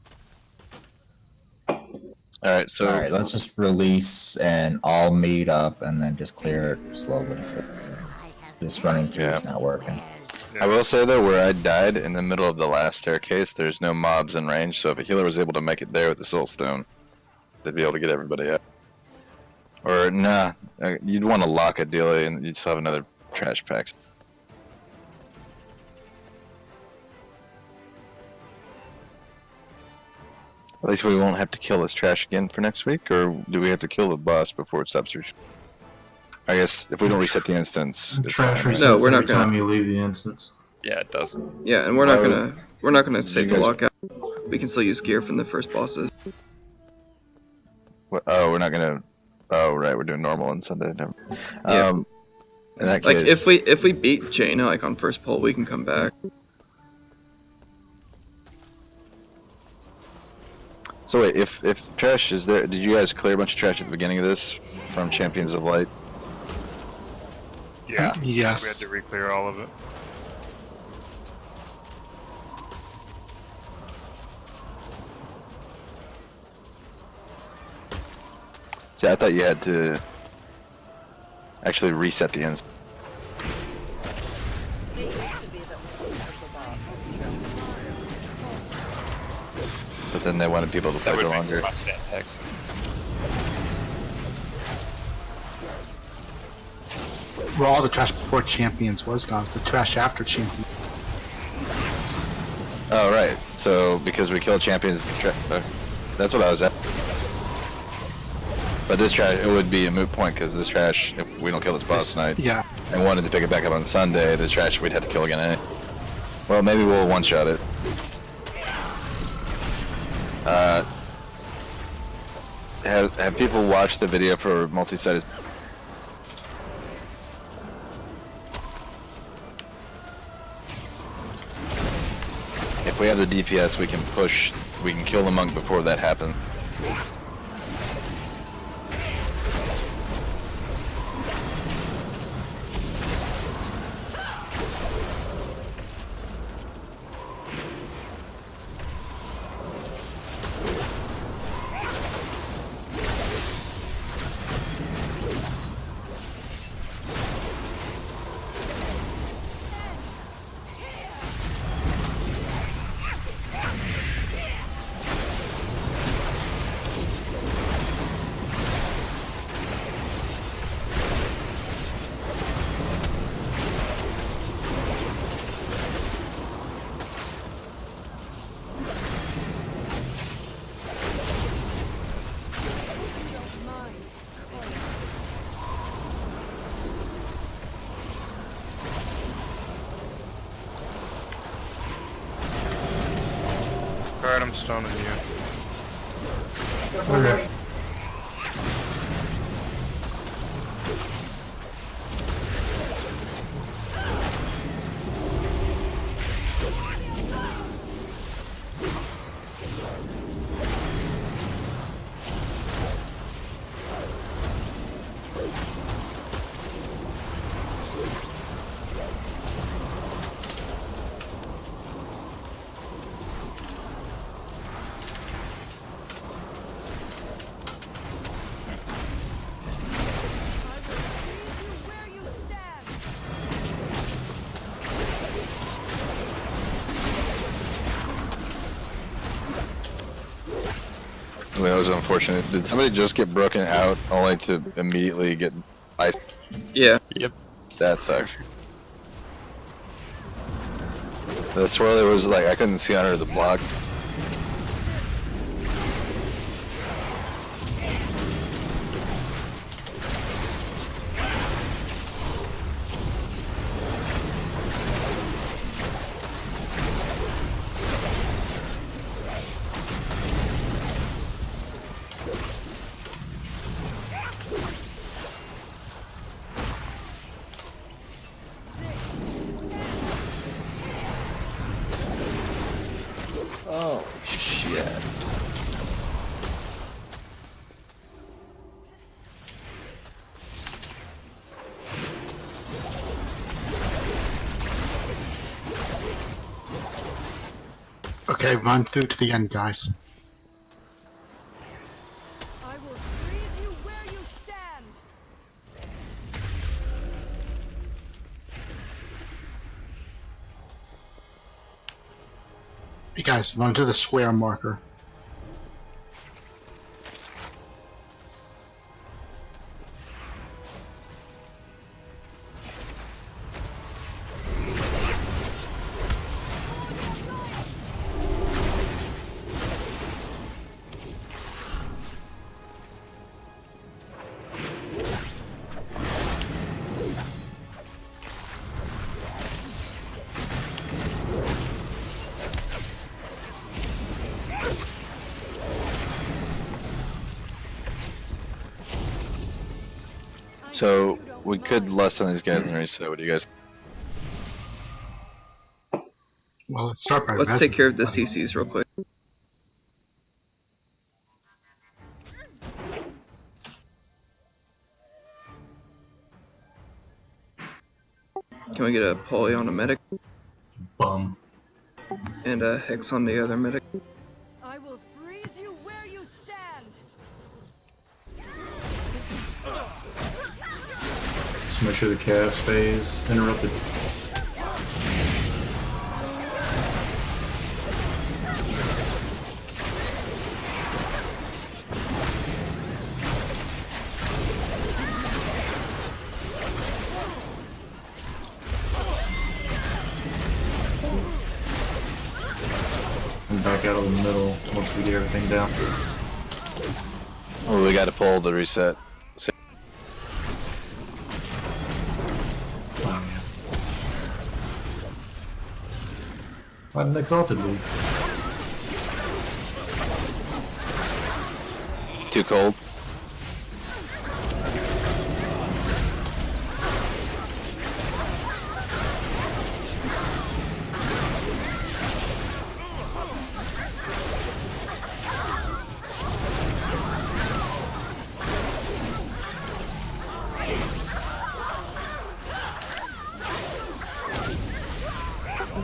Alright, so... Alright, let's just release and all meet up and then just clear it slowly. This running through is not working. I will say though, where I died in the middle of the last staircase, there's no mobs in range, so if a healer was able to make it there with the soulstone, they'd be able to get everybody out. Or, nah, you'd want to lock ideally, and you'd still have another trash pack. At least we won't have to kill this trash again for next week, or do we have to kill the boss before it stops? I guess if we don't reset the instance, Trash fine, right? resets No, we're not every time gonna. you leave the instance. Yeah, it does. Yeah, and we're not gonna save the lockout. We can still use gear from the first bosses. What, oh, we're not gonna. Oh, right, we're doing normal on Sunday. Never. Yeah. In that Like case, if we beat Jaina like on first pull, we can come back. so wait, if trash is there, did you guys clear a bunch of trash at the beginning of this from Champions of Light? Yeah. Yes. We had to re-clear all of it. See, I thought you had to actually reset the instance. But then they wanted people to play for longer. Well, all the trash before Champions was gone. It's the trash after Champions. Oh, right. So, because we killed champions, that's what I was at. But this trash, it would be a moot point, because this trash, if we don't kill this boss tonight, Yeah. and wanted to pick it back up on Sunday, the trash we'd have to kill again anyway. Well, maybe we'll one-shot it. Have people watched the video for multi-sided? If we have the DPS, we can kill the monk before that happens. Alright, I'm stoning you. Okay. That was unfortunate. Did somebody just get broken out only to immediately get iced? Yeah. Yep. That sucks. The swirler was like, I couldn't see under the block. Oh, shit. Okay, run through to the end, guys. I will freeze you where you stand. You guys, run to the square marker. So we could lessen these guys in reset. What do you guys? Well, let's start by Let's take care of the CCs real quick. Can we get a poly on a medic? Bum. And a hex on the other medic? I will freeze you where you stand. Just make sure the calf stays interrupted. And back out of the middle once we get everything down. Oh, we got to pull the reset. So Why didn't Exalted leave? too cold.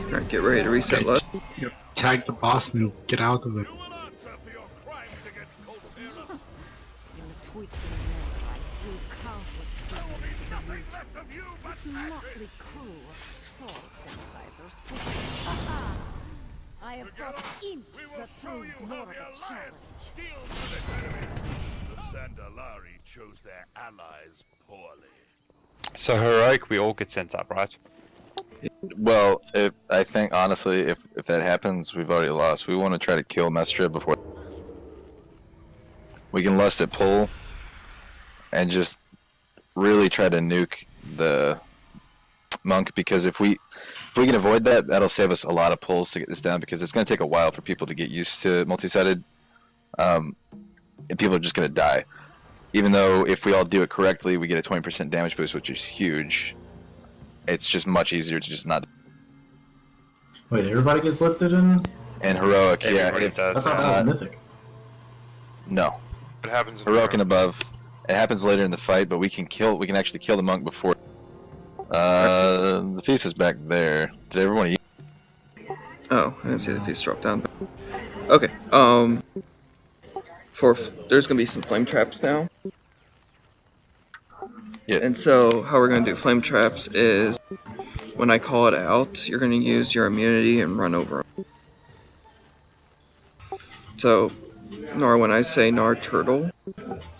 Alright, get ready to reset left. Tag the boss and get out of it. I have brought imps that proved more of a challenge. The Dazar'alor chose their allies poorly. So heroic, we all get sent up, right? Well, I think honestly, if that happens, we've already lost. We want to try to kill Mestra before we can lust at pull, and just really try to nuke the monk. Because if we can avoid that, that'll save us a lot of pulls to get this down. Because it's going to take a while for people to get used to multi-sided, and people are just going to die. Even though if we all do it correctly, we get a 20% damage boost, which is huge. It's just much easier to just not. Wait, everybody gets lifted in? And heroic, yeah. Everybody If, does. I thought that was mythic. No. It happens in Heroic and above. It happens later in the fight, but we can actually kill the monk before. The feast is back there. Did everyone eat? Oh, I didn't see the feast drop down. Okay, there's gonna be some flame traps now. Yeah. And so how we're gonna do flame traps is when I call it out, you're gonna use your immunity and run over them. So Nor, when I say Nar turtle,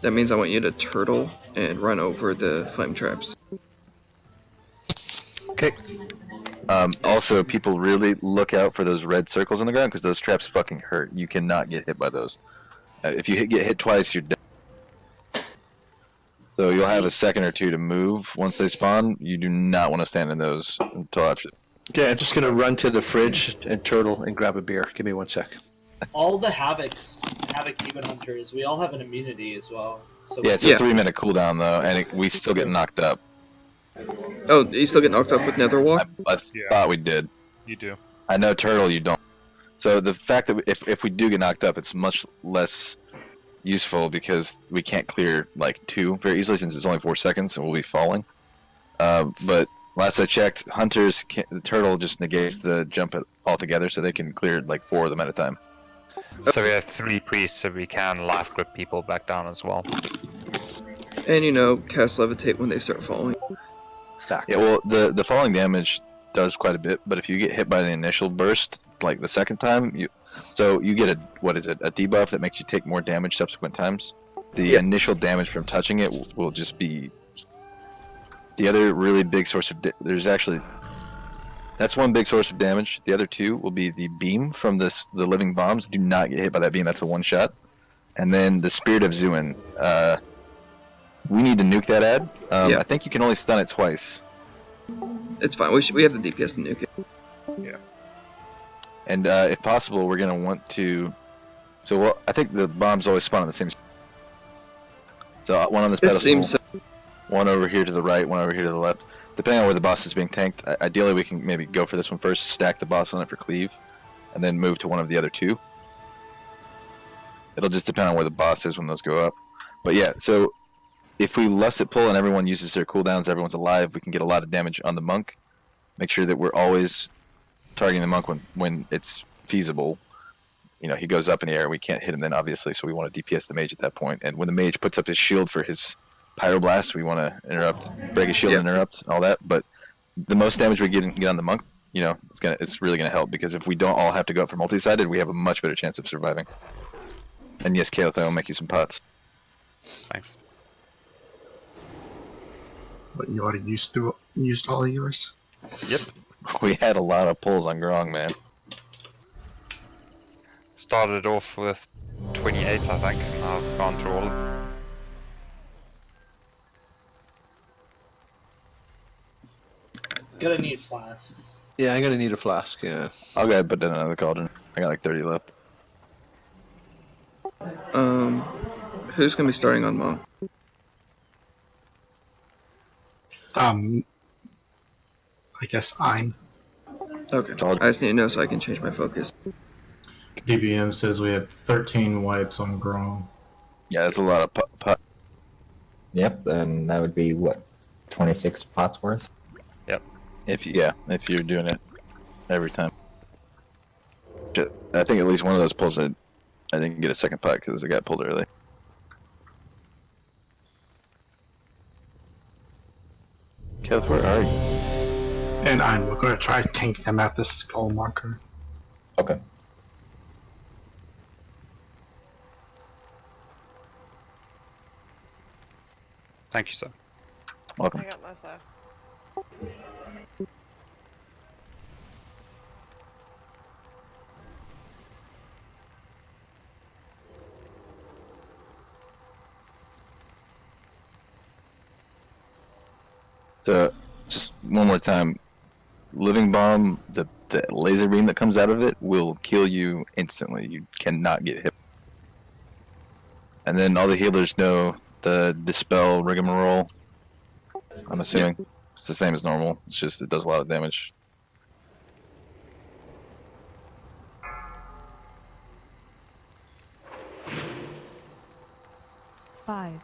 that means I want you to turtle and run over the flame traps. Okay. Also, people really look out for those red circles on the ground because those traps fucking hurt. You cannot get hit by those. If you get hit twice, you're dead. So you'll have a second or two to move once they spawn. You do not want to stand in those until after. Okay, I'm just gonna run to the fridge and turtle and grab a beer. Give me 1 sec. All the Havoc Demon Hunters, we all have an immunity as well. So Yeah, it's a 3-minute cooldown though, and we still get knocked up. Oh, you still get knocked up with Netherwalk? I thought we did. You do. I know Turtle, you don't. So the fact that if we do get knocked up, it's much less useful because we can't clear like 2 very easily since it's only 4 seconds and we'll be falling. But last I checked, Hunters the Turtle just negates the jump altogether, so they can clear like 4 of them at a time. So we have 3 priests, so we can life grip people back down as well. And cast levitate when they start falling. Yeah, well, the falling damage does quite a bit, but if you get hit by the initial burst, like the second time, you get a debuff that makes you take more damage subsequent times. The initial damage from touching it will just be the other really big source of. That's one big source of damage. The other 2 will be the beam from the living bombs. Do not get hit by that beam. That's a 1-shot. And then the Spirit of Zuin. We need to nuke that ad. I think you can only stun it twice. It's fine. We have the DPS to nuke it. Yeah. And if possible, we're gonna want to. So I think the bombs always spawn on the same. So one on this pedestal. Seems so. One over here to the right. One over here to the left. Depending on where the boss is being tanked, ideally we can maybe go for this one first, stack the boss on it for cleave, and then move to one of the other 2. It'll just depend on where the boss is when those go up. But yeah, so if we Lusset Pull and everyone uses their cooldowns, everyone's alive, we can get a lot of damage on the monk. Make sure that we're always targeting the monk when it's feasible. He goes up in the air, we can't hit him then obviously, so we want to DPS the mage at that point. And when the mage puts up his shield for his Pyroblast, we want to break his shield and interrupt, all that. But the most damage we get on the monk, it's really gonna help, because if we don't all have to go up for multi-sided, we have a much better chance of surviving. And yes, Caleb, I will make you some pots. Thanks. But you already used all of yours? Yep. We had a lot of pulls on Grong, man. Started off with 28, I think, and I've gone through all of them. Gonna need flasks. Yeah, I'm gonna need a flask, yeah. I'll go put that in another cauldron. I got like 30 left. Who's gonna be starting on Monk? I guess I'm. Okay. I just need to know so I can change my focus. DBM says we had 13 wipes on Grom. Yeah, that's a lot of pot. Yep, and that would be what, 26 pots worth? Yep. If you're doing it every time. I think at least one of those pulls I didn't get a second pot because it got pulled early. Keth, where are you? And we're going to try to tank them at the skull marker. Okay. Thank you, sir. Welcome. I got my flask. So, just one more time. Living Bomb, the laser beam that comes out of it will kill you instantly. You cannot get hit. And then all the healers know the Dispel rigmarole. I'm assuming it's the same as normal. It's just it does a lot of damage. Five,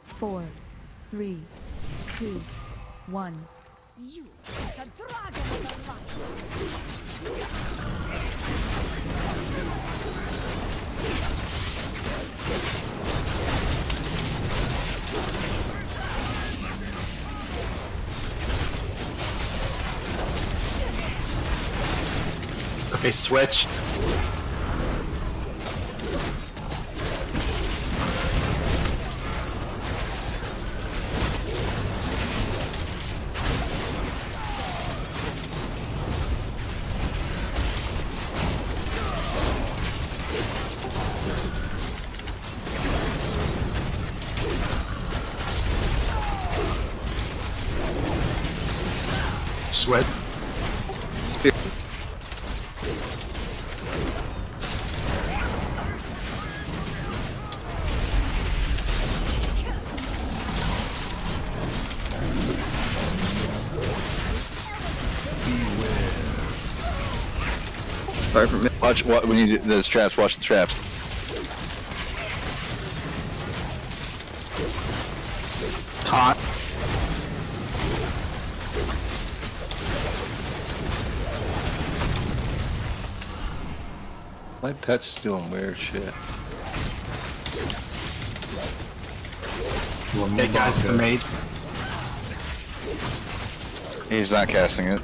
4, 3, 2, 1. You are the dragon of the Okay, switch. Switch. Spear. Fire from mid. Watch what when you do those traps. Watch the traps. Taunt. My pet's doing weird shit. Hey guys, the maid. He's not casting it.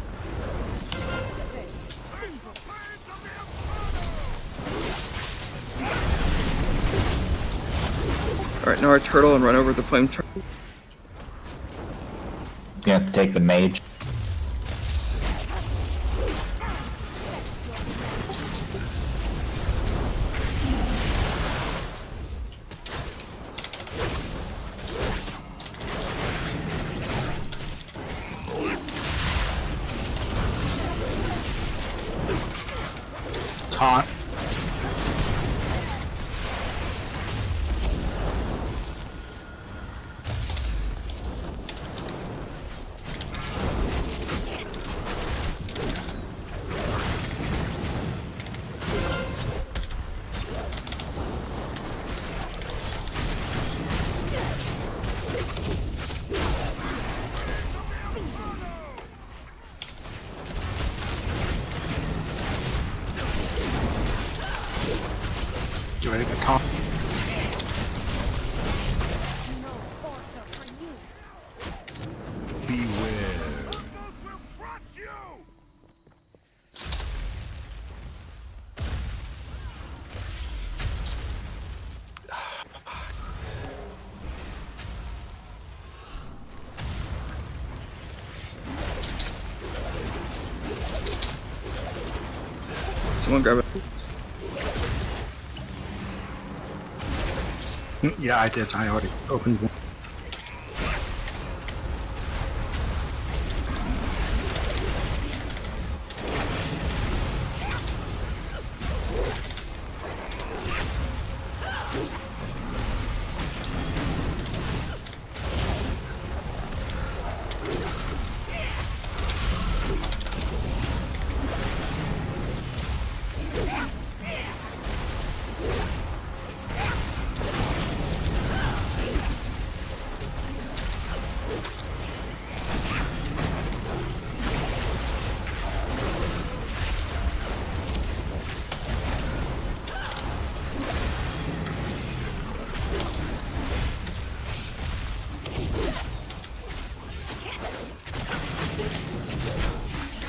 Alright, now our turtle and run over the flame truck. You have to take the mage. Taunt. Get ready to taunt. Someone grab it. Yeah, I did. I already opened one.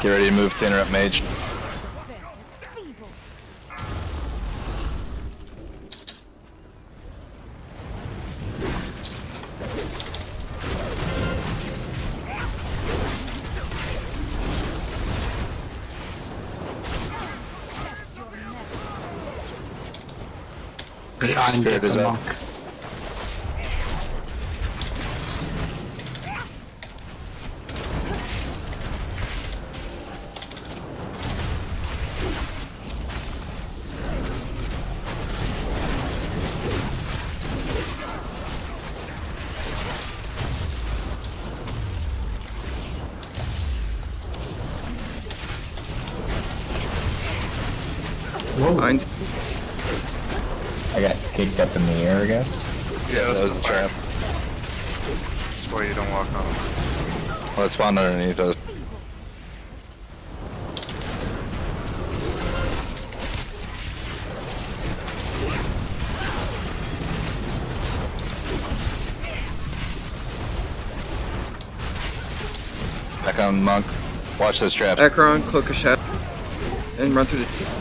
Get ready to move to interrupt mage. Behind Spirit is the up. monk. Mine's I got kicked up in the air, I guess. Yeah, that was the trap. That's why you don't walk on them. Well, it spawned underneath us. Back on monk. Watch those traps. Acheron, Cloak of Shadow, and run through the.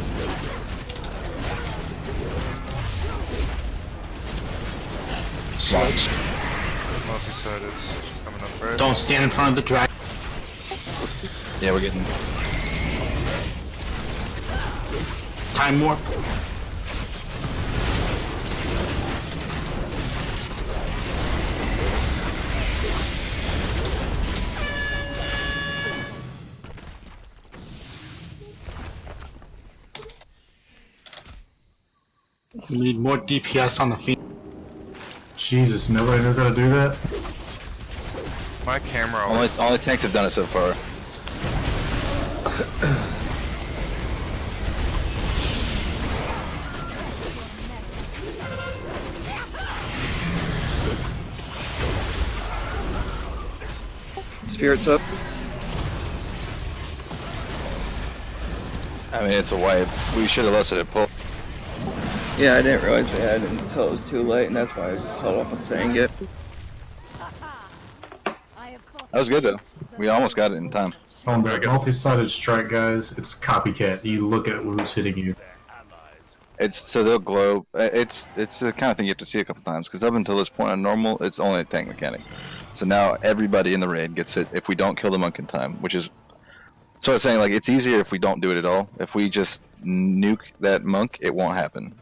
Sludge. Multi-side is coming up, right? Don't stand in front of the dragon. Yeah, we're getting. Time warp. We need more DPS on the field. Jesus, nobody knows how to do that? My camera. Only tanks have done it so far. Spirits up. I mean, it's a wipe. We should have let it pull. Yeah, I didn't realize we had it until it was too late, and that's why I just held off on saying it. That was good though. We almost got it in time. On the multi-sided strike, guys, it's copycat. You look at who's hitting you. It's so they'll glow. It's the kind of thing you have to see a couple times because up until this point on normal, it's only a tank mechanic. So now everybody in the raid gets it if we don't kill the monk in time, which is. So I was saying, like, it's easier if we don't do it at all. If we just nuke that monk, it won't happen.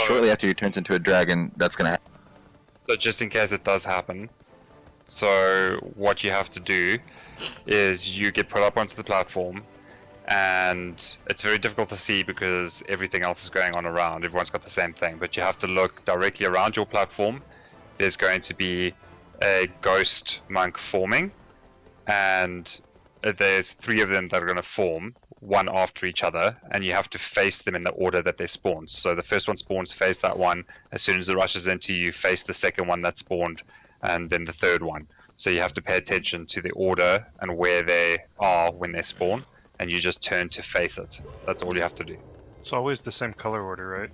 Shortly after he turns into a dragon, that's gonna happen. So just in case it does happen, so what you have to do is you get put up onto the platform, and it's very difficult to see because everything else is going on around. Everyone's got the same thing, but you have to look directly around your platform. There's going to be a ghost monk forming, and there's 3 of them that are going to form, one after each other, and you have to face them in the order that they spawn. So the first one spawns, face that one. As soon as it rushes into you, face the second one that spawned, and then the third one. So you have to pay attention to the order and where they are when they spawn, and you just turn to face it. That's all you have to do. It's always the same color order, right?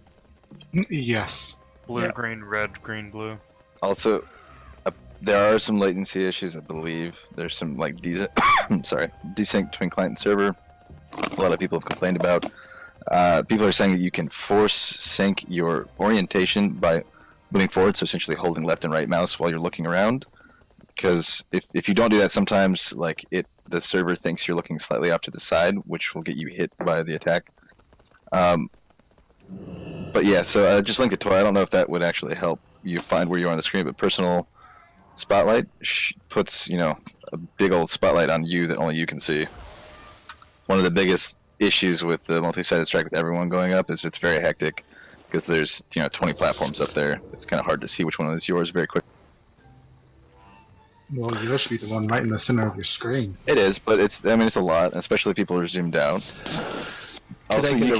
Yes. Blue, Yeah. green, red, green, blue. Also, there are some latency issues, I believe. There's some like desync between client and server. A lot of people have complained about. People are saying that you can force sync your orientation by moving forward, so essentially holding left and right mouse while you're looking around. Because if you don't do that, sometimes like the server thinks you're looking slightly off to the side, which will get you hit by the attack. But yeah, so just link it to. I don't know if that would actually help you find where you are on the screen, but personal spotlight puts a big old spotlight on you that only you can see. One of the biggest issues with the multi-sided strike with everyone going up is it's very hectic because there's 20 platforms up there. It's kind of hard to see which one is yours very quick. Well, yours should be the one right in the center of your screen. It is, but it's a lot, especially if people are zoomed out. Also, you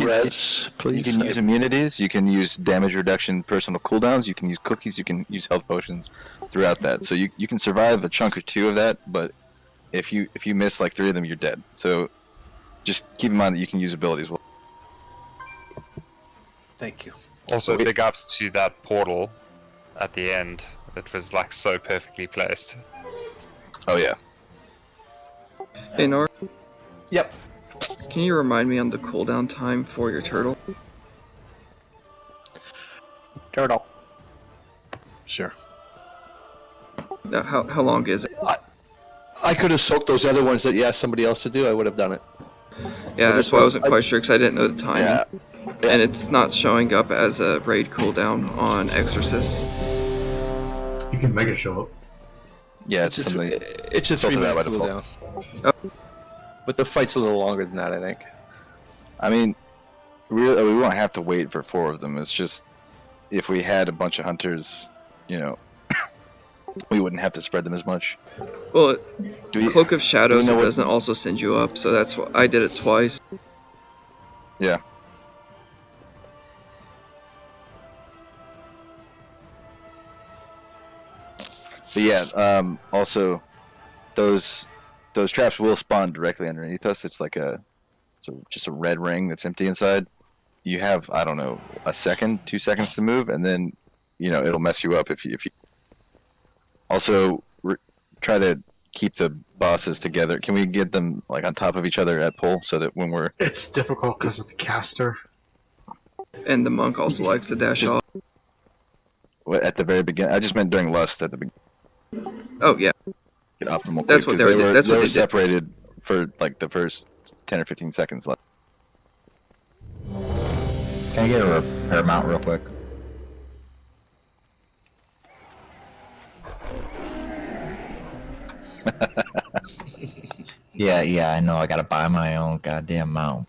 can use immunities, you can use damage reduction personal cooldowns, you can use cookies, you can use health potions throughout that. So you can survive a chunk or 2 of that, but if you miss like 3 of them, you're dead. So just keep in mind that you can use abilities. Thank you. Also, big ups to that portal at the end. It was like so perfectly placed. Oh yeah. Hey Nor. Yep. Can you remind me on the cooldown time for your turtle? Turtle. Sure. How long is it? I could have soaked those other ones that you asked somebody else to do. I would have done it. Yeah, that's why I wasn't quite sure because I didn't know the timing. Yeah. And it's not showing up as a raid cooldown on Exorcist. You can make it show up. Yeah, it's a 3-minute cooldown. Oh. But the fight's a little longer than that, I think. I mean, we won't have to wait for 4 of them. It's just if we had a bunch of hunters, we wouldn't have to spread them as much. Well, Cloak of Shadows it doesn't also send you up, so that's why I did it twice. Yeah. But yeah, also those traps will spawn directly underneath us. It's like just a red ring that's empty inside. You have, I don't know, a second, 2 seconds to move, and then it'll mess you up if you. Also, try to keep the bosses together. Can we get them like on top of each other at pull so that when we're... It's difficult because of the caster. And the monk also likes to dash off. At the very beginning, I just meant during Lust at the beginning. Oh yeah. Get optimal. That's what they were. That's what they separated for like the first 10 or 15 seconds left. Can I get a repair mount real quick? Yeah, I know. I gotta buy my own goddamn mount.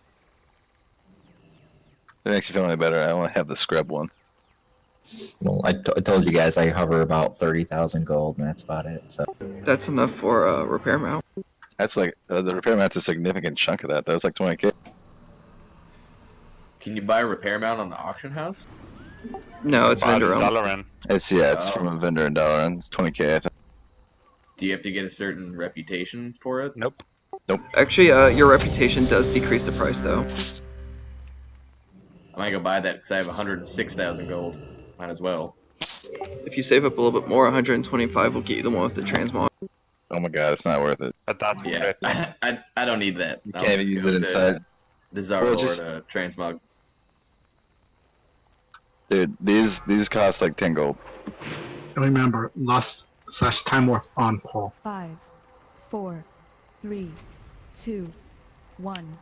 It makes you feel any better. I only have the scrub one. Well, I told you guys I hover about 30,000 gold, and that's about it. So That's enough for a repair mount. That's like the repair mount's a significant chunk of that. That was like 20k. Can you buy a repair mount on the auction house? No, it's vendor owned. Dalaran. It's from a vendor in Dalaran. It's 20k. I think. Do you have to get a certain reputation for it? Nope. Nope. Actually, your reputation does decrease the price though. I might go buy that because I have 106,000 gold. Might as well. If you save up a little bit more, 125 will get you the one with the transmog. Oh my god, it's not worth it. That's Yeah, I don't need that. You can't even use it inside. Dazar'alor to transmog. Dude, these cost like 10 gold. And remember, lust/time warp on Paul. 5, 4, 3, 2, 1.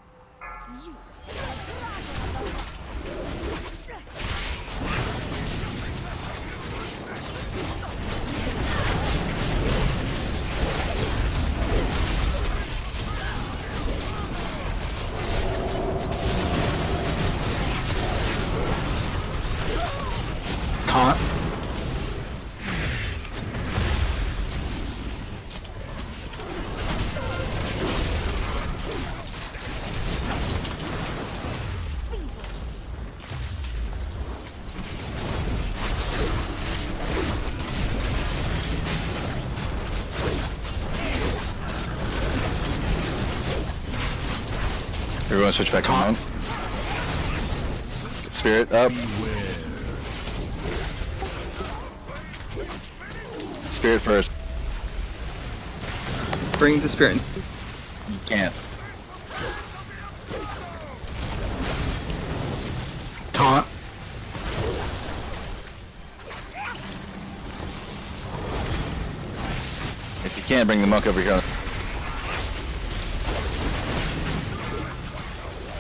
Taunt. Everyone switch back on. Spirit up. Spirit first. Bring the spirit. You can't. Taunt. If you can't, bring the monk over here.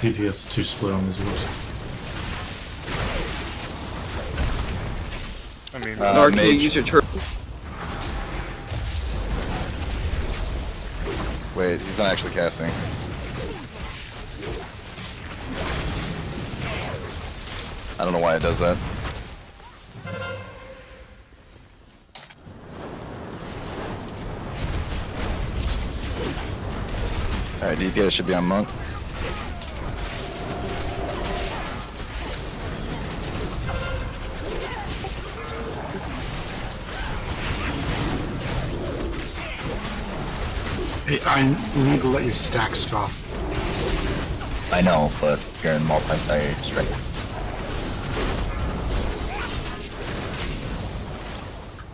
DPS 2 split on his wars. I mean, Nor can you use your turret. Wait, he's not actually casting. I don't know why it does that. Alright, DPS should be on monk. Hey, I need to let your stacks drop. I know, but you're in multi-sided strength.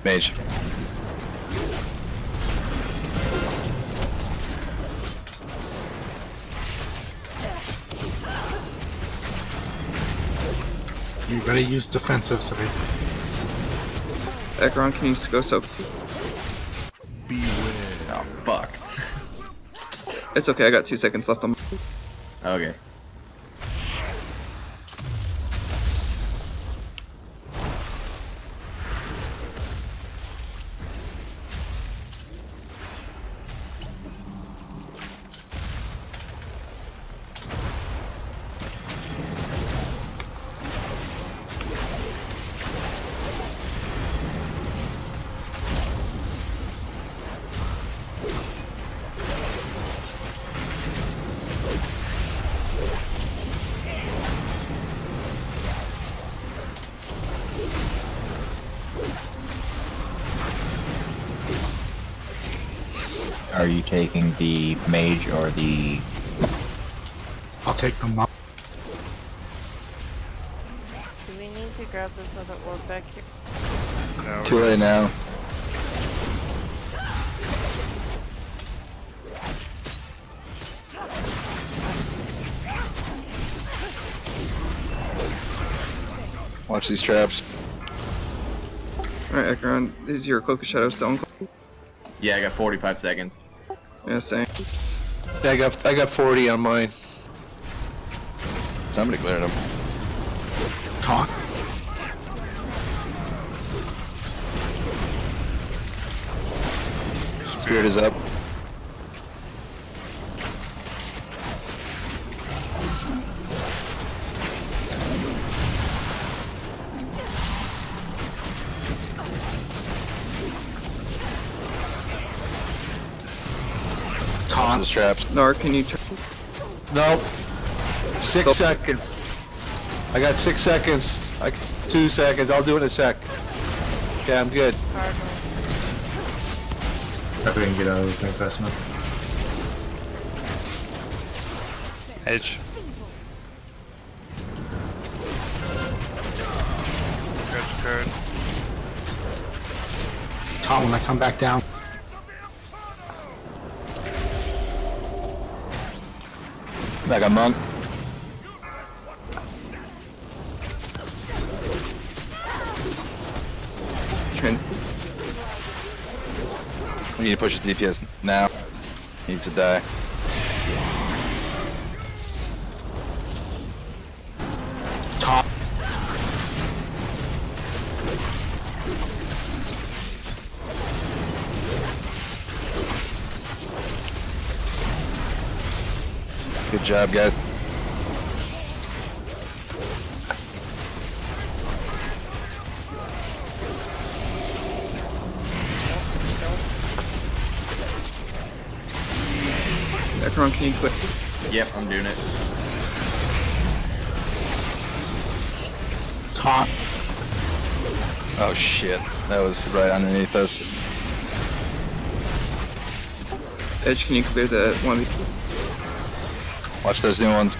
Mage. You better use defensives, okay? Ekron, can you go soak? Oh, fuck. It's okay, I got 2 seconds left on. Okay. Are you taking the mage or the... I'll take them up. Do we need to grab this other orb back here? no, Too late now. Watch these traps. Alright, Ekron, is your Cloak of Shadows still on? Yeah, I got 45 seconds. Yeah, same. Yeah, I got 40 on mine. Somebody cleared him. Taunt. Spirit is up. There's traps. Nar, can you turn? Nope. 6 seconds. I got 6 seconds. 2 seconds. I'll do it in a sec. Okay, I'm good. If we can get out of this thing fast enough. Edge. Card. Tom, when I come back down. Back on monk. We need to push his DPS now. He needs to die. Tom. Good job, guys. Necron, can you quit? Yep, I'm doing it. Tom. Oh shit, that was right underneath us. Edge, can you clear the one? Watch those new ones.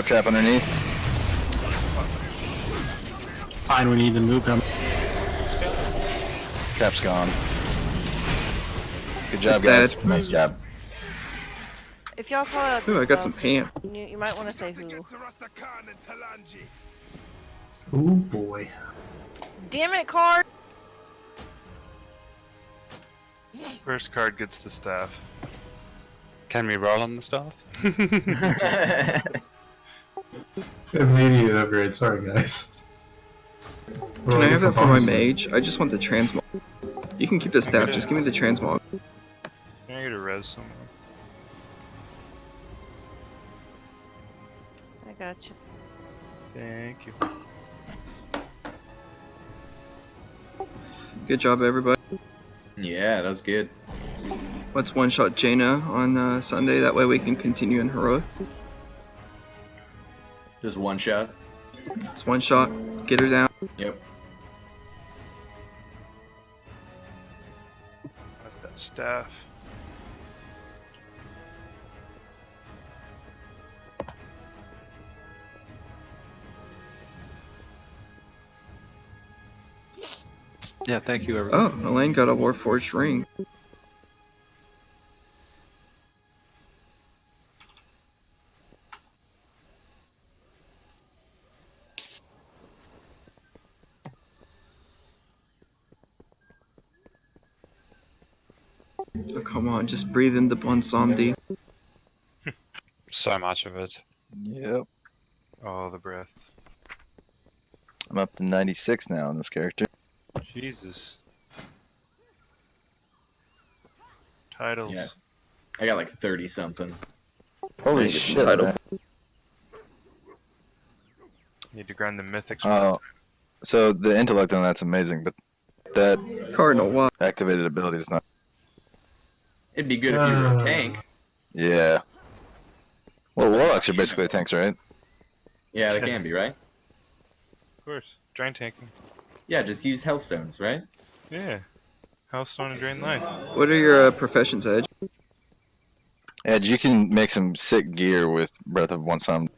Trap underneath. Fine, we need to move him. Trap's gone. Good job, It's guys. dead. Nice job. If y'all call out Ooh, this I got stuff, some pants. you might want to say who. Oh boy. Damn it, card! First card gets the staff. Can we roll on the staff? Immediate upgrade, sorry guys. Can I have that for my mage? I just want the transmog. You can keep the staff, just give me the transmog. Can I get a res someone? I got you. Thank you. Good job, everybody. Yeah, that was good. Let's one-shot Jaina on Sunday, that way we can continue in Heroic. Just one shot? It's one shot, get her down. Yep. That's that staff. Yeah, thank you, everyone. Oh, Elaine got a Warforged ring. Oh, come on, just breathe in the Bonsomdi. So much of it. Yep. Oh, the breath. I'm up to 96 now on this character. Jesus. Titles. Yeah. I got like 30 something. Holy Get the shit. title. Man. Need to grind the mythics. Oh, so the intellect on that's amazing, but that Cardinal, what? activated ability is not. It'd be good if you were a tank. Yeah. Well, warlocks are basically tanks, right? Yeah, they can be, right? Of course. Giant tanking. Yeah, just use Hellstones, right? Yeah. Hellstone and Drain Life. What are your professions, Edge? Edge, you can make some sick gear with Breath of One Sun.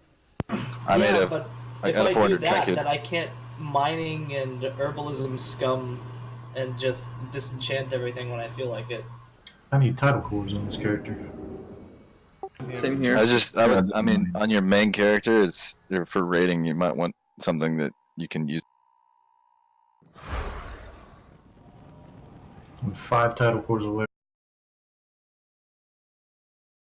I made a. But I if got a I do 400 that, trinket. then I can't mining and herbalism scum and just disenchant everything when I feel like it. I need title cores on this character. Same here. I mean, on your main character, it's for rating. You might want something that you can use. I'm 5 title cores away.